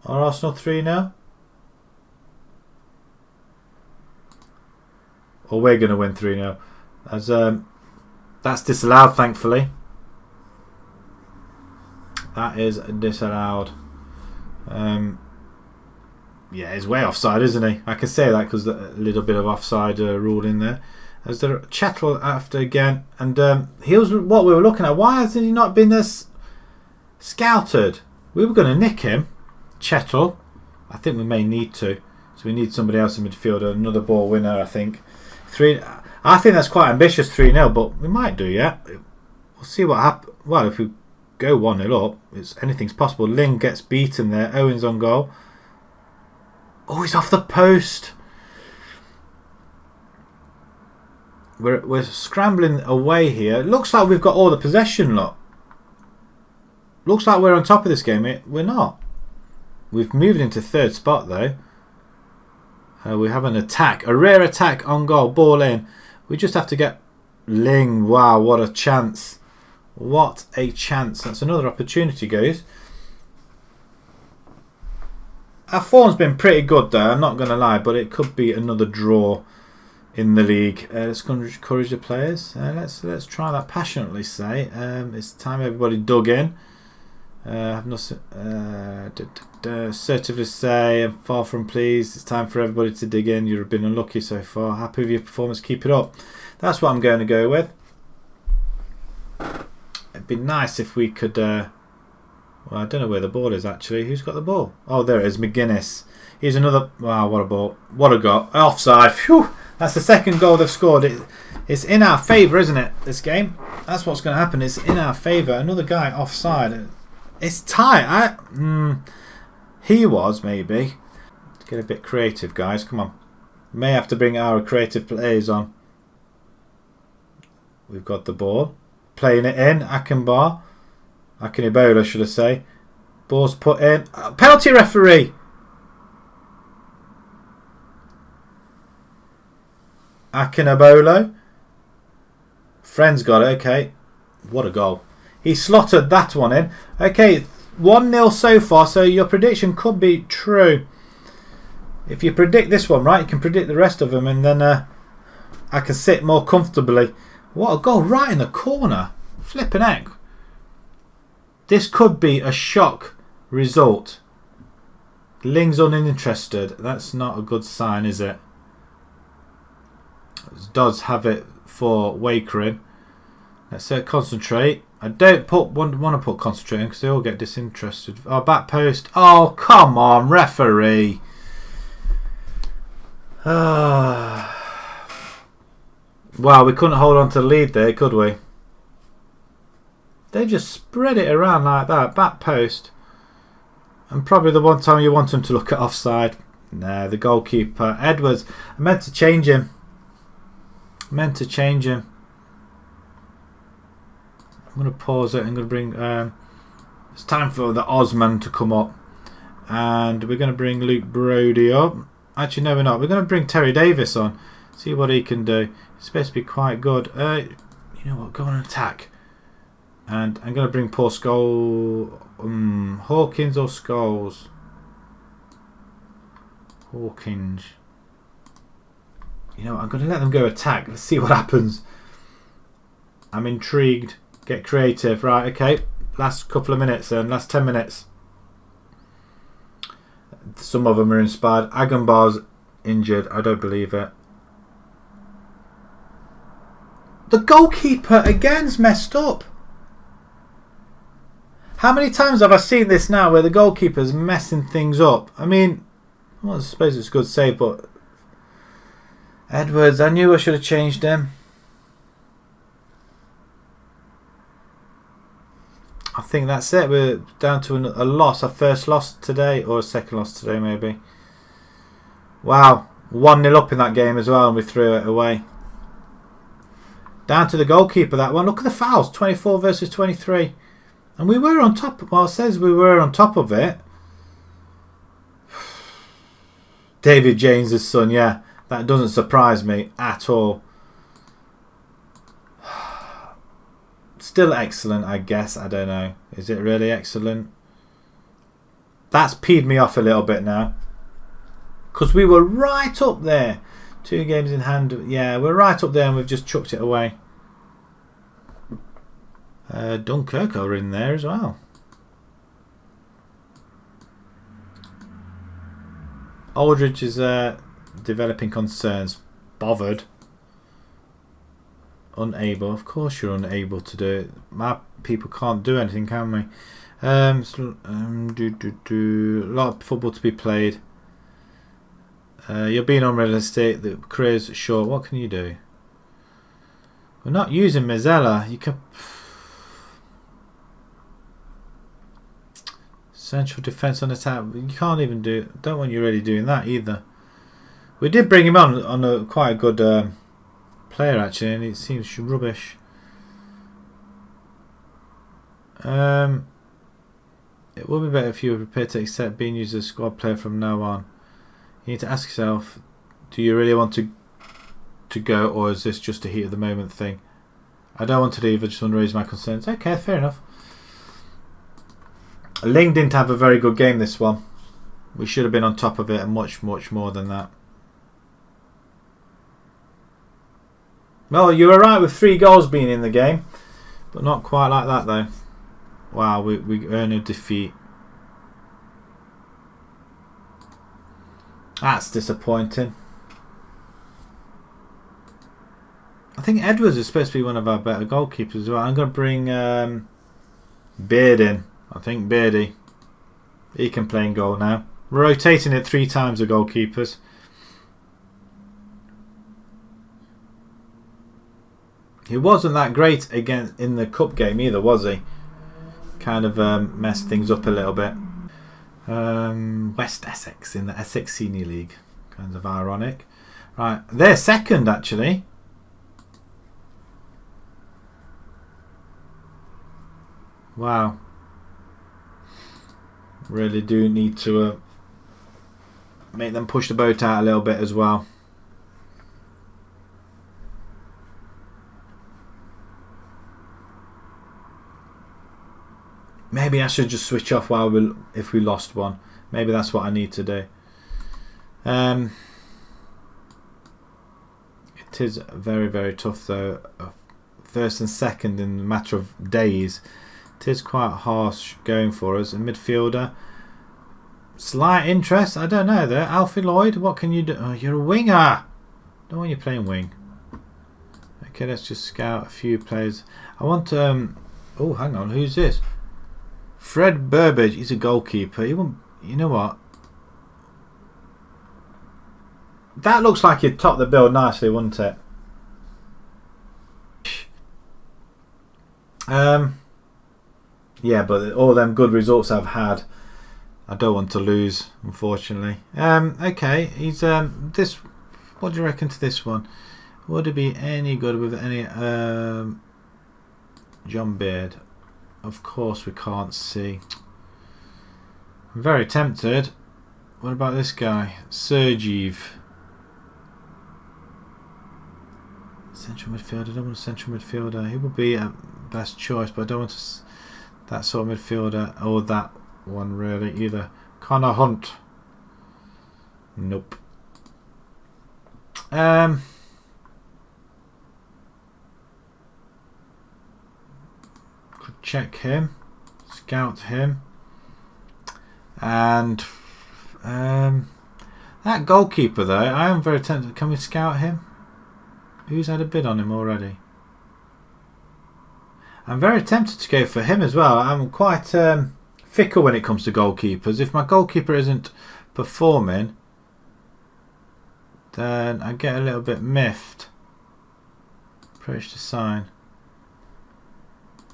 Are Arsenal 3-0? Or we're going to win 3-0. As that's disallowed, thankfully. That is disallowed. Yeah, he's way offside, isn't he? I can say that because a little bit of offside rule in there. As there Chettle after again, and he was what we were looking at. Why has he not been this scouted? We were going to nick him, Chettle. I think we may need to. So we need somebody else in midfield, another ball winner. I think I think that's quite ambitious, 3-0, but we might do. Yeah, we'll see what happens. Well, if we go 1-0 up, anything's possible. Ling gets beaten there. Owens on goal. Oh, he's off the post. We're scrambling away here. It looks like we've got all the possession. Look. Looks like we're on top of this game. We're not. We've moved into 3rd spot though. We have an attack. A rare attack on goal. Ball in. We just have to get Ling. Wow, what a chance. What a chance. That's another opportunity, guys. Our form's been pretty good though, I'm not going to lie, but it could be another draw in the league. Let's encourage the players. Let's try that passionately. Say it's time everybody dug in. Have no assertively say I'm far from pleased. It's time for everybody to dig in. You've been unlucky so far. Happy with your performance. Keep it up. That's what I'm going to go with. It'd be nice if we could. Well, I don't know where the ball is actually. Who's got the ball? Oh, there it is. McGuinness. Here's another. Wow, what a ball. What a goal. Offside. Phew. That's the 2nd goal they've scored. It's in our favour, isn't it, this game? That's what's going to happen. It's in our favour. Another guy offside. It's tight. He was, maybe. Let's get a bit creative, guys. Come on. May have to bring our creative players on. We've got the ball. Playing it in. Akinbar. Akinibola, should I say. Ball's put in. Penalty referee. Akinabolo. Friend's got it. Okay. What a goal. He slotted that one in. Okay, 1-0 so far, so your prediction could be true. If you predict this one right, you can predict the rest of them, and then I can sit more comfortably. What a goal, right in the corner. Flipping heck. This could be a shock result. Ling's uninterested. That's not a good sign, is it? Does have it for Wakering. Let's concentrate. I don't want to put concentrate in because they all get disinterested. Oh, back post. Oh, come on, referee. Well, we couldn't hold on to the lead there, could we? They just spread it around like that. Back post. And probably the one time you want them to look at offside. No, the goalkeeper. Edwards. I meant to change him. I'm going to pause it. I'm going to bring... it's time for the Osman to come up. And we're going to bring Luke Brody up. Actually, no, we're not. We're going to bring Terry Davis on. See what he can do. He's supposed to be quite good. You know what? Go on and attack. And I'm going to bring Paul Hawkins or Scholes? Hawkins. You know what? I'm going to let them go attack. Let's see what happens. I'm intrigued. Get creative. Right, okay. Last couple of minutes then. Last 10 minutes. Some of them are inspired. Agambar's injured. I don't believe it. The goalkeeper again's messed up. How many times have I seen this now where the goalkeeper's messing things up? I mean, well, I suppose it's a good save, but Edwards, I knew I should have changed him. I think that's it. We're down to a loss. Our first loss today, or a second loss today maybe. Wow. 1-0 up in that game as well, and we threw it away. Down to the goalkeeper, that one. Look at the fouls. 24 versus 23. And we were on top. Well, it says we were on top of it. David James' son, yeah. That doesn't surprise me at all. Still excellent, I guess. I don't know. Is it really excellent? That's peed me off a little bit now. Because we were right up there. 2 games in hand. Yeah, we're right up there and we've just chucked it away. Dunkirk are in there as well. Aldridge is developing concerns. Bothered. Unable. Of course you're unable to do it. My people can't do anything, can we? A lot of football to be played. You're being unrealistic. The career's short. What can you do? We're not using Mazzella. You can... Central defence on attack. You can't even do... Don't want you really doing that either. We did bring him on a quite a good... player actually, and it seems rubbish. It would be better if you were prepared to accept being used as a squad player from now on. You need to ask yourself, do you really want to go, or is this just a heat of the moment thing? I don't want to leave, I just want to raise my concerns. Okay, fair enough. Ling didn't have a very good game this one. We should have been on top of it and much more than that. Well, you were right with 3 goals being in the game, but not quite like that though. Wow, we earn a defeat. That's disappointing. I think Edwards is supposed to be one of our better goalkeepers as well. I'm going to bring Beard in. I think Beardy. He can play in goal now. We're rotating it 3 times the goalkeepers. He wasn't that great again in the cup game either, was he? Kind of messed things up a little bit. West Essex in the Essex Senior League. Kind of ironic. Right, they're second actually. Wow. Really do need to make them push the boat out a little bit as well. Maybe I should just switch off if we lost one. Maybe that's what I need to do. It is very, very tough though. First and second in a matter of days. It is quite harsh going for us. A midfielder. Slight interest. I don't know though. Alfie Lloyd, what can you do? Oh, you're a winger. Don't want you playing wing. Okay, let's just scout a few players. I want oh, hang on. Who's this? Fred Burbage. He's a goalkeeper. He won't. You know what? That looks like he'd top the bill nicely, wouldn't it? Yeah, but all them good results I've had, I don't want to lose, unfortunately. Okay, he's this. What do you reckon to this one? Would it be any good with any John Beard? Of course, we can't see. I'm very tempted. What about this guy, Sergeev? Central midfielder. I don't want a central midfielder. He would be a best choice, but I don't want that sort of midfielder or that one really either. Connor Hunt. Nope. Could check him, scout him, and that goalkeeper though. I am very tempted. Can we scout him? Who's had a bid on him already? I'm very tempted to go for him as well. I'm quite fickle when it comes to goalkeepers. If my goalkeeper isn't performing, then I get a little bit miffed. Approach to sign.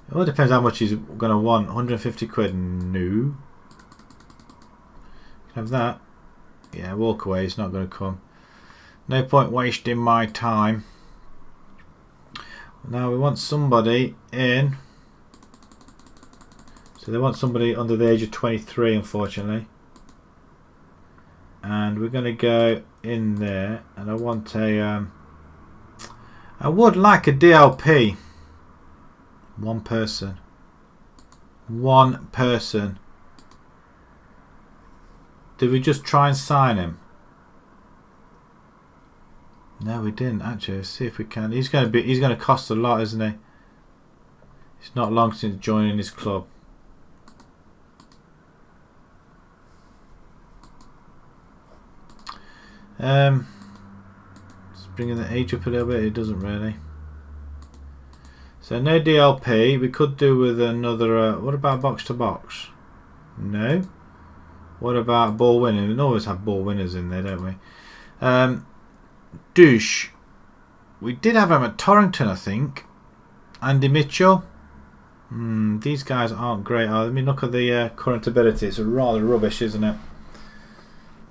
It all depends how much he's going to want. 150 quid? No. Can have that. Yeah, walk away. It's not going to come. No point wasting my time. Now we want somebody in. So they want somebody under the age of 23, unfortunately. And we're going to go in there. And I want a... I would like a DLP. One person. One person. Did we just try and sign him? No, we didn't actually. Let's see if we can. He's going to cost a lot, isn't he? It's not long since joining his club. Just bringing the age up a little bit. It doesn't really. So no DLP. We could do with another. What about box to box? No. What about ball winning? We always have ball winners in there, don't we? Douche. We did have him at Torrington, I think. Andy Mitchell. These guys aren't great. Let me look at the current ability. It's rather rubbish, isn't it?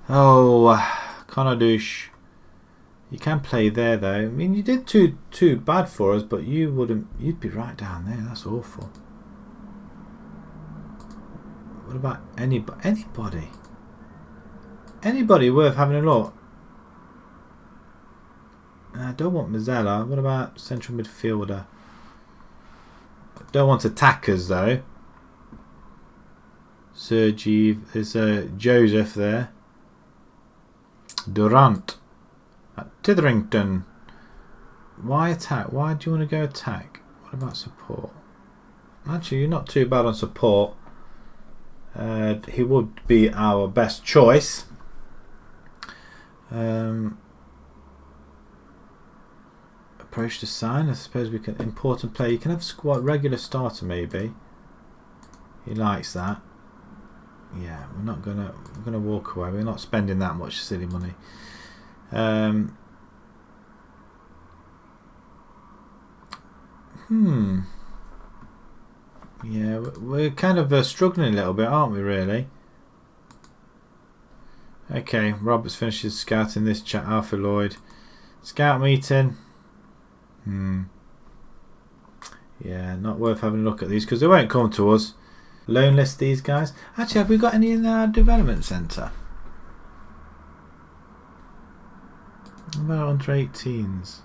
Oh, Connor Douche. You can play there though. I mean, you did too bad for us, but you wouldn't. You'd be right down there. That's awful. What about anybody? Anybody worth having a look? I don't want Mazzella. What about central midfielder? I don't want attackers though. Sergeev. There's Joseph there. Durant. Titherington. Why attack? Why do you want to go attack? What about support? Actually, you're not too bad on support. He would be our best choice. Approach to sign. I suppose we can. Important player. You can have squad regular starter maybe. He likes that. Yeah, we're gonna walk away. We're not spending that much silly money. Yeah, we're kind of struggling a little bit, aren't we? Really. Okay, Roberts finishes scouting this chat. Alfie Lloyd, scout meeting. Yeah, not worth having a look at these because they won't come to us. Loan list these guys. Actually, have we got any in our development centre? What about under 18s?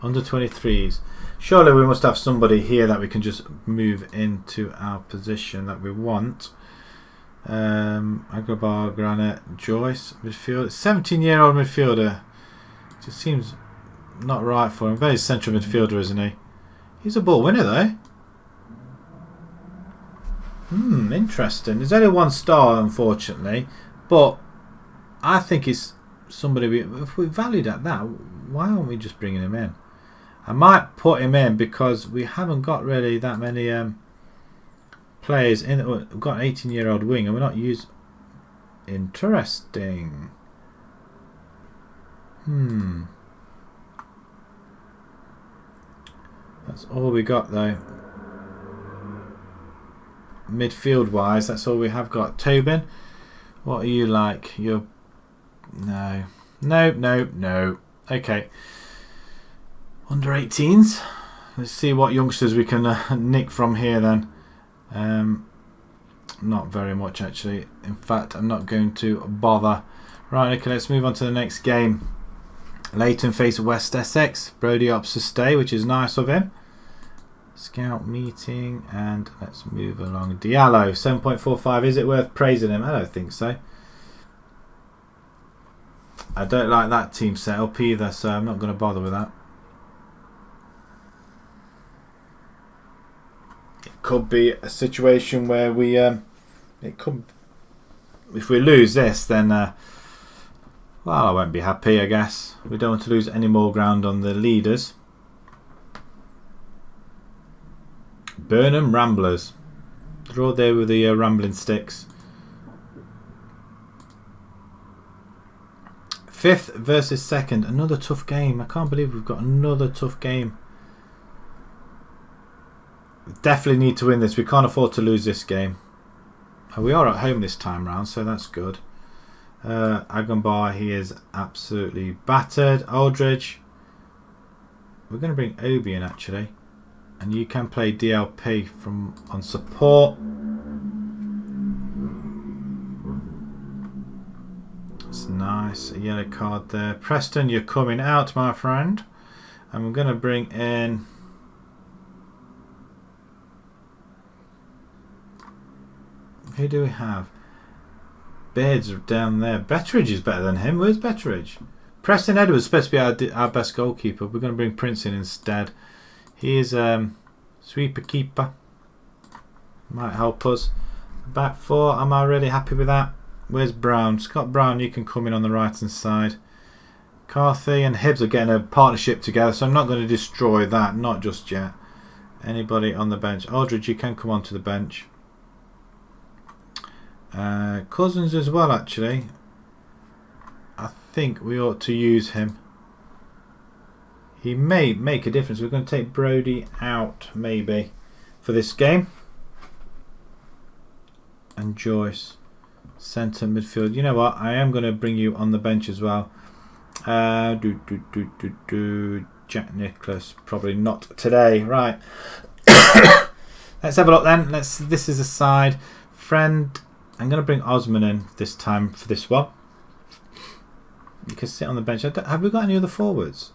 Under 23s. Surely we must have somebody here that we can just move into our position that we want. Agrabar, Granite, Joyce, midfielder. 17-year-old midfielder. Just seems not right for him. Very central midfielder, isn't he? He's a ball winner though. Interesting. There's only 1 star, unfortunately, but I think it's somebody. If we valued at that, why aren't we just bringing him in? I might put him in because we haven't got really that many players in. We've got an 18-year-old wing, and we're not used. Interesting. That's all we got though. Midfield wise, that's all we have got. Tobin, what are you like? You're no. Okay. Under 18s. Let's see what youngsters we can nick from here then. Not very much actually. In fact, I'm not going to bother. Right, okay, let's move on to the next game. Leyton face West Essex. Brody opts to stay, which is nice of him. Scout meeting, and let's move along. Diallo, 7.45. Is it worth praising him? I don't think so. I don't like that team setup either, so I'm not going to bother with that. It could be a situation where we, if we lose this, then, well, I won't be happy, I guess. We don't want to lose any more ground on the leaders. Burnham Ramblers. They're all there with the rambling sticks. 5th versus 2nd. Another tough game. I can't believe we've got another tough game. We definitely need to win this. We can't afford to lose this game. We are at home this time round, so that's good. Agambar, he is absolutely battered. Aldridge. We're going to bring Obi in actually. And you can play DLP from on support. That's nice. A yellow card there. Preston, you're coming out, my friend. And we're going to bring in... Who do we have? Beards are down there. Betteridge is better than him. Where's Betteridge? Preston Edwards is supposed to be our best goalkeeper. We're going to bring Prince in instead. He is sweeper keeper. Might help us. Back 4. Am I really happy with that? Where's Brown? Scott Brown, you can come in on the right hand side. Carthy and Hibbs are getting a partnership together, so I'm not going to destroy that. Not just yet. Anybody on the bench? Aldridge, you can come onto the bench. Cousins as well, actually. I think we ought to use him. He may make a difference. We're going to take Brody out, maybe, for this game. And Joyce, centre midfield. You know what? I am going to bring you on the bench as well. Jack Nicholas, probably not today. Right. Let's have a look then. This is a side. Friend, I'm going to bring Osman in this time for this one. You can sit on the bench. Have we got any other forwards?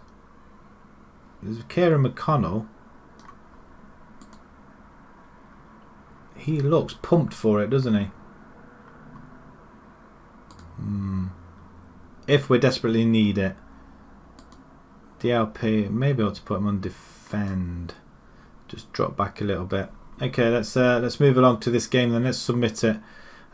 There's Kieran McConnell. He looks pumped for it, doesn't he? If we desperately need it. DLP, maybe I ought to put him on defend. Just drop back a little bit. Okay, let's move along to this game then. Let's submit it.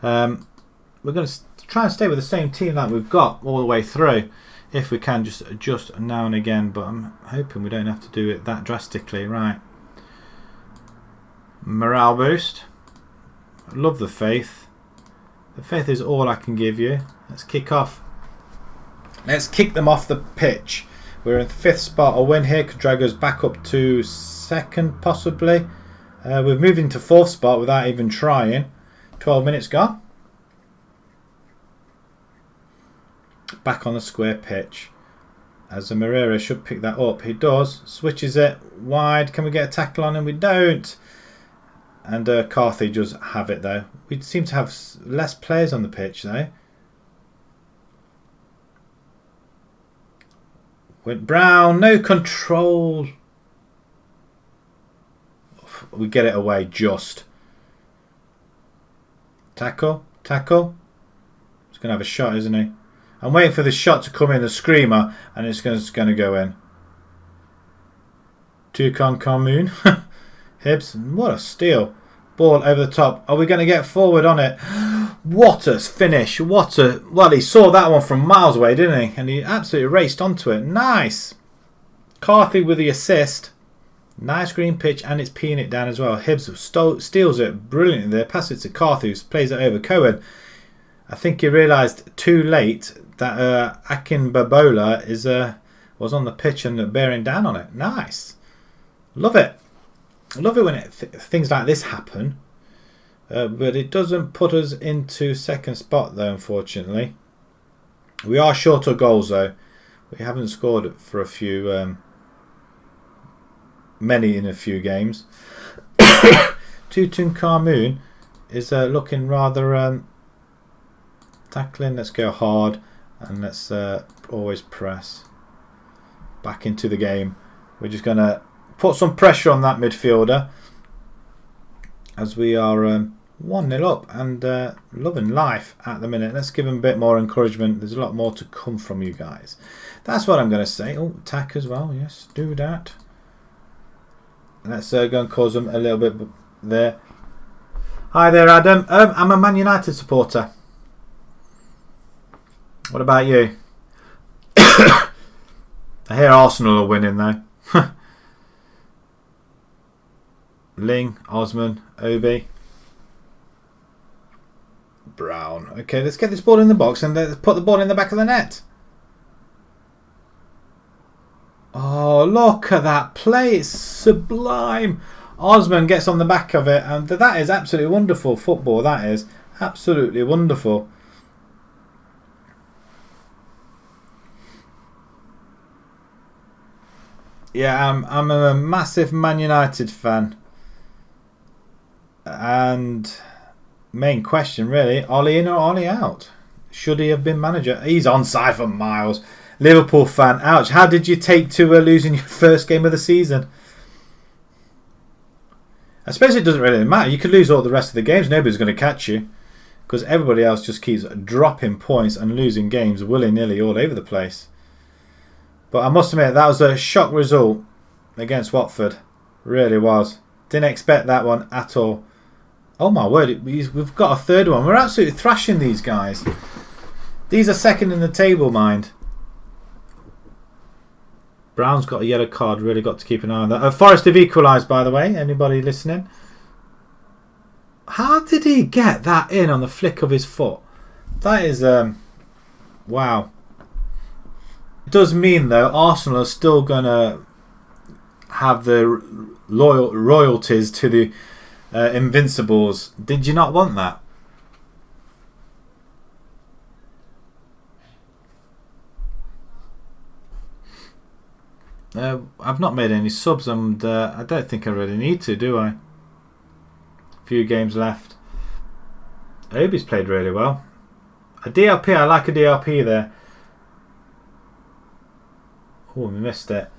We're going to try and stay with the same team that we've got all the way through. If we can, just adjust now and again, but I'm hoping we don't have to do it that drastically. Right. Morale boost. Love the faith. The faith is all I can give you. Let's kick off. Let's kick them off the pitch. We're in 5th spot. A win here could drag us back up to 2nd, possibly. We've moved into 4th spot without even trying. 12 minutes gone. Back on the square pitch. As Moreira should pick that up. He does. Switches it wide. Can we get a tackle on him? We don't. And Carthy does have it though. We seem to have less players on the pitch though. Went Brown, no control. We get it away just. Tackle, tackle. He's going to have a shot, isn't he? I'm waiting for the shot to come in, the screamer, and it's going to go in. Toucan Carmoon. Hibbs, what a steal. Ball over the top. Are we going to get forward on it? What a finish. Well, he saw that one from miles away, didn't he? And he absolutely raced onto it. Nice. Carthy with the assist. Nice green pitch, and it's peeing it down as well. Hibbs steals it brilliantly there. Passes it to Carthy, who plays it over Cohen. I think he realised too late that Akin Babola was on the pitch and bearing down on it. Nice. Love it. I love it when things like this happen. But it doesn't put us into second spot, though, unfortunately. We are short of goals, though. We haven't scored for a few... many in a few games. Tutun Carmoon is looking rather tackling. Let's go hard and let's always press back into the game. We're just going to put some pressure on that midfielder as we are 1-0 up and loving life at the minute. Let's give him a bit more encouragement. There's a lot more to come from you guys. That's what I'm going to say. Oh, attack as well. Yes, do that. Let's go and cause them a little bit there. Hi there, Adam. I'm a Man United supporter. What about you? I hear Arsenal are winning though. Ling, Osman, Obi, Brown. Okay, let's get this ball in the box and let's put the ball in the back of the net. Oh, look at that play. It's sublime. Osman gets on the back of it, and that is absolutely wonderful football. That is absolutely wonderful. Yeah, I'm a massive Man United fan. And main question, really, Ollie in or Ollie out? Should he have been manager? He's onside for miles. Liverpool fan, ouch. How did you take to losing your first game of the season? I suppose it doesn't really matter. You could lose all the rest of the games. Nobody's going to catch you. Because everybody else just keeps dropping points and losing games willy-nilly all over the place. But I must admit, that was a shock result against Watford. Really was. Didn't expect that one at all. Oh my word, we've got a third one. We're absolutely thrashing these guys. These are second in the table, mind. Brown's got a yellow card. Really got to keep an eye on that. Forest have equalised, by the way. Anybody listening? How did he get that in on the flick of his foot? That is wow. It does mean though Arsenal are still gonna have the royalties to the Invincibles. Did you not want that? I've not made any subs and I don't think I really need to, do I? Few games left. Obi's played really well. A DLP, I like a DLP there. Oh, we missed it.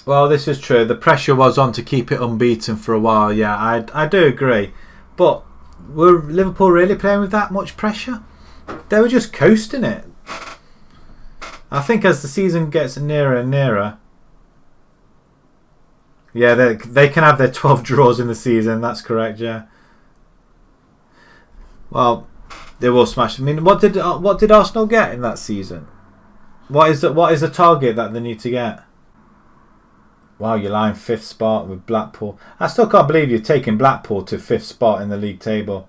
Well, this is true. The pressure was on to keep it unbeaten for a while. Yeah, I do agree. But were Liverpool really playing with that much pressure? They were just coasting it. I think as the season gets nearer and nearer, yeah, they can have their 12 draws in the season. That's correct. Yeah. Well, they will smash. I mean, what did Arsenal get in that season? What is the target that they need to get? Wow, you're lying 5th spot with Blackpool. I still can't believe you're taking Blackpool to 5th spot in the league table.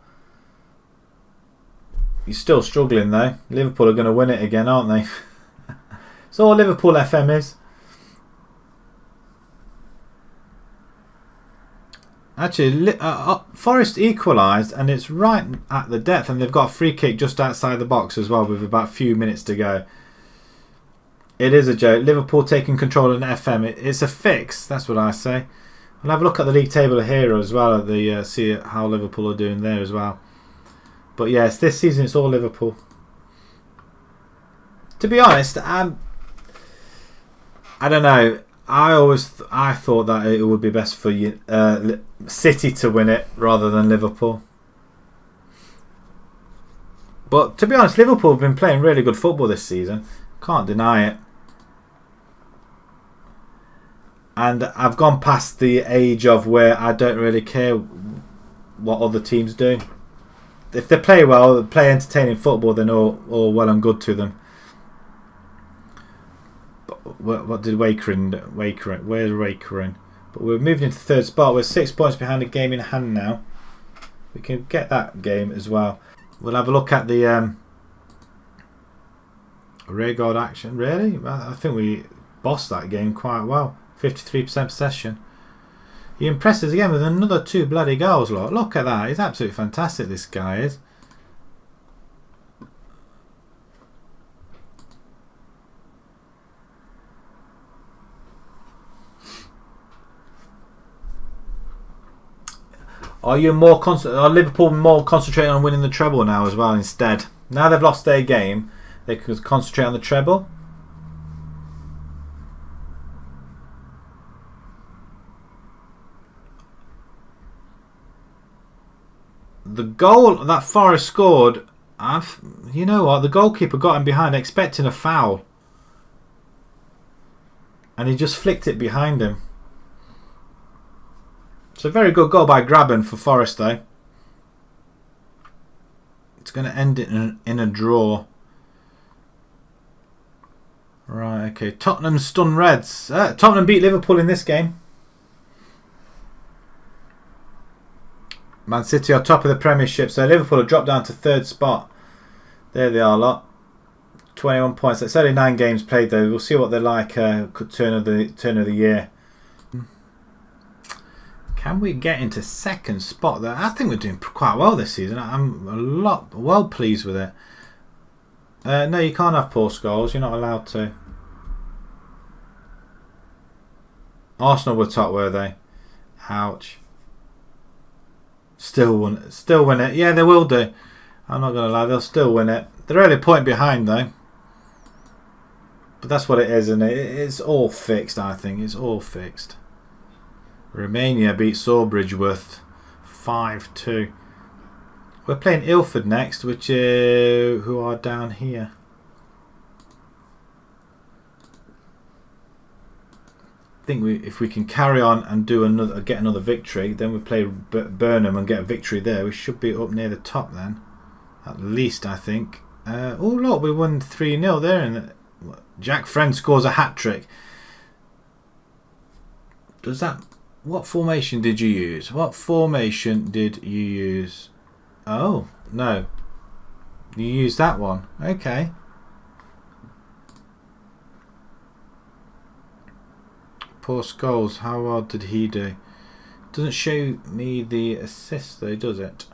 You're still struggling though. Liverpool are going to win it again, aren't they? It's all Liverpool FM is. Actually, Forest equalised and it's right at the depth and they've got a free kick just outside the box as well with about a few minutes to go. It is a joke. Liverpool taking control in FM. It's a fix. That's what I say. I'll have a look at the league table here as well. At the see how Liverpool are doing there as well. But yes, this season it's all Liverpool. To be honest, I don't know. I thought that it would be best for City to win it rather than Liverpool. But to be honest, Liverpool have been playing really good football this season. Can't deny it. And I've gone past the age of where I don't really care what other teams do. If they play well, play entertaining football, then all well and good to them. But what did Waker in? Where's Waker in? But we're moving into third spot. We're 6 points behind a game in hand now. We can get that game as well. We'll have a look at the rearguard action. Really? I think we bossed that game quite well. 53% possession. He impresses again with another 2 bloody goals. Look at that. He's absolutely fantastic, this guy is. Are Liverpool more concentrating on winning the treble now as well instead? Now they've lost their game, they can concentrate on the treble. The goal that Forest scored, you know what? The goalkeeper got him behind expecting a foul. And he just flicked it behind him. It's a very good goal by Graben for Forest though. It's going to end it in a draw. Right, okay. Tottenham stun Reds. Tottenham beat Liverpool in this game. Man City are top of the Premiership, so Liverpool have dropped down to third spot. There they are, lot. 21 points. It's only 9 games played though. We'll see what they're like. Turn of the year. Can we get into second spot there? I think we're doing quite well this season. I'm well pleased with it. No, you can't have poor scores. You're not allowed to. Arsenal were top, were they? Ouch. Still win it. Yeah, they will do. I'm not going to lie. They'll still win it. They're only a point behind though. But that's what it is, isn't it? It's all fixed, I think. It's all fixed. Romania beat Sawbridgeworth 5-2. We're playing Ilford next, which who are down here. I think if we can carry on and get another victory, then we play Burnham and get a victory there. We should be up near the top then, at least I think. Oh look, we won 3-0 there, and Jack Friend scores a hat trick. Does that? What formation did you use? What formation did you use? Oh, no. You used that one. Okay. Poor Scholes. How well did he do? Doesn't show me the assist though, does it?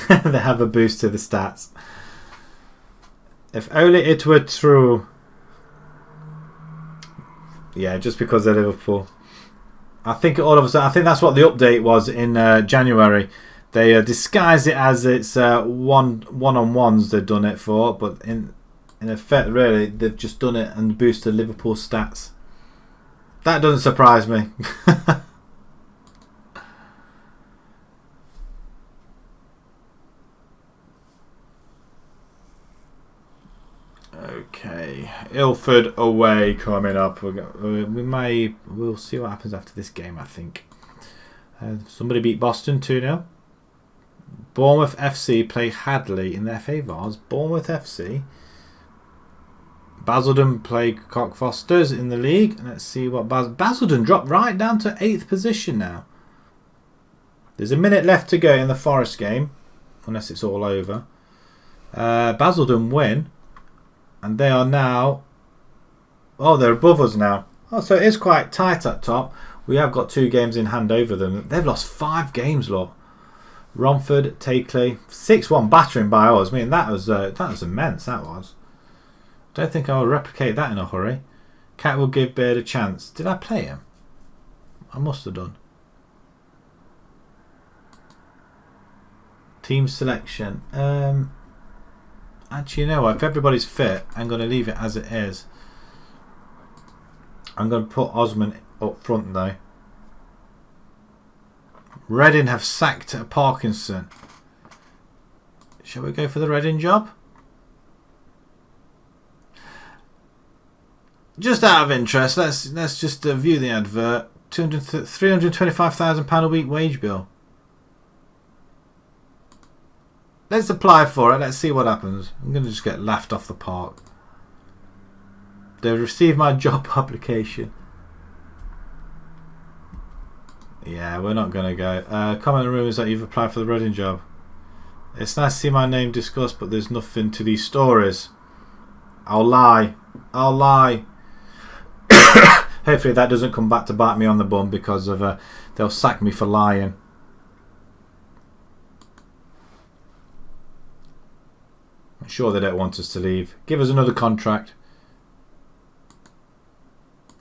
They have a boost to the stats. If only it were true. Yeah, just because they're Liverpool. I think all of a sudden, I think that's what the update was in January. They disguised it as it's one-on-ones they've done it for, but in effect, really, they've just done it and boosted Liverpool's stats. That doesn't surprise me. Okay, Ilford away coming up. We'll see what happens after this game. I think somebody beat Boston 2-0. Bournemouth FC play Hadley in the FA Vars. Bournemouth FC. Basildon play Cockfosters in the league. Let's see what Basildon dropped right down to 8th position now. There's a minute left to go in the Forest game, unless it's all over. Basildon win. And they are now... Oh, they're above us now. Oh, so it is quite tight at top. We have got 2 games in hand over them. They've lost 5 games, look. Romford, Takeley, 6-1 battering by us. I mean, that was immense, that was. Don't think I'll replicate that in a hurry. Cat will give Beard a chance. Did I play him? I must have done. Team selection. Actually, you know what? If everybody's fit, I'm going to leave it as it is. I'm going to put Osman up front though. Reading have sacked Parkinson. Shall we go for the Reading job? Just out of interest, let's just view the advert. £325,000 a week wage bill. Let's apply for it. Let's see what happens. I'm going to just get laughed off the park. They've received my job application. Yeah, we're not going to go. Comment on rumours that you've applied for the Reading job. It's nice to see my name discussed, but there's nothing to these stories. I'll lie. I'll lie. Hopefully that doesn't come back to bite me on the bum because of they'll sack me for lying. I'm sure they don't want us to leave. Give us another contract.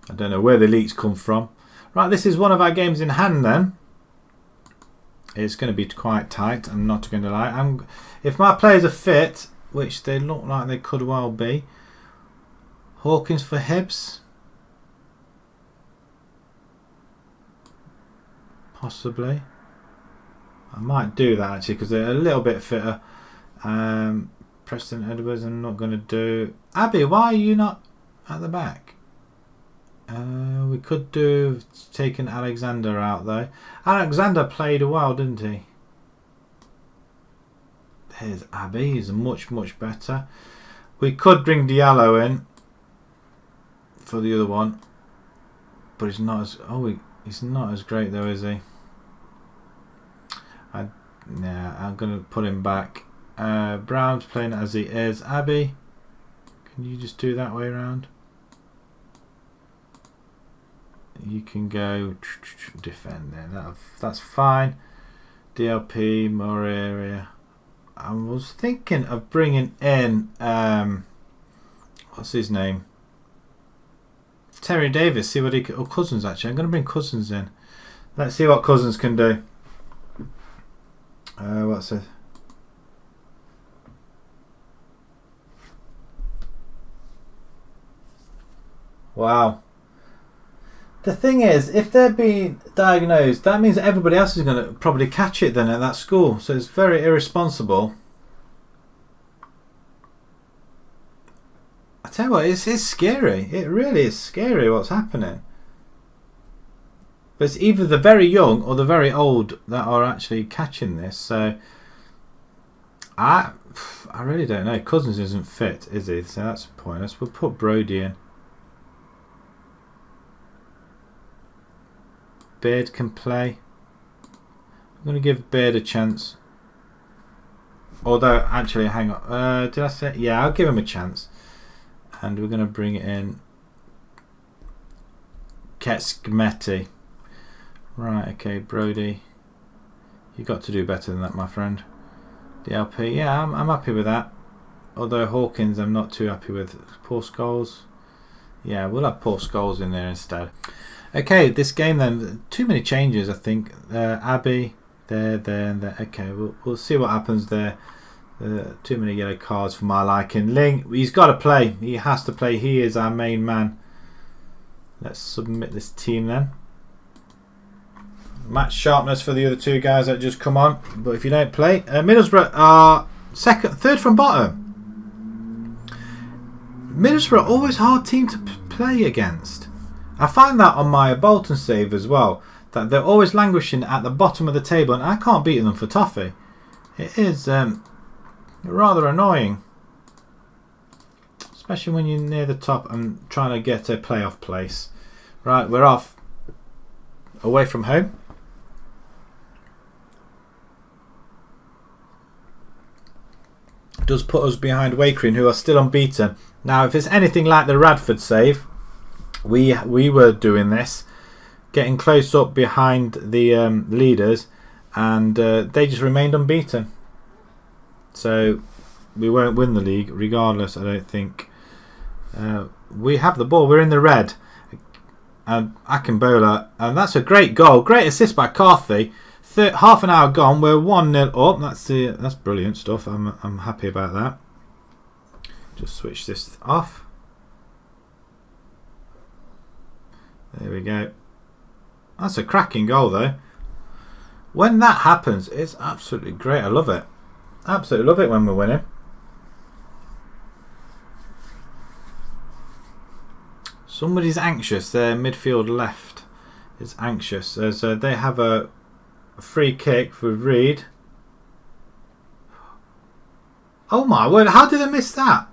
I don't know where the leaks come from. Right, this is one of our games in hand then. It's going to be quite tight, I'm not going to lie. If my players are fit, which they look like they could well be. Hawkins for Hibs. Possibly. I might do that actually because they're a little bit fitter. Preston Edwards I'm not going to do. Abby, why are you not at the back? We could do taking Alexander out though. Alexander played well, didn't he? There's Abby. He's much better. We could bring Diallo in for the other one, but he's not as he's not as great though, is he? I'm gonna put him back. Brown's playing as he is. Abby, can you just do that way around? You can go defend there. That's fine. DLP, more area. I was thinking of bringing in what's his name? Terry Davis. See what he can, or Cousins actually. I'm going to bring Cousins in. Let's see what Cousins can do. What's it? Wow. The thing is, if they're being diagnosed, that means everybody else is going to probably catch it then at that school. So it's very irresponsible. I tell you what, it's scary. It really is scary what's happening. But it's either the very young or the very old that are actually catching this. So I really don't know. Cousins isn't fit, is he? So that's pointless. We'll put Brody in. Beard can play. I'm going to give Beard a chance. Although, actually, hang on. Did I say? Yeah, I'll give him a chance. And we're going to bring in Ketskmeti. Right, okay, Brody. You got to do better than that, my friend. DLP, yeah, I'm happy with that. Although Hawkins, I'm not too happy with. Paul Scholes. Yeah, we'll have Paul Scholes in there instead. Okay, this game then, too many changes I think. Abbey, there, and there. Okay, we'll see what happens there. Too many yellow cards for my liking. Ling, he's got to play. He has to play. He is our main man. Let's submit this team then. Match sharpness for the other two guys that just come on. But if you don't play, Middlesbrough are third from bottom. Middlesbrough always hard team to play against. I find that on my Bolton save as well, that they're always languishing at the bottom of the table and I can't beat them for toffee. It is rather annoying, especially when you're near the top and trying to get a playoff place. Right, we're off away from home. It does put us behind Wakering, who are still unbeaten. Now if it's anything like the Radford save, we were doing this, getting close up behind the leaders, and they just remained unbeaten. So we won't win the league regardless, I don't think. We have the ball. We're in the red. Akinbola, and that's a great goal. Great assist by Carthy. Half an hour gone. We're 1-0 up. That's brilliant stuff. I'm happy about that. Just switch this off. There we go. That's a cracking goal though. When that happens, it's absolutely great. I love it. Absolutely love it when we're winning. Somebody's anxious. Their midfield left is anxious. As they have a free kick for Reed. Oh my word! How did I miss that?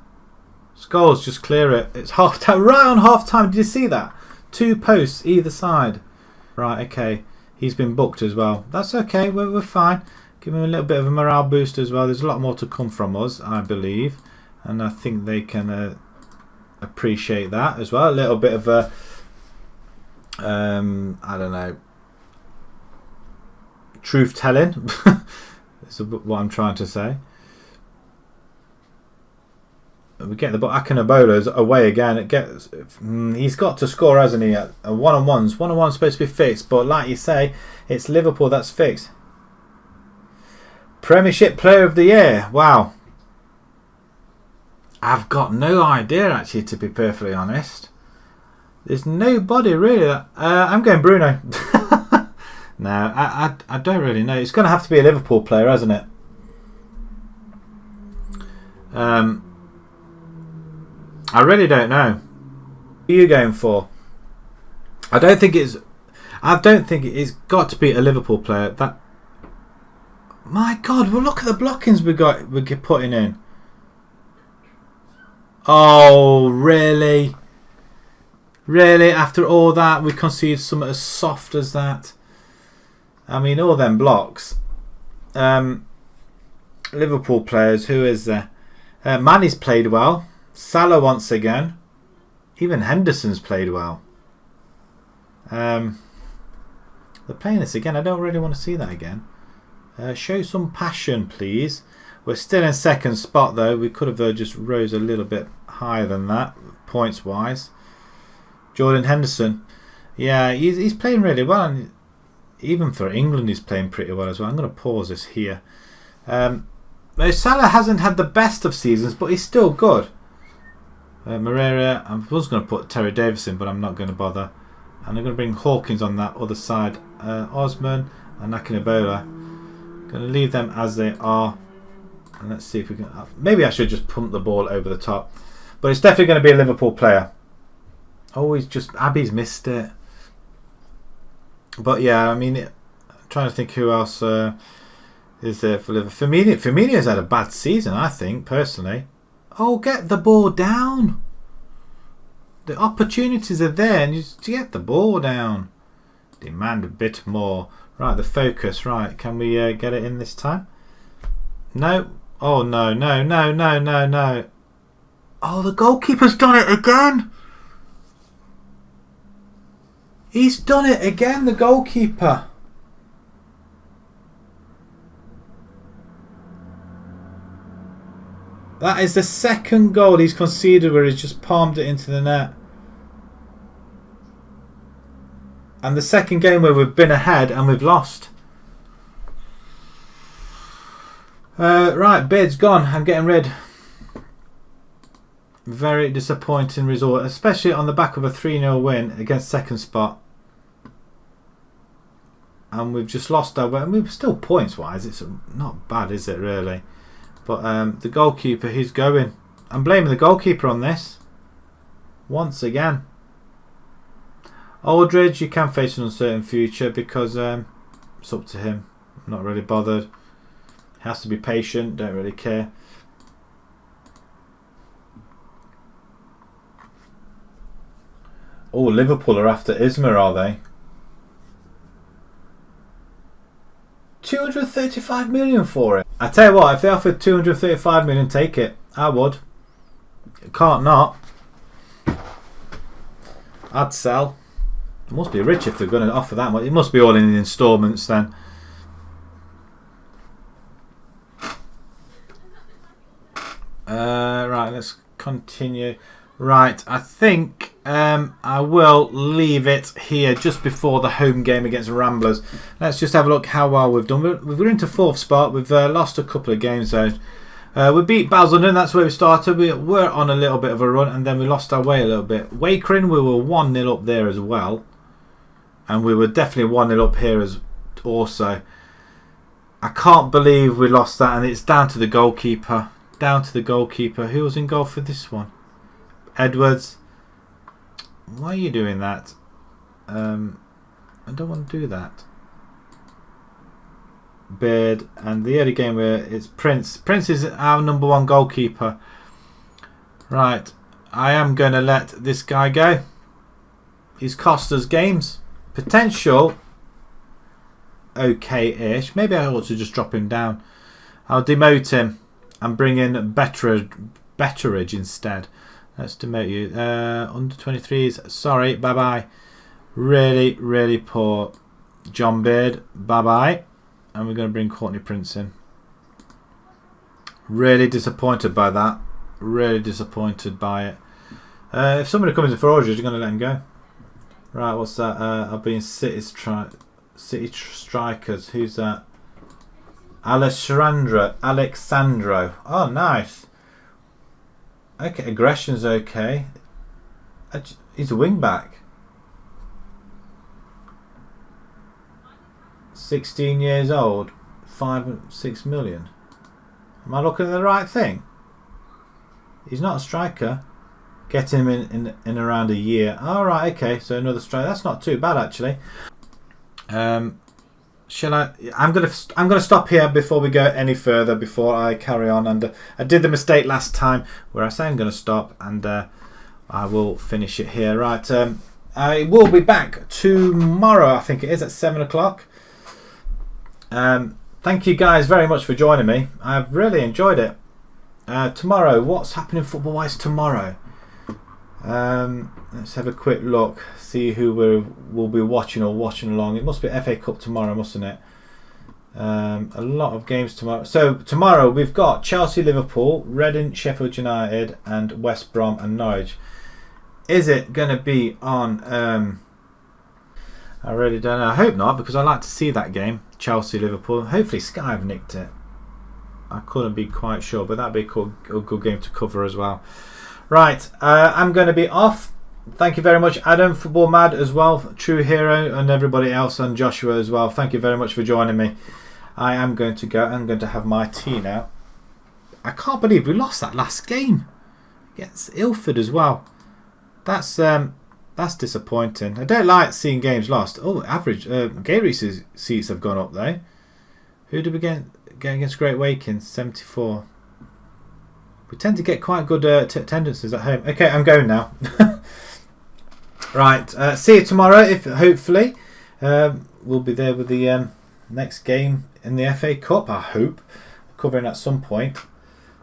Scholes, just clear it. It's half time. Right on half time. Did you see that? 2 posts either side. Right. Okay. He's been booked as well. That's okay. We're fine. Give him a little bit of a morale boost as well. There's a lot more to come from us, I believe, and I think they can appreciate that as well. A little bit of a I don't know, truth telling. That's what I'm trying to say. We get the ball. Akinbola's away again. He's got to score, hasn't he? One-on-one's supposed to be fixed, but like you say, it's Liverpool that's fixed. Premiership Player of the Year. Wow. I've got no idea, actually, to be perfectly honest. There's nobody really. I'm going Bruno. No, I don't really know. It's going to have to be a Liverpool player, hasn't it? I really don't know. Who are you going for? I don't think it's got to be a Liverpool player. My God, well look at the blockings we're putting in. Oh, really? Really? After all that, we concede something as soft as that? I mean, all them blocks. Liverpool players, who is there? Manny's played well. Salah once again. Even Henderson's played well. They're playing this again. I don't really want to see that again. Show some passion, please. We're still in second spot, though. We could have just rose a little bit higher than that, points-wise. Jordan Henderson. Yeah, he's playing really well. And even for England, he's playing pretty well as well. I'm going to pause this here. Salah hasn't had the best of seasons, but he's still good. Moreira, I was going to put Terry Davis in, but I'm not going to bother. And I'm going to bring Hawkins on that other side. Osman and Akinbola. Going to leave them as they are. And let's see if we can... Maybe I should just pump the ball over the top. But it's definitely going to be a Liverpool player. Oh, Abby's missed it. But yeah, I mean... I'm trying to think who else is there for Liverpool. Firmino's had a bad season, I think, personally. Oh, get the ball down. The opportunities are there, and you just get the ball down. Demand a bit more. Right, the focus. Right, can we get it in this time? No. Oh, no. Oh, the goalkeeper's done it again. He's done it again, the goalkeeper. That is the second goal he's conceded where he's just palmed it into the net. And the second game where we've been ahead and we've lost. Right, bid's gone. I'm getting rid. Very disappointing result, especially on the back of a 3-0 win against second spot. And we've just lost our way. And we're still points-wise. It's not bad, is it, really? But the goalkeeper, he's going. I'm blaming the goalkeeper on this. Once again. Aldridge, you can face an uncertain future because it's up to him. I'm not really bothered. He has to be patient. Don't really care. Oh, Liverpool are after Isma, are they? 235 million for it. I tell you what, if they offered 235 million, take it. I would. Can't not. I'd sell. They must be rich if they're going to offer that much. It must be all in instalments then. Right, let's continue. Right, I think I will leave it here just before the home game against Ramblers. Let's just have a look how well we've done. We're into 4th spot. We've lost a couple of games though. We beat Basildon, that's where we started. We were on a little bit of a run and then we lost our way a little bit. Wakering, we were 1-0 up there as well. And we were definitely 1-0 up here as also. I can't believe we lost that, and it's down to the goalkeeper. Down to the goalkeeper. Who was in goal for this one? Edwards. Why are you doing that? I don't want to do that. Beard, and the early game where it's Prince. Prince is our number 1 goalkeeper. Right, I am going to let this guy go. He's cost us games. Potential okay-ish. Maybe I ought to just drop him down. I'll demote him and bring in Betteridge instead. Let's demote you. Under 23s. Sorry, bye-bye. Really, really poor. John Beard, bye-bye. And we're going to bring Courtney Prince in. Really disappointed by that. Really disappointed by it. If somebody comes in for orders, you're going to let him go. Right, what's that? I've been City Strikers. Who's that? Alessandro. Oh, nice. Okay, aggression's okay. He's a wing back. 16 years old. 6 million. Am I looking at the right thing? He's not a striker. Get him in around a year. All right, okay. So another strike. That's not too bad actually. Shall I? I'm gonna stop here before we go any further. Before I carry on, and I did the mistake last time where I say I'm going to stop, and I will finish it here. Right. I will be back tomorrow. I think it is at 7 o'clock. Thank you guys very much for joining me. I've really enjoyed it. Tomorrow, what's happening football-wise tomorrow? Let's have a quick look, see who we'll be watching or watching along. It must be FA Cup tomorrow, mustn't it? A lot of games tomorrow. So tomorrow we've got Chelsea, Liverpool, Reading, Sheffield United, and West Brom and Norwich. Is it going to be on? I really don't know. I hope not, because I like to see that game, Chelsea, Liverpool. Hopefully Sky have nicked it. I couldn't be quite sure, but that'd be a good game to cover as well. Right, I'm going to be off. Thank you very much, Adam, Football Mad as well, True Hero, and everybody else, and Joshua as well. Thank you very much for joining me. I am going to go. I'm going to have my tea now. I can't believe we lost that last game against Ilford as well. That's disappointing. I don't like seeing games lost. Oh, average Gateway seats have gone up though. Who did we get against Great Wakens? 74. We tend to get quite good attendances at home. Okay, I'm going now. Right, see you tomorrow. If hopefully we'll be there with the next game in the FA Cup. I hope covering at some point.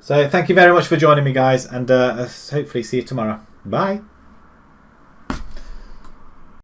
So thank you very much for joining me, guys, and hopefully see you tomorrow. Bye.